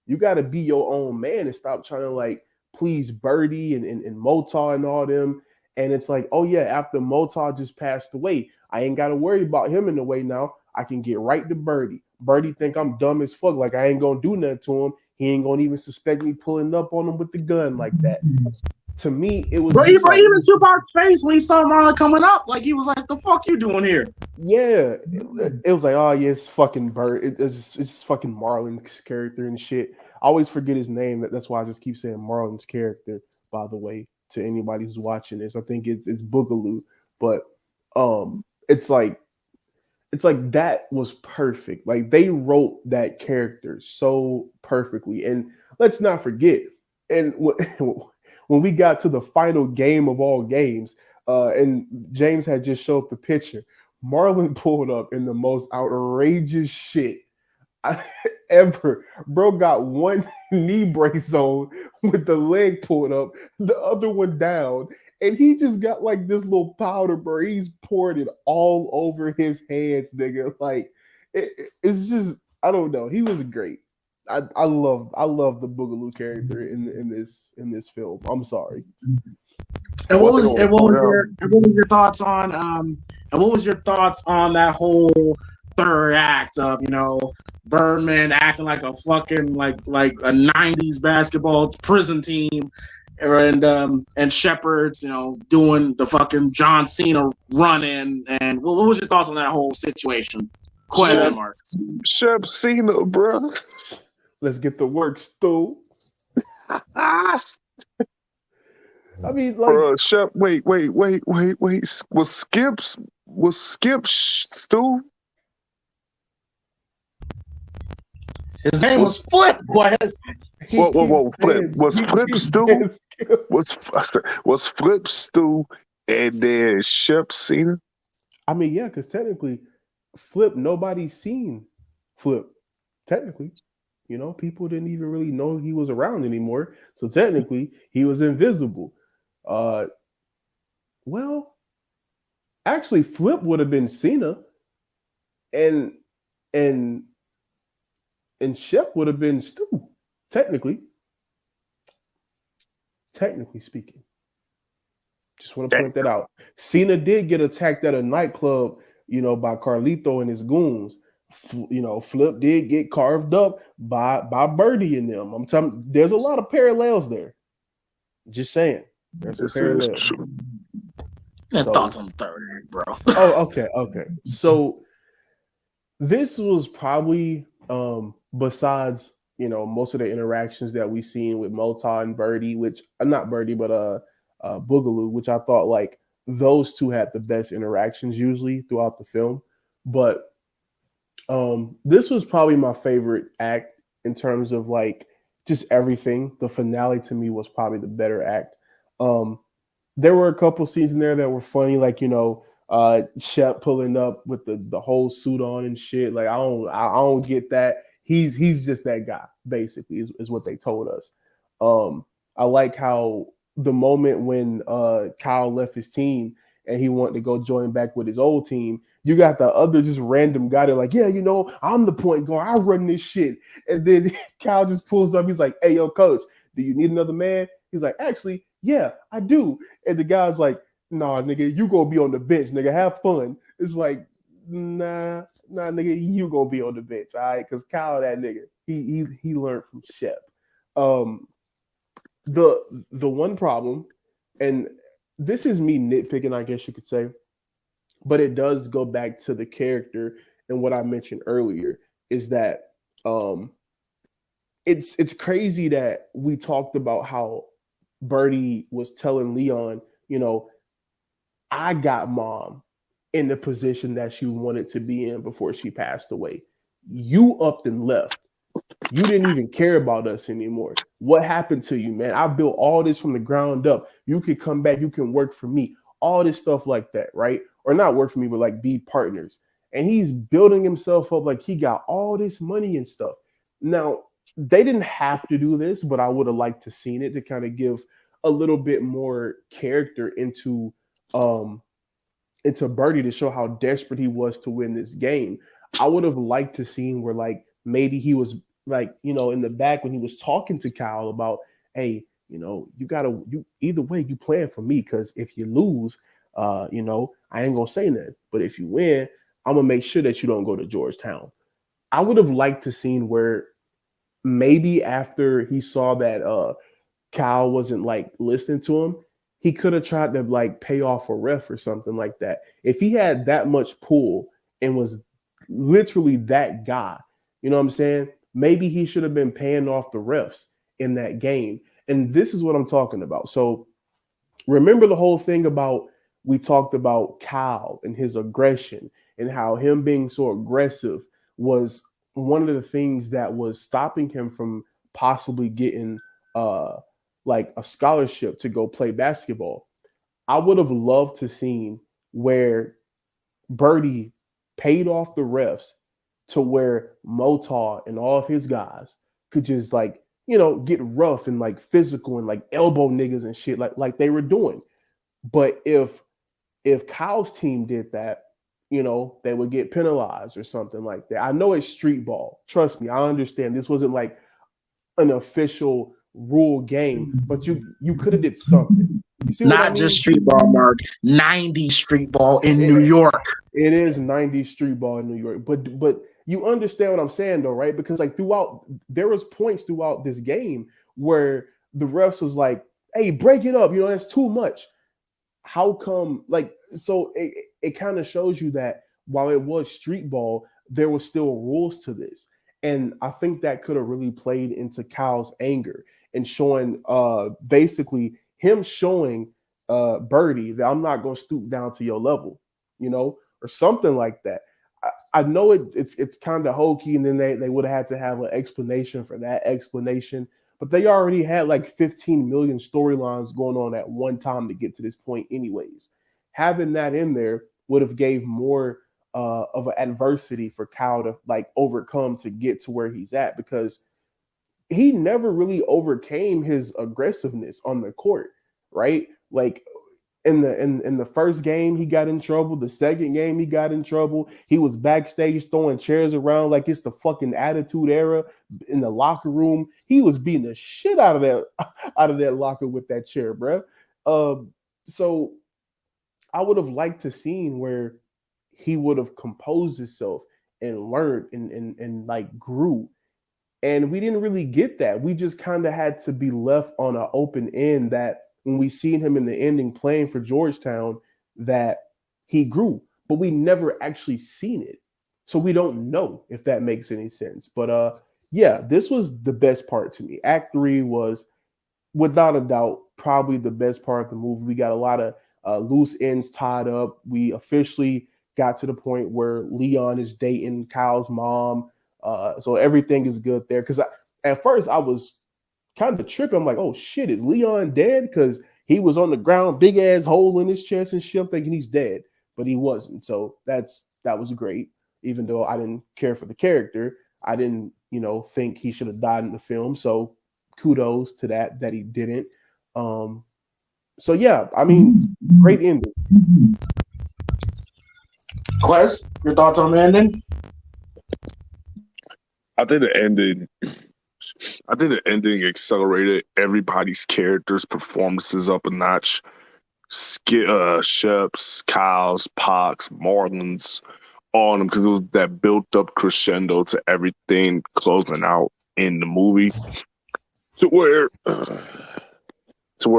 You got to be your own man and stop trying to like please Birdie and Motar and all them. And it's like, oh yeah, after Motar just passed away, I ain't got to worry about him in the way now. I can get right to Birdie. Birdie think I'm dumb as fuck. Like I ain't going to do nothing to him. He ain't going to even suspect me pulling up on him with the gun like that. To me, it was... Even Tupac's face when he saw Marlon coming up, like he was like, the fuck you doing here? Yeah. It was like, oh yeah, it's fucking Bird. It's fucking Marlon's character and shit. I always forget his name. That's why I just keep saying Marlon's character, by the way, to anybody who's watching this. I think it's Boogaloo. But it's like that was perfect. Like they wrote that character so perfectly. And let's not forget, and when we got to the final game of all games, and James had just showed the picture, Marlon pulled up in the most outrageous shit ever. Bro got one knee brace on with the leg pulled up, the other one down, and he just got like this little powder, bro. He's poured it all over his hands, nigga. Like it's just, I don't know. He was great. I love the Boogaloo character in this film. I'm sorry. And what was your thoughts on that whole third act of Birdman acting like a fucking like a 90s basketball prison team, and Shepard's doing the fucking John Cena run-in, and what was your thoughts on that whole situation? Quez and Marq. Shep Cena, bro. Let's get the work, Stu. I mean, like, bro, Shep. Wait. Was Skip Stu? His name was Flip. Whoa, Flip. Was Flip Stu? Was Flip Stu and then Shep Cena? I mean, yeah, because technically, Flip, nobody's seen Flip. Technically, people didn't even really know he was around anymore. So technically, he was invisible. Well, actually, Flip would have been Cena, and Shep would have been Stu. Technically speaking. Just want to point that out. Cena did get attacked at a nightclub, by Carlito and his goons. Flip did get carved up by Birdie and them. I'm telling, there's a lot of parallels there. Just saying, there's some parallels. Thoughts on the third act, bro? Okay. So this was probably besides most of the interactions that we seen with Mota and Birdie, which not Birdie, but Boogaloo, which I thought like those two had the best interactions usually throughout the film. But this was probably my favorite act in terms of like just everything. The finale to me was probably the better act. There were a couple scenes in there that were funny, like Shep pulling up with the whole suit on and shit. Like I don't get that. He's just that guy, basically, is what they told us. I like how the moment when Kyle left his team and he wanted to go join back with his old team, you got the other just random guy that like, yeah, I'm the point guard. I run this shit. And then Kyle just pulls up. He's like, hey, yo, coach, do you need another man? He's like, actually, yeah, I do. And the guy's like, nah, nigga, you gonna be on the bench, nigga. Have fun. It's like, nah, nigga, you gonna be on the bench, all right? Because Kyle, that nigga, he learned from Shep. The one problem, and this is me nitpicking, I guess you could say, but it does go back to the character and what I mentioned earlier is that it's crazy that we talked about how Birdie was telling Leon, I got mom in the position that she wanted to be in before she passed away. You upped and left. You didn't even care about us anymore. What happened to you, man? I built all this from the ground up. You could come back. You can work for me. All this stuff like that, right? Or not work for me, but like be partners. And he's building himself up like he got all this money and stuff. Now, they didn't have to do this, but I would have liked to seen it to kind of give a little bit more character into Birdie to show how desperate he was to win this game. I would have liked to seen where like maybe he was like, in the back when he was talking to Kyle about, hey, you either way you plan for me, because if you lose, I ain't gonna say nothing. But if you win, I'm gonna make sure that you don't go to Georgetown. I would have liked to seen where maybe after he saw that Kyle wasn't like listening to him, he could have tried to like pay off a ref or something like that. If he had that much pull and was literally that guy, you know what I'm saying? Maybe he should have been paying off the refs in that game. And this is what I'm talking about. So remember the whole thing about, we talked about Kyle and his aggression and how him being so aggressive was one of the things that was stopping him from possibly getting like a scholarship to go play basketball. I would have loved to seen where Birdie paid off the refs to where Motar and all of his guys could just like, get rough and like physical and like elbow niggas and shit like they were doing. But if Kyle's team did that, they would get penalized or something like that. I know it's street ball. Trust me, I understand. This wasn't like an official rule game, but you could have did something. You see Not what I mean? Just street ball, Mark. 90s street ball in New York. It is 90s street ball in New York. But you understand what I'm saying though, right? Because like there was points throughout this game where the refs was like, hey, break it up. That's too much. How come, like, so it kind of shows you that while it was street ball, there was still rules to this. And I think that could have really played into Kyle's anger and showing basically him showing Birdie that I'm not going to stoop down to your level, or something like that. I know it's kind of hokey, and then they would have had to have an explanation for that explanation. But they already had like 15 million storylines going on at one time to get to this point anyways. Having that in there would have gave more of an adversity for Kyle to like overcome to get to where he's at, because he never really overcame his aggressiveness on the court, right? Like in the first game, he got in trouble. The second game, he got in trouble. He was backstage throwing chairs around like it's the fucking Attitude Era. In the locker room, he was beating the shit out of that locker with that chair, bro. So I would have liked to seen where he would have composed himself and learned and like grew. And we didn't really get that. We just kind of had to be left on an open end that when we seen him in the ending playing for Georgetown, that he grew, but we never actually seen it. So we don't know if that makes any sense. But yeah, this was the best part to me. Act 3 was without a doubt probably the best part of the movie. We got a lot of loose ends tied up. We officially got to the point where Leon is dating Kyle's mom. So everything is good there. Because at first I was kind of tripping. I'm like, oh shit, is Leon dead? Because he was on the ground, big ass hole in his chest and shit. I'm thinking he's dead, but he wasn't. So that was great. Even though I didn't care for the character, I didn't, think he should have died in the film. So kudos to that he didn't. So yeah, I mean, great ending. Quez, your thoughts on the ending? I think the ending accelerated everybody's characters' performances up a notch. Shep's, Kyle's, Pac's, Marlon's, on them, because it was that built up crescendo to everything closing out in the movie to where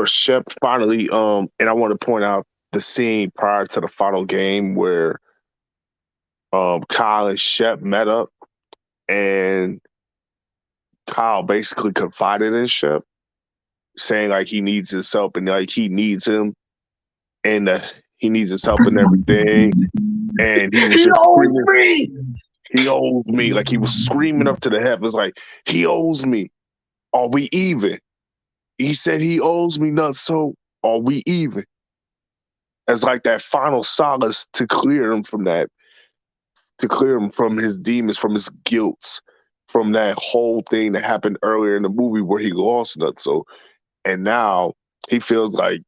Shep finally and I want to point out the scene prior to the final game where Kyle and Shep met up and Kyle basically confided in Shep, saying like he needs his help and like he needs him and he needs his help and everything. And he was He just owes screaming, me. He owes me. Like he was screaming up to the heavens, like, he owes me. Are we even? He said he owes me nothing, so are we even? As like that final solace to clear him from that, to clear him from his demons, from his guilt, from that whole thing that happened earlier in the movie where he lost Nutso. And now he feels like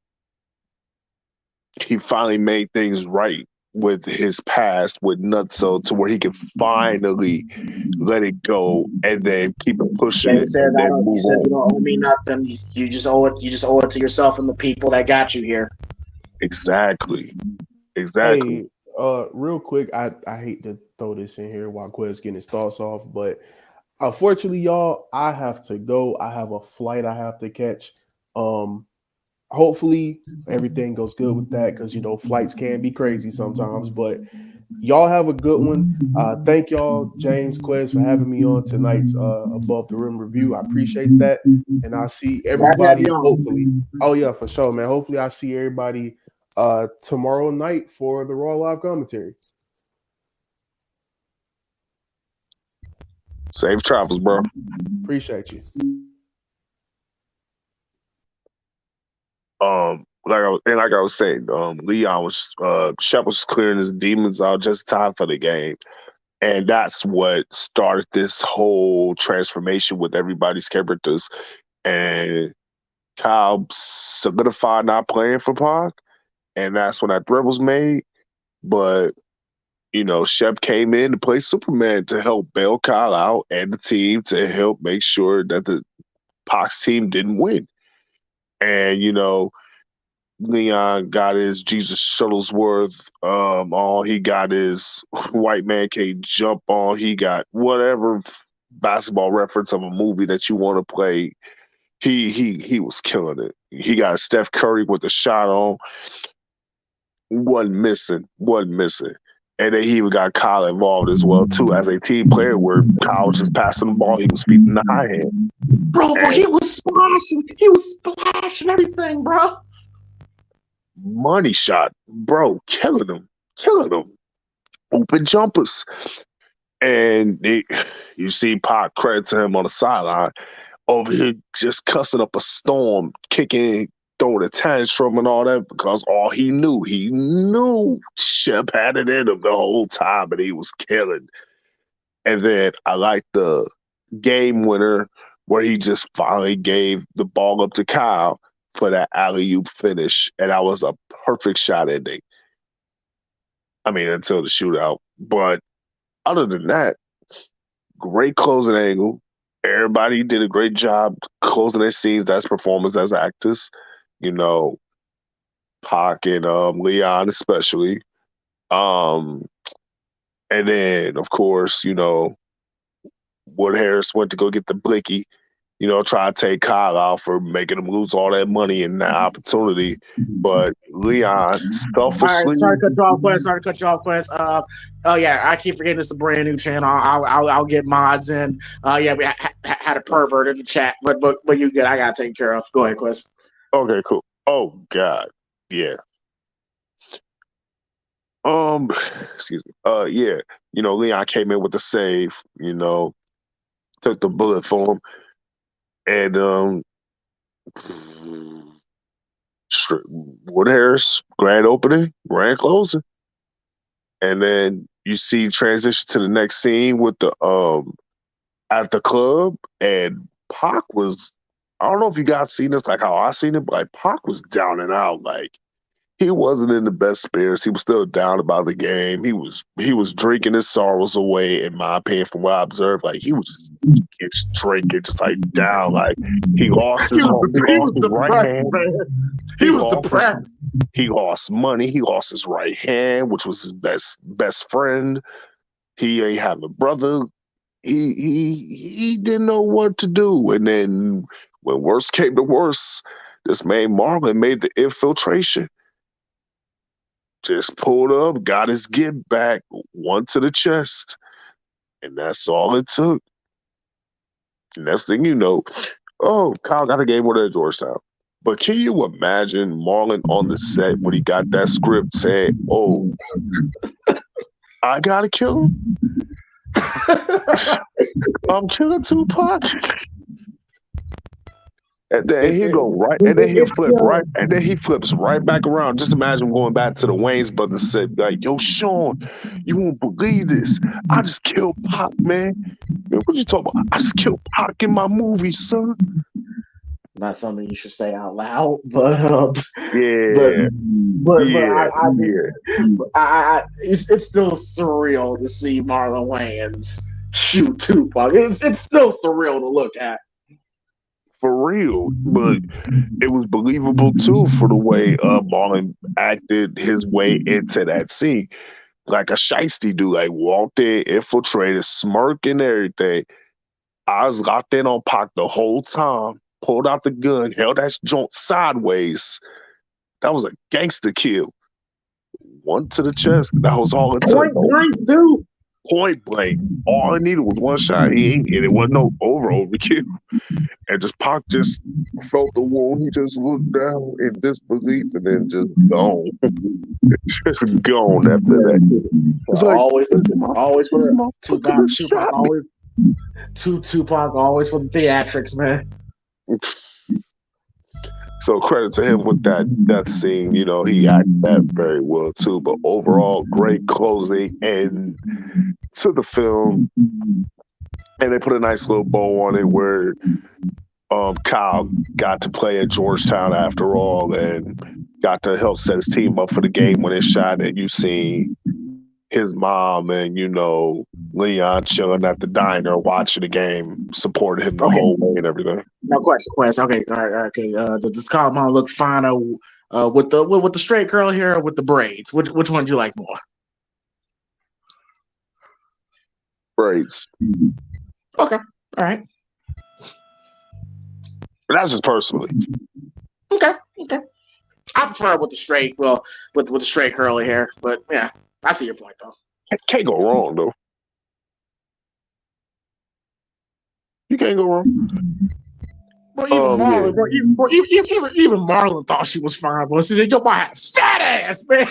he finally made things right with his past with Nutso to where he can finally let it go and then keep it pushing He it says, and then move you on. don't owe me nothing. You just owe it. You just owe it to yourself and the people that got you here. Exactly. Hey, real quick, I hate to throw this in here while Quez getting his thoughts off, but unfortunately, y'all, I have to go. I have a flight I have to catch. Hopefully everything goes good with that because flights can be crazy sometimes. But y'all have a good one. Thank y'all, James, Quez, for having me on tonight's Above the Rim review. I appreciate that, and I'll see everybody. Hopefully, oh yeah, for sure, man. Hopefully, I see everybody tomorrow night for the Raw Live commentary. Safe travels, bro. Appreciate you. Like I was saying, Leon was Shep was clearing his demons out just in time for the game. And that's what started this whole transformation with everybody's characters. And Kyle solidified not playing for Pac. And that's when that threat was made. But, Shep came in to play Superman to help bail Kyle out and the team to help make sure that the Pac's team didn't win. And, Leon got his Jesus Shuttlesworth on. He got his white man can't jump on. He got whatever basketball reference of a movie that you want to play. He was killing it. He got Steph Curry with the shot on. Wasn't missing. And then he even got Kyle involved as well too as a team player where Kyle was just passing the ball. He was feeding the high hand. Bro, he was splashing. He was splashing everything, bro. Money shot, bro, killing them, open jumpers, and you see Pac credit to him on the sideline over here just cussing up a storm, kicking, throwing a tantrum and all that because all he knew Shep had it in him the whole time and he was killing. And then I like the game winner where he just finally gave the ball up to Kyle for that alley-oop finish, and that was a perfect shot ending. I mean, until the shootout. But other than that, great closing angle. Everybody did a great job closing their scenes as performers, as actors. Pac and Leon especially. And then, of course, Wood Harris went to go get the blicky, try to take Kyle out for making him lose all that money and that opportunity. But Leon selfishly. All right, sorry to cut you off, Quez. Sorry to cut you off, Quez. Oh yeah, I keep forgetting it's a brand new channel. I'll get mods in. Yeah, we had a pervert in the chat, but you good. I gotta take care of. Go ahead, Quez. Okay, cool. Oh God, yeah. Excuse me. Yeah. Leon came in with the save. Took the bullet for him, and Wood Harris grand opening, grand closing, and then you see transition to the next scene with the at the club, and Pac was. I don't know if you guys seen this like how I seen it, but like Pac was down and out, like. He wasn't in the best spirits. He was still down about the game. He was drinking his sorrows away, in my opinion, from what I observed. Like he was just drinking, just like down. Like he lost his right hand. He was depressed. He lost money. He lost his right hand, which was his best friend. He ain't have a brother. He didn't know what to do. And then when worse came to worse, this man Marlon made the infiltration. Just pulled up, got his get back, one to the chest, and that's all it took. And next thing you know, Kyle got a game winner at Georgetown. But can you imagine Marlon on the set when he got that script saying, I gotta kill him? I'm killing Tupac. And then he go right, and then he flip right, and then he flips right back around. Just imagine going back to the Wayans brothers and said, like, yo, Sean, you won't believe this. I just killed Pac, man. What you talking about? I just killed Pac in my movie, son. Not something you should say out loud, but it's still surreal to see Marlon Wayans shoot Tupac. It's still surreal to look at. For real, but it was believable too for the way Marlon acted his way into that scene, like a shiesty dude, like walked in, infiltrated, smirk and everything. I was locked in on Pac the whole time. Pulled out the gun, held that joint sideways. That was a gangster kill. One to the chest. That was all it took. Point blank too. Point blank. All I needed was one shot. And it wasn't no overkill. And just Pac just felt the wound. He just looked down in disbelief and then just gone. Just gone after that. It's like, always for Tupac, always for the theatrics, man. So credit to him with that scene. He acted that very well too. But overall, great closing end to the film. And they put a nice little bow on it where Kyle got to play at Georgetown after all and got to help set his team up for the game when it shot. And you seen his mom and, Leon chilling at the diner watching the game, supporting him the whole way and everything. No question. Okay, all right, okay. Does Kyle mom look finer with the straight curl hair or with the braids? Which one do you like more? Braids. Okay, all right. But that's just personally. Okay. I prefer with the straight, with the straight curly hair. But yeah, I see your point though. Can't go wrong though. You can't go wrong. Well, even Marlon, even Marlon thought she was fine. But she said, "Yo, my fat ass, man."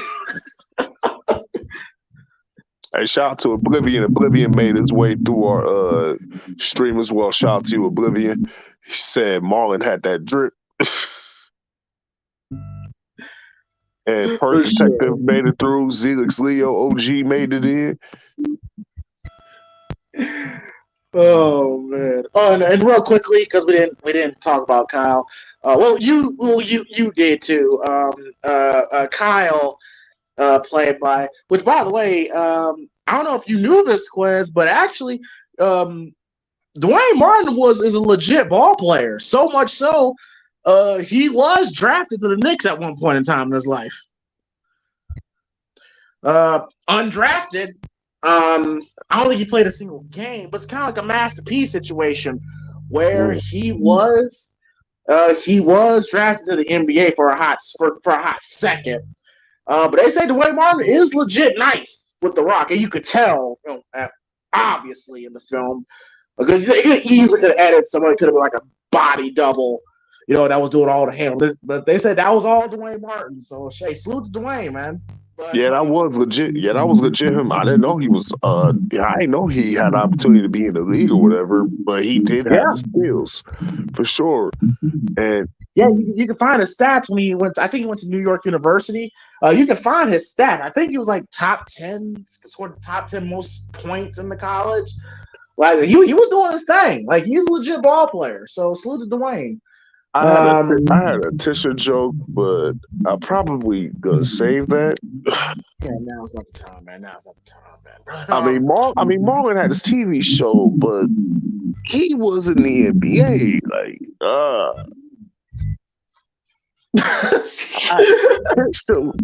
Hey, shout out to Oblivion. Oblivion made his way through our stream as well. Shout out to you, Oblivion. He said Marlon had that drip. And Perk Detective made it through. Zelix Leo OG made it in. Oh man! Oh, and real quickly, because we didn't talk about Kyle. You did too. Kyle, played by, which by the way, I don't know if you knew this, Quez, but actually, Duane Martin is a legit ball player. So much so, he was drafted to the Knicks at one point in time in his life. undrafted. I don't think he played a single game, but it's kind of like a masterpiece situation where he was drafted to the NBA for a hot second. But they say Duane Martin is legit nice with the Rock, and you could tell, obviously in the film, because you easily could have added somebody could have been like a body double, that was doing all the handling. But they said that was all Duane Martin. So hey, salute to Duane, man. But, yeah, that was legit. Yeah, that was legit him. I didn't know he was. I didn't know he had an opportunity to be in the league or whatever, but he did have the skills for sure. And yeah, you can find his stats when he went. I think he went to New York University. You can find his stats. I think he was like top 10, scored the top 10 most points in the college. Like he was doing his thing. Like he's a legit ball player. So salute to Duane. I had a Tisha joke, but I'm probably gonna save that. Yeah, now's not the time, man. Now's not the time, man. Marlon had his TV show, but he was in the NBA. Like,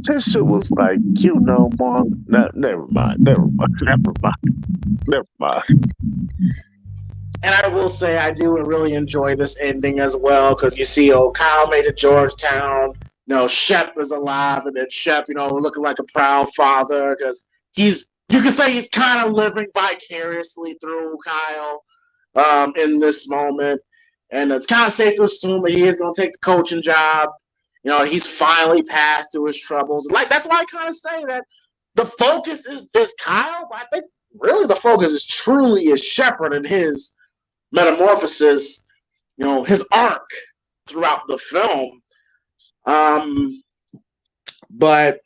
Tisha was like, Marlon. No, never mind. And I will say I do really enjoy this ending as well, because you see, Kyle made it Georgetown. Shep is alive, and then Shep, looking like a proud father, because you can say he's kind of living vicariously through Kyle in this moment. And it's kind of safe to assume that he is going to take the coaching job. He's finally passed through his troubles. Like, that's why I kind of say that the focus is Kyle, but I think really the focus is truly Shepard and his metamorphosis, his arc throughout the film. But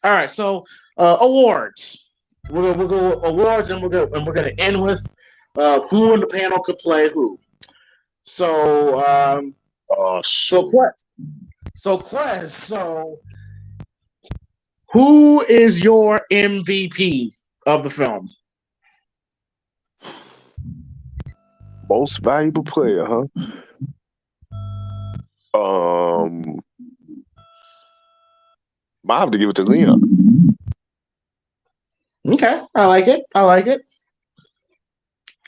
all right, so awards. We'll go awards, and we're gonna end with who in the panel could play who. So Quez. Who is your MVP of the film? Most valuable player, huh? Might have to give it to Leon. Okay, I like it.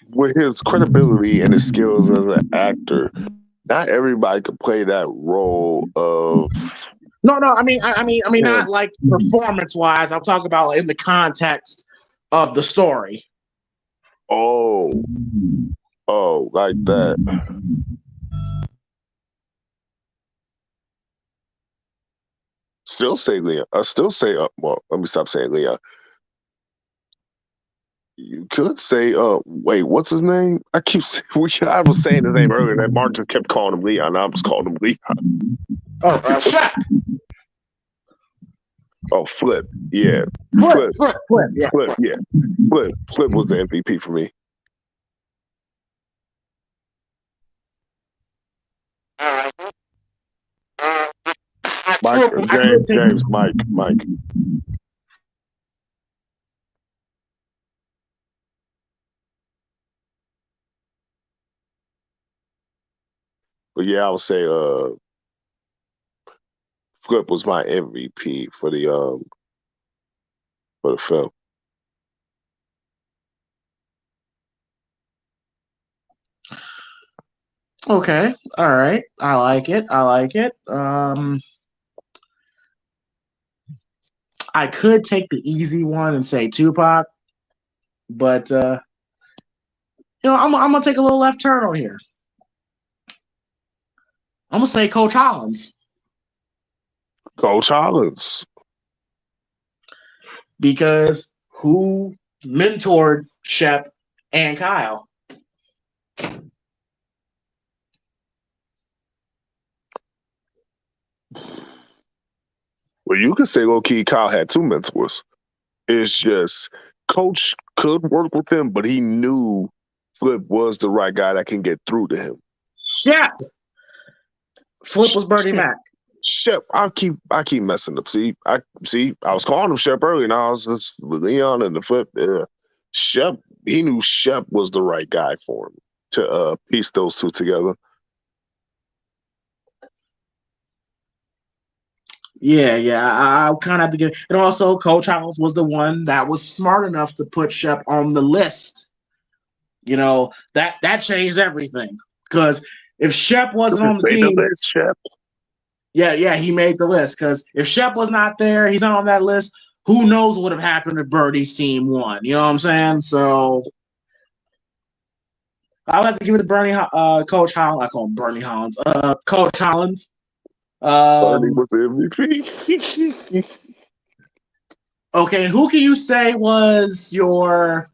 With his credibility and his skills as an actor, not everybody could play that role of. No. I mean, not like performance-wise. I'm talking about in the context of the story. Oh, like that. Still say Leon. I still say. Well, let me stop saying Leon. You could say, wait, what's his name? I was saying his name earlier, and Mark just kept calling him Leon. I was calling him Leon. Flip. Oh, Flip. Yeah. Flip. Yeah. Flip. Yeah. Flip was the MVP for me. Mike. But yeah, I would say Flip was my MVP for the film. Okay. All right. I like it. I could take the easy one and say Tupac, but I'm gonna take a little left turn on here. I'm gonna say Coach Hollins. Because who mentored Shep and Kyle? Well, you could say low-key Kyle had two mentors. It's just Coach could work with him, but he knew Flip was the right guy that can get through to him. Shep. Flip was Birdie Mac. Shep, I keep messing up. I was calling him Shep earlier. Now I was just Leon and the Flip. Shep, he knew Shep was the right guy for him to piece those two together. Yeah. I kind of have to give. And also, Coach House was the one that was smart enough to put Shep on the list. You know, that changed everything. Because if Shep wasn't on the Made the team, list, Shep. yeah, he made the list. Because if Shep was not there, he's not on that list. Who knows what would have happened if Birdie's team won? You know what I'm saying? So I'll have to give it to Coach Hollins. I call him Bernie Hollins. Coach Hollins. Birdie was the MVP. Okay, who can you say was your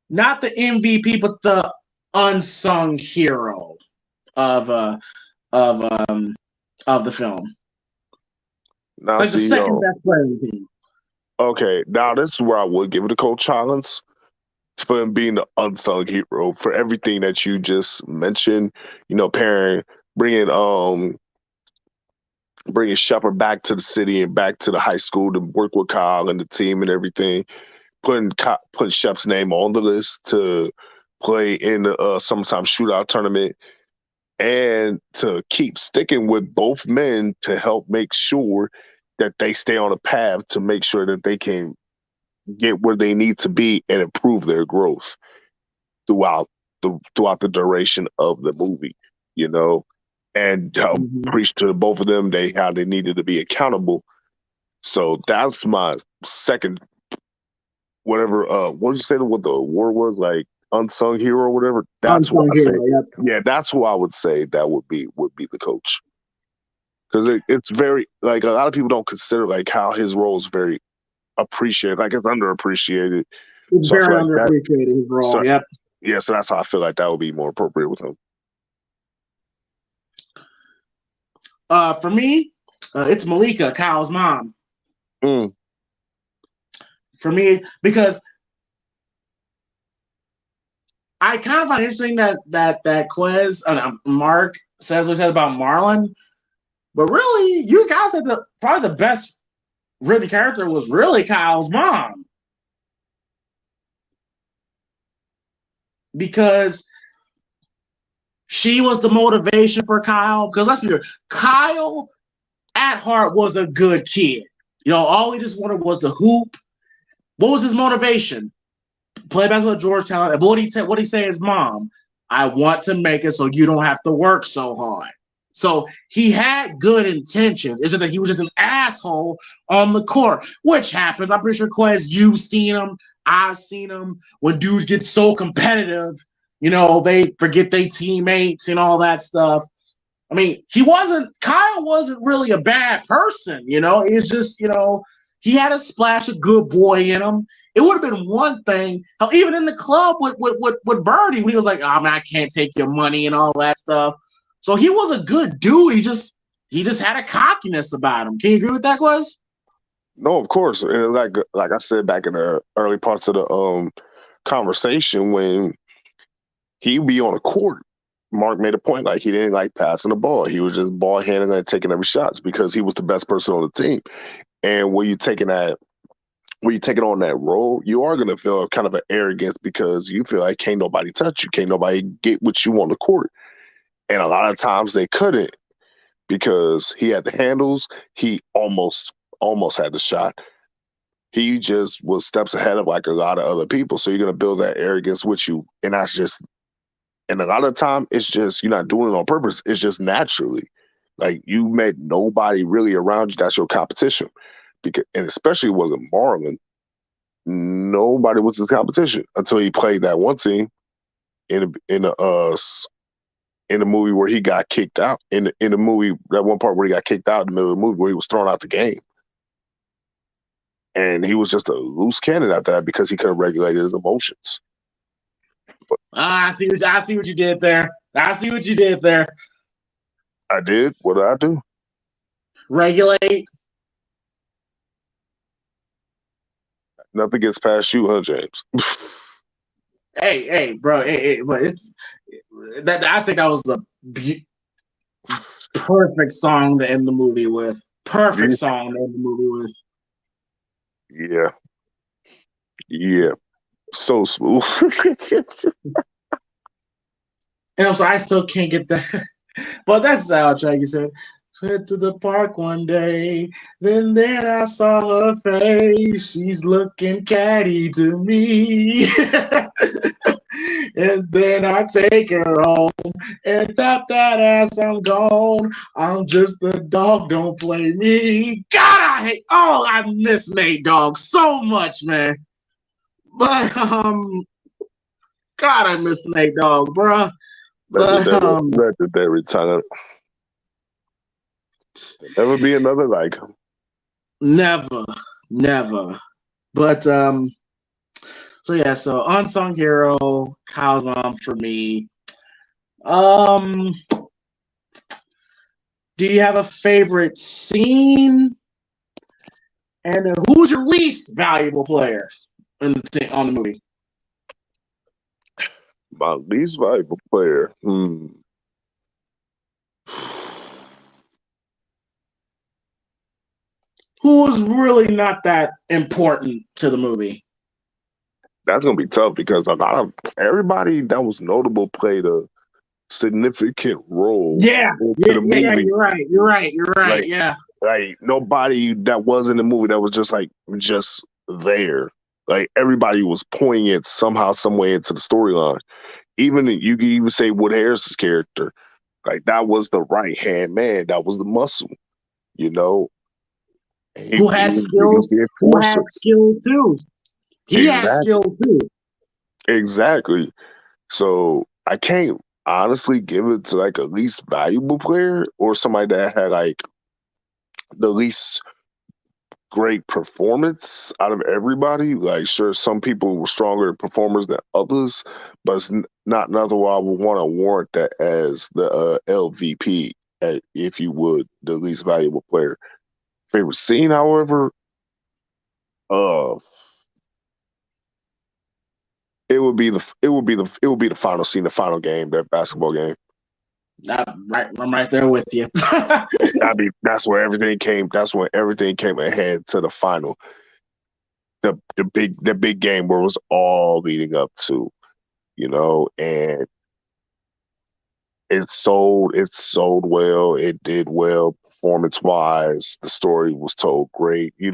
not the MVP, but the unsung hero of of um of the film? Now, Like the see, second best player on the team. okay, now this is where I would give it to Coach Hollins for him being the unsung hero for everything that you just mentioned. You know, bringing Shepard back to the city and back to the high school to work with Kyle and the team and everything. Putting Shep's name on the list to play in the summertime shootout tournament, and to keep sticking with both men to help make sure that they stay on a path to make sure that they can get where they need to be and improve their growth throughout the duration of the movie, you know, and help preach to both of them how they needed to be accountable. So that's my second, whatever. What did you say what the award was, like unsung hero or whatever? That's what I say. Yep. Yeah, that's who I would say that would be the coach, because it's very, like, a lot of people don't consider like how his role is very appreciated, like it's underappreciated. It's so very underappreciated, his role. So, yep. Yeah, so that's how I feel like that would be more appropriate with him. For me, it's Malika, Kyle's mom. For me, because I kind of find it interesting that Quez Marq says what he said about Marlon, but really, you guys said probably the best written character was really Kyle's mom, because she was the motivation for Kyle. Because let's be real, Kyle at heart was a good kid. You know, all he just wanted was the hoop. What was his motivation? Play basketball at Georgetown. What he say his mom, I want to make it so you don't have to work so hard. So he had good intentions. It's just that he was just an asshole on the court, which happens. I'm pretty sure, Quez, you've seen him. I've seen him. When dudes get so competitive, you know, they forget their teammates and all that stuff. I mean, Kyle wasn't really a bad person, you know. It's just, you know, he had a splash of good boy in him. It would have been one thing, even in the club with Birdie, when he was like, "Oh man, I can't take your money" and all that stuff. So he was a good dude. He just had a cockiness about him. Can you agree with that, Quez? No, of course. And like I said back in the early parts of the conversation, when he'd be on the court, Marq made a point, like, he didn't like passing the ball. He was just ball handling and taking every shots because he was the best person on the team. And when you're taking on that role, you are going to feel kind of an arrogance because you feel like can't nobody touch you, can't nobody get what you on the court. And a lot of times they couldn't, because he had the handles. He almost had the shot. He just was steps ahead of like a lot of other people. So you're going to build that arrogance with you. And that's just, and a lot of the time it's just, you're not doing it on purpose. It's just naturally. Like, you met nobody really around you that's your competition. Because, and especially it wasn't Marlon. Nobody was his competition until he played that one team in the movie where he got kicked out. In the movie, that one part where he got kicked out in the middle of the movie where he was thrown out the game. And he was just a loose cannon after that because he couldn't regulate his emotions. I see what you did there. I see what you did there. I did? What did I do? Regulate. Nothing gets past you, huh, James? Hey, bro. But it's that. I think that was the perfect song to end the movie with. Perfect song to end the movie with. Yeah. So smooth. And so I still can't get that. But that's how Jackie said. Went to the park one day, then I saw her face. She's looking catty to me. And then I take her home and tap that ass, I'm gone. I'm just a dog, don't play me. God, I miss Nate Dogg so much, man. But God, I miss Nate Dogg, bruh. But Legendary talent. Never be another like him. Never. But so unsung hero, Kyle's mom for me. Do you have a favorite scene? And who's your least valuable player on the movie? My least valuable player. Who was really not that important to the movie? That's gonna be tough because a lot of everybody that was notable played a significant role. Yeah, you're right. Like, yeah. Like nobody that was in the movie that was just there. Like everybody was poignant somehow, some way into the storyline. Even you could even say Wood Harris's character, like that was the right hand man, that was the muscle, Who had skills too. He had skills too. Exactly. So I can't honestly give it to like a least valuable player or somebody that had like the least great performance out of everybody. Like, sure, some people were stronger performers than others, but it's not nothing where I would want to warrant that as the LVP, if you would, the least valuable player. Favorite scene, however, it would be the final scene, the final game, that basketball game. I'm right there with you. That's where everything came. That's when everything came ahead to the final. The big game where it was all leading up to, and it sold well. It did well performance wise. The story was told great. You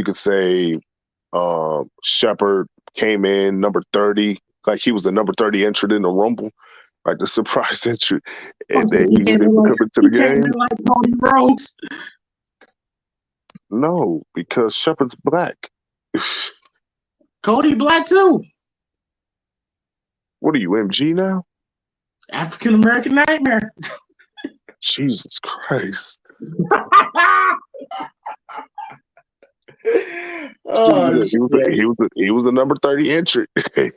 could say Shepard came in number 30, like he was the number 30 entrant in the Rumble, like the surprise entry, and then he was able to come into the game. Came in like Cody Rhodes. No, because Shepard's black. Cody black too. What are you, MG now? African American Nightmare. Jesus Christ. He was the number 30 entry.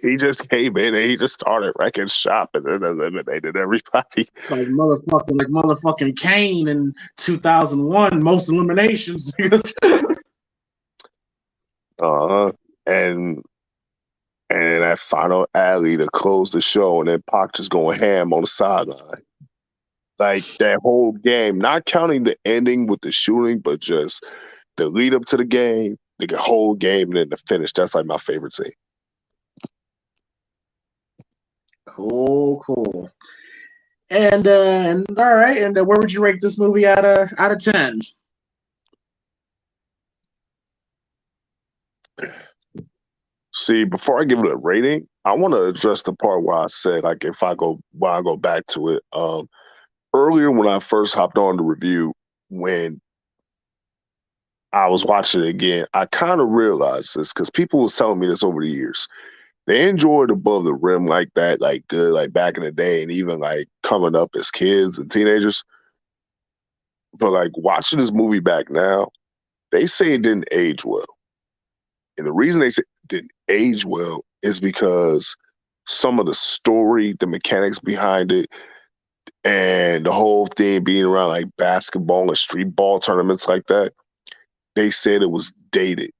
He just came in and he just started wrecking shop and then eliminated everybody. Like motherfucking Kane in 2001, most eliminations. And that final alley to close the show, and then Pac just going ham on the sideline. Like that whole game, not counting the ending with the shooting, but just the lead up to the game, the whole game, and then the finish. That's like my favorite scene. Cool. And all right, and where would you rate this movie out of 10? See, before I give it a rating, I want to address the part where I said, like, when I go back to it, earlier when I first hopped on the review, when I was watching it again, I kind of realized this because people was telling me this over the years. They enjoyed Above the Rim like that, like good, like back in the day, and even like coming up as kids and teenagers. But like watching this movie back now, they say it didn't age well. And the reason they say it didn't age well is because some of the story, the mechanics behind it, and the whole thing being around like basketball and street ball tournaments like that, they said it was dated.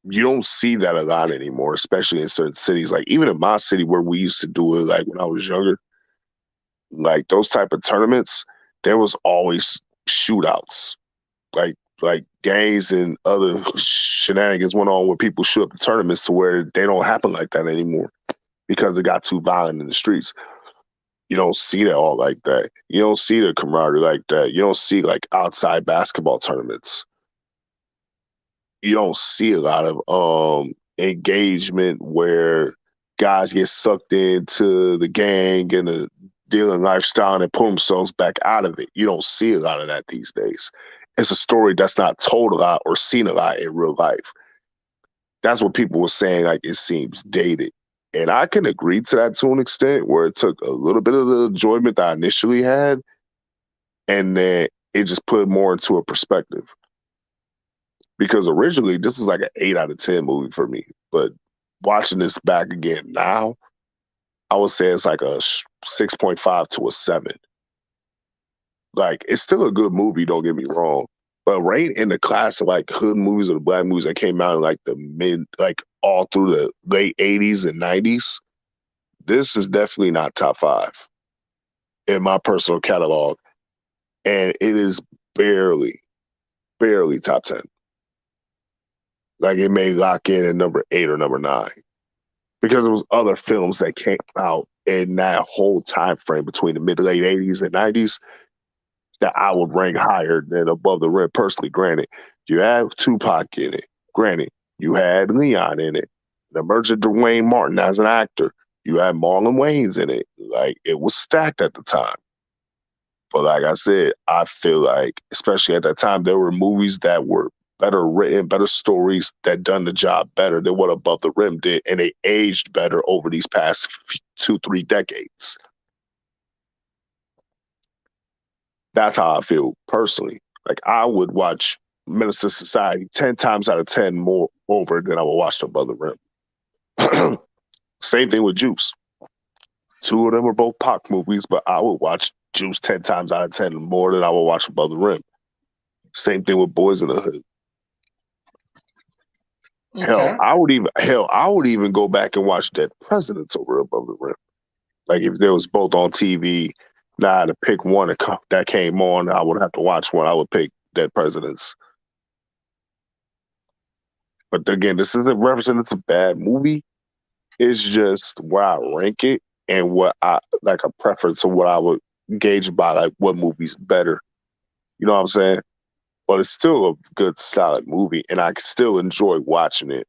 You don't see that a lot anymore, especially in certain cities. Like even in my city where we used to do it, like when I was younger, like those type of tournaments, there was always shootouts. Like gangs and other shenanigans went on where people shoot up the tournaments to where they don't happen like that anymore because it got too violent in the streets. You don't see that all like that. You don't see the camaraderie like that. You don't see like outside basketball tournaments. You don't see a lot of engagement where guys get sucked into the gang and the dealing lifestyle and pull themselves back out of it. You don't see a lot of that these days. It's a story that's not told a lot or seen a lot in real life. That's what people were saying, like it seems dated. And I can agree to that to an extent where it took a little bit of the enjoyment that I initially had and then it just put it more into a perspective. Because originally this was like an 8 out of 10 movie for me. But watching this back again now, I would say it's like a 6.5 to a 7. Like, it's still a good movie, don't get me wrong. But right in the class of like hood movies or the black movies that came out in like the like all through the late 80s and 90s, this is definitely not top 5 in my personal catalog. And it is barely top 10. Like, it may lock in at number 8 or number 9. Because there was other films that came out in that whole time frame between the mid-late 80s and 90s that I would rank higher than Above the Rim. Personally, granted, you had Tupac in it. Granted, you had Leon in it. The emergent Duane Martin as an actor. You had Marlon Wayans in it. Like, it was stacked at the time. But like I said, I feel like, especially at that time, there were movies that were better written, better stories that done the job better than what Above the Rim did, and they aged better over these past 2-3 decades. That's how I feel personally. Like, I would watch Minister Society 10 times out of 10 more over than I would watch Above the Rim. Same thing with Juice. 2 of them were both Pac movies, but I would watch Juice 10 times out of 10 more than I would watch Above the Rim. Same thing with Boys in the Hood. Okay. Hell, I would even go back and watch Dead Presidents over Above the Rim. Like, if they was both on TV, now I had to pick one that came on, I would have to watch one. I would pick Dead Presidents. But again, this isn't representing it's a bad movie. It's just where I rank it and what I like a preference of what I would gauge by, like what movie's better. You know what I'm saying? But it's still a good, solid movie, and I still enjoy watching it.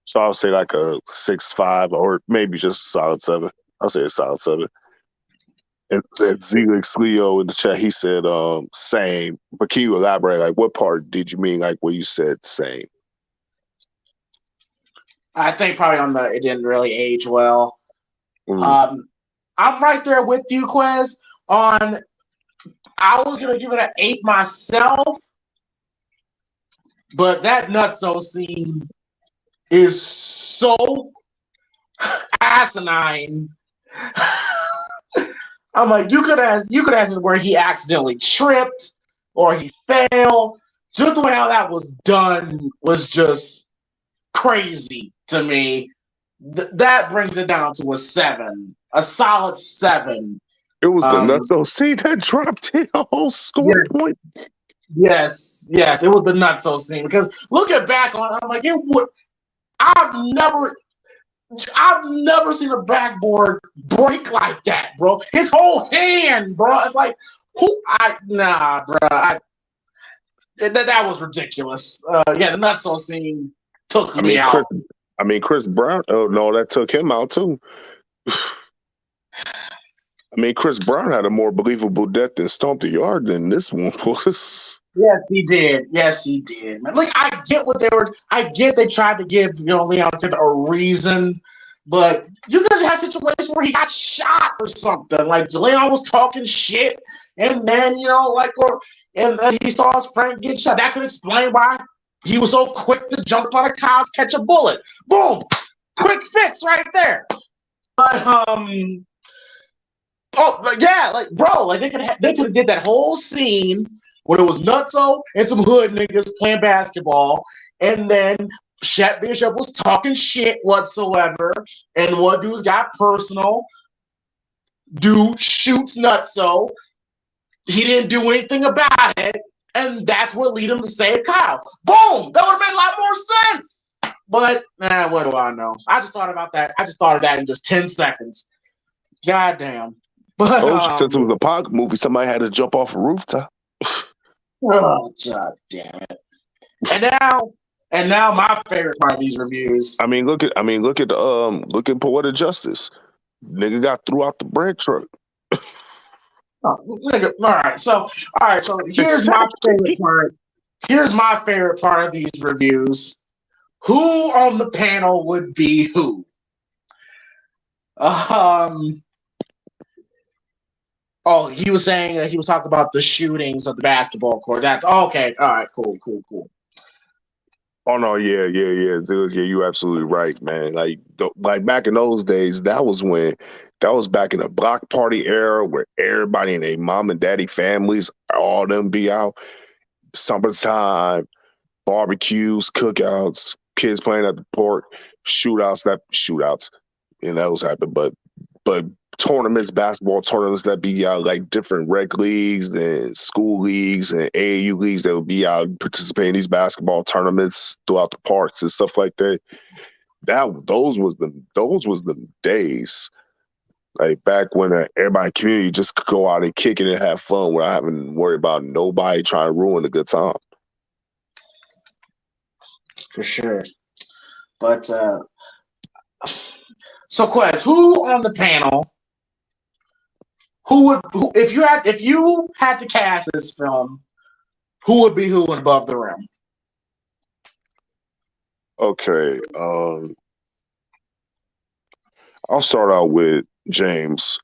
So I'll say like a 6.5 or maybe just a solid 7. I'll say a solid 7. And Zelix Leo in the chat, he said same. But can you elaborate? Like, what part did you mean? Like, when you said same? I think probably it didn't really age well. I'm right there with you, Quez. I was gonna give it an 8 myself, but that nutso scene is so asinine. I'm like, you could ask it where he accidentally tripped or he fell. Just the way how that was done was just crazy to me. That brings it down to a 7, a solid 7. It was the nutso scene that dropped in a whole score point. Yes, it was the nutso scene. Because looking back on it, I'm like, I've never seen a backboard break like that, bro. His whole hand, bro. It's like, bro. That was ridiculous. The nutso scene took me out. Chris Brown. Oh no, that took him out too. Chris Brown had a more believable death and stomped the yard than this one was. Yes, he did. Man, like, I get they tried to give Leon Smith a reason, but you could have situations where he got shot or something. Like, Leon was talking shit, and then and then he saw his friend get shot. That could explain why he was so quick to jump on a couch, catch a bullet. Boom, quick fix right there. But they could have did that whole scene when it was nutso and some hood niggas playing basketball, and then Shaq Bishop was talking shit whatsoever, and one dude's got personal. Dude shoots nutso. He didn't do anything about it, and that's what led him to save Kyle. Boom! That would have made a lot more sense. But what do I know? I just thought about that. I just thought of that in just 10 seconds. God damn. But Oh, she said it was a Pac movie. Somebody had to jump off a rooftop. oh god damn it. And now my favorite part of these reviews. I mean, look at Poetic Justice. Nigga got threw out the bread truck. Oh, nigga, all right, so here's my favorite part. Here's my favorite part of these reviews. Who on the panel would be who? Oh, he was saying he was talking about the shootings of the basketball court. That's okay. All right, cool. Oh no, yeah, dude, yeah, you're absolutely right, man. Like back in those days, that was back in the block party era where everybody and their mom and daddy families, all them be out. Summertime, barbecues, cookouts, kids playing at the park, shootouts, and those happen. But tournaments, basketball tournaments that be out, like different rec leagues and school leagues and AAU leagues that would be out participating in these basketball tournaments throughout the parks and stuff like that. Those was the days. Like back when everybody in the community just could go out and kick it and have fun without having to worry about nobody trying to ruin a good time. For sure. But so Quez, who on the panel? If you had to cast this film, who would be who in Above the Rim? Okay, I'll start out with James.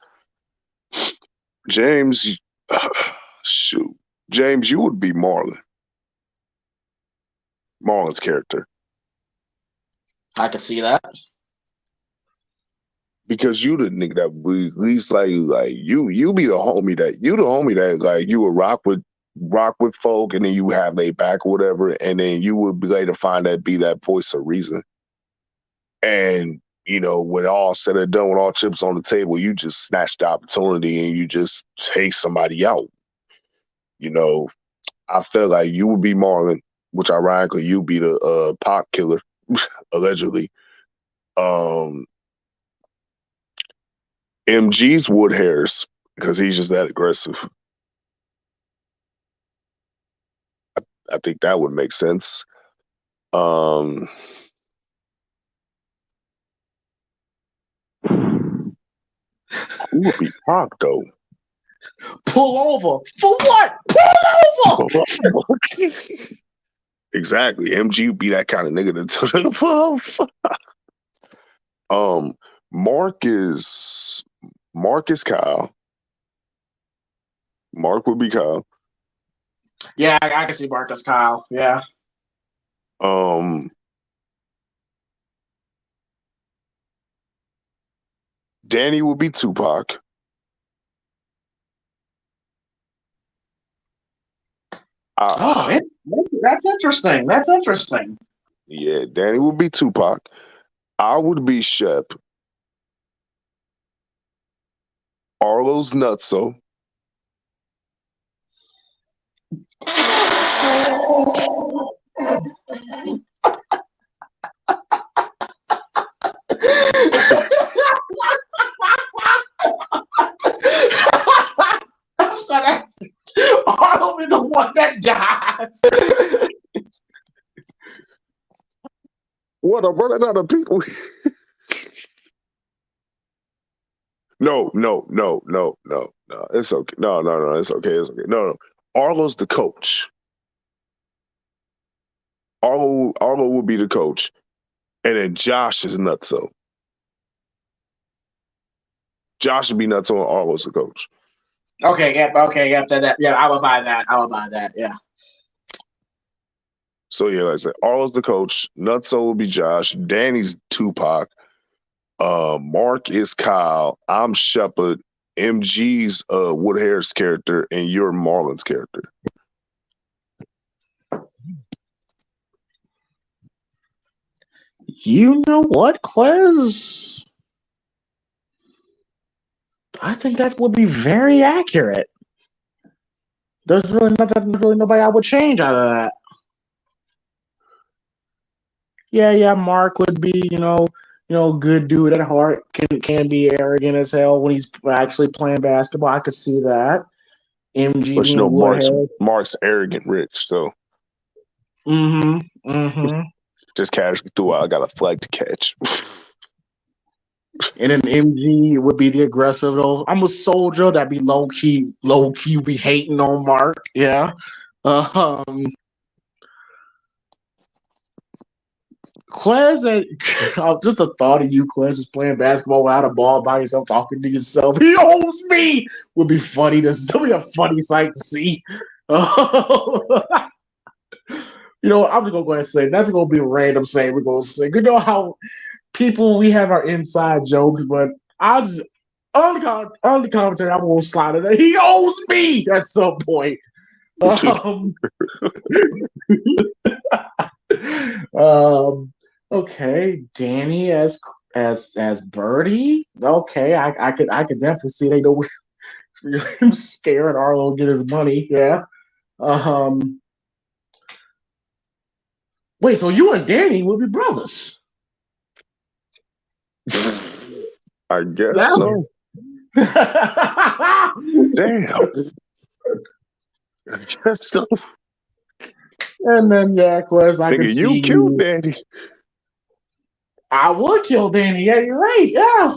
James, shoot, James, you would be Marlon. Marlon's character. I could see that. Because you the nigga that we at least like you be the homie that like you would rock with folk and then you have they back or whatever, and then you would be later find that be that voice of reason. And you know, when all said and done, with all chips on the table, you just snatch the opportunity and you just take somebody out. You know, I feel like you would be Marlon, which ironically you be the Pac killer, allegedly. MG's Wood Harris, because he's just that aggressive. I think that would make sense. Who would be Pac though? Pull over for what? Pull over. Exactly. MG would be that kind of nigga to pull over. Marq is Kyle. Marq would be Kyle. Yeah, I can see Marcus Kyle. Yeah. Danny would be Tupac. That's interesting. That's interesting. Yeah, Danny would be Tupac. I would be Shep. Arlo's Nutso. I'm sorry. Arlo be the one that dies. What, I'm running out of people. No. It's okay. No. It's okay. No. Arlo's the coach. Arlo will be the coach. And then Josh is Nutso. Josh would be Nutso and Arlo's the coach. Okay, yeah, I would buy that. Yeah. So yeah, like I said, Arlo's the coach. Nutso will be Josh. Danny's Tupac. Marq is Kyle. I'm Shepard. MG's Wood Harris character, and you're Marlon's character. You know what, Quez? I think that would be very accurate. There's really nobody I would change out of that. Marq would be, good dude at heart, can be arrogant as hell when he's actually playing basketball. I could see that. MG But being Woodhead. Mark's arrogant rich, so Mm-hmm. just casually threw out. I got a flag to catch. And then MG would be the aggressive though. I'm a soldier that be low key be hating on Marq. Yeah. Quez, just the thought of you, Quez, just playing basketball without a ball by yourself, talking to yourself. He owes me. Would be funny. This would be a funny sight to see. I'm just gonna go ahead and say that's gonna be a random saying we're gonna say. You know how people we have our inside jokes, but I just on the commentary I'm gonna slide it. He owes me at some point. Okay, Danny as Birdie. Okay, I could definitely see they know him scaring Arlo get his money. Yeah. Wait, so you and Danny will be brothers? I guess so. Damn. I guess so. And then Quez, I can see you killed Danny. I would kill Danny. Yeah, you're right. Yeah.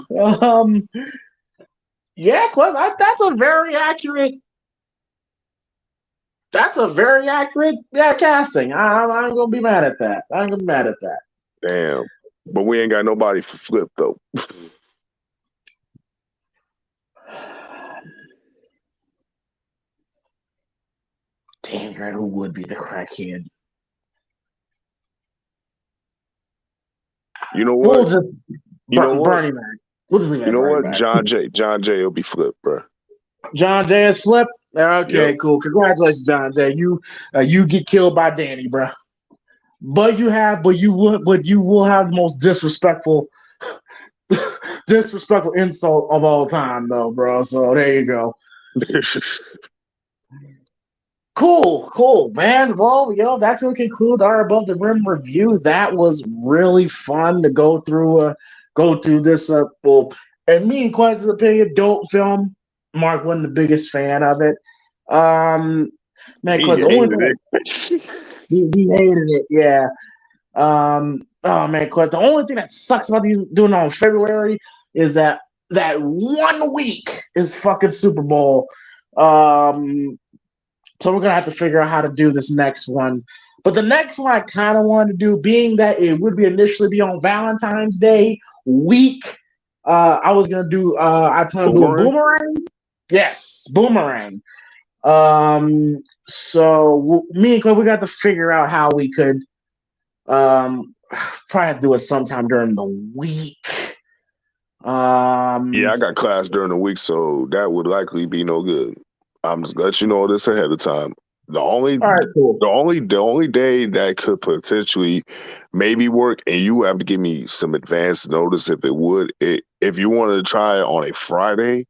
Quez, that's a very accurate. That's a very accurate casting. I'm gonna be mad at that. Damn. But we ain't got nobody for Flip though. Damn, right, who would be the crackhead? You know what? Bernie Mac. We'll just leave you know Bernie what? Mac. John Jay will be Flip, bro. John Jay is Flip. Okay, Yep. cool. Congratulations, John Jay. You get killed by Danny, bro. But you will have the most disrespectful insult of all time, though, bro. So there you go. Cool, man. Well, that's going to conclude our Above the Rim review. That was really fun to go through this. And me and Quez's opinion, dope film. Marq wasn't the biggest fan of it. Man, Quez, he hated it. Yeah. Oh man, Quez, the only thing that sucks about you doing it on February is that 1 week is fucking Super Bowl. So we're gonna have to figure out how to do this next one. But the next one I kind of wanted to do, being that it would initially be on Valentine's Day week, I was gonna do. I plan to do a boomerang. Yes, boomerang. So me and Clay, we got to figure out how we could. Probably have to do it sometime during the week. Yeah, I got class during the week, so that would likely be no good. I'm just let you know this ahead of time. The only day that could potentially maybe work, and you have to give me some advance notice if you wanted to try it on a Friday,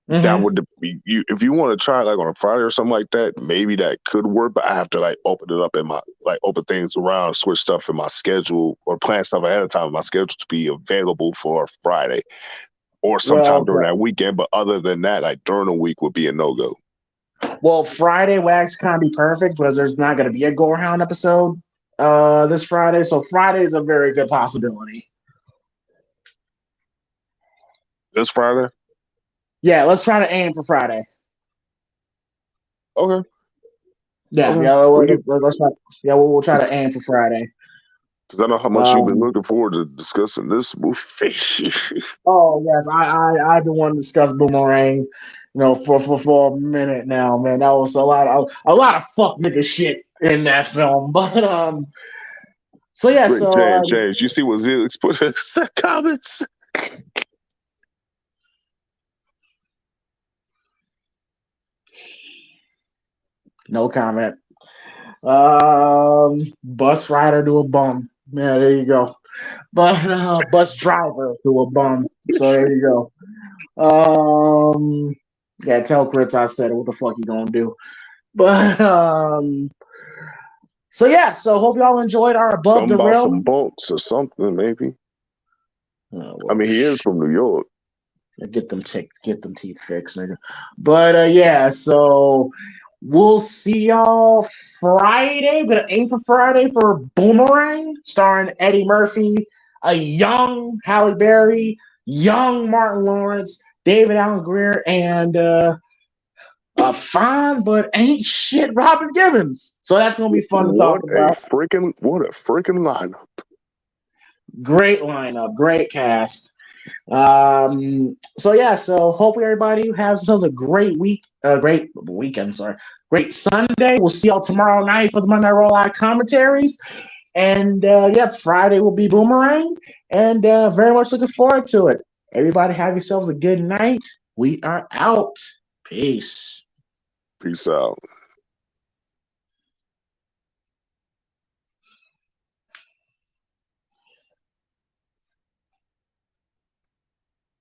that would be you. If you want to try it like on a Friday or something like that, maybe that could work. But I have to open it up in my open things around, switch stuff in my schedule, or plan stuff ahead of time in my schedule to be available for Friday. Or sometime during that weekend, but other than that, during the week would be a no-go. Well, Friday would actually kind of be perfect because there's not going to be a Go Hound episode this Friday, so Friday is a very good possibility. This Friday? Yeah, let's try to aim for Friday. Okay. Yeah, let's try. Yeah, we'll try to aim for Friday. Because I know how much you've been looking forward to discussing this movie. Oh yes, I've been wanting to discuss Boomerang, for a minute now, man. That was a lot of fuck nigga shit in that film. But so yeah, James, you see what Zilix put in the comments? No comment. Bus rider to a bum. Yeah, there you go. But bus driver to a bum. So there you go. Yeah, tell Crits I said it. What the fuck you gonna do? But So yeah, so hope y'all enjoyed our Above Something the about Rail. some bunks or something, maybe. Oh, I mean, he is from New York. Get them teeth fixed, nigga. But yeah, so we'll see y'all Friday. We're gonna aim for Friday for Boomerang, starring Eddie Murphy, a young Halle Berry, young Martin Lawrence, David Allen Greer, and a fine but ain't shit Robin Givens. So that's gonna be fun to talk about. What a freaking lineup. Great lineup, great cast. So yeah, so hopefully everybody has themselves a great week, great weekend, great Sunday. We'll see y'all tomorrow night for the Monday Night Raw live commentaries. And yeah, Friday will be Boomerang. And very much looking forward to it. Everybody have yourselves a good night. We are out. Peace. Peace out.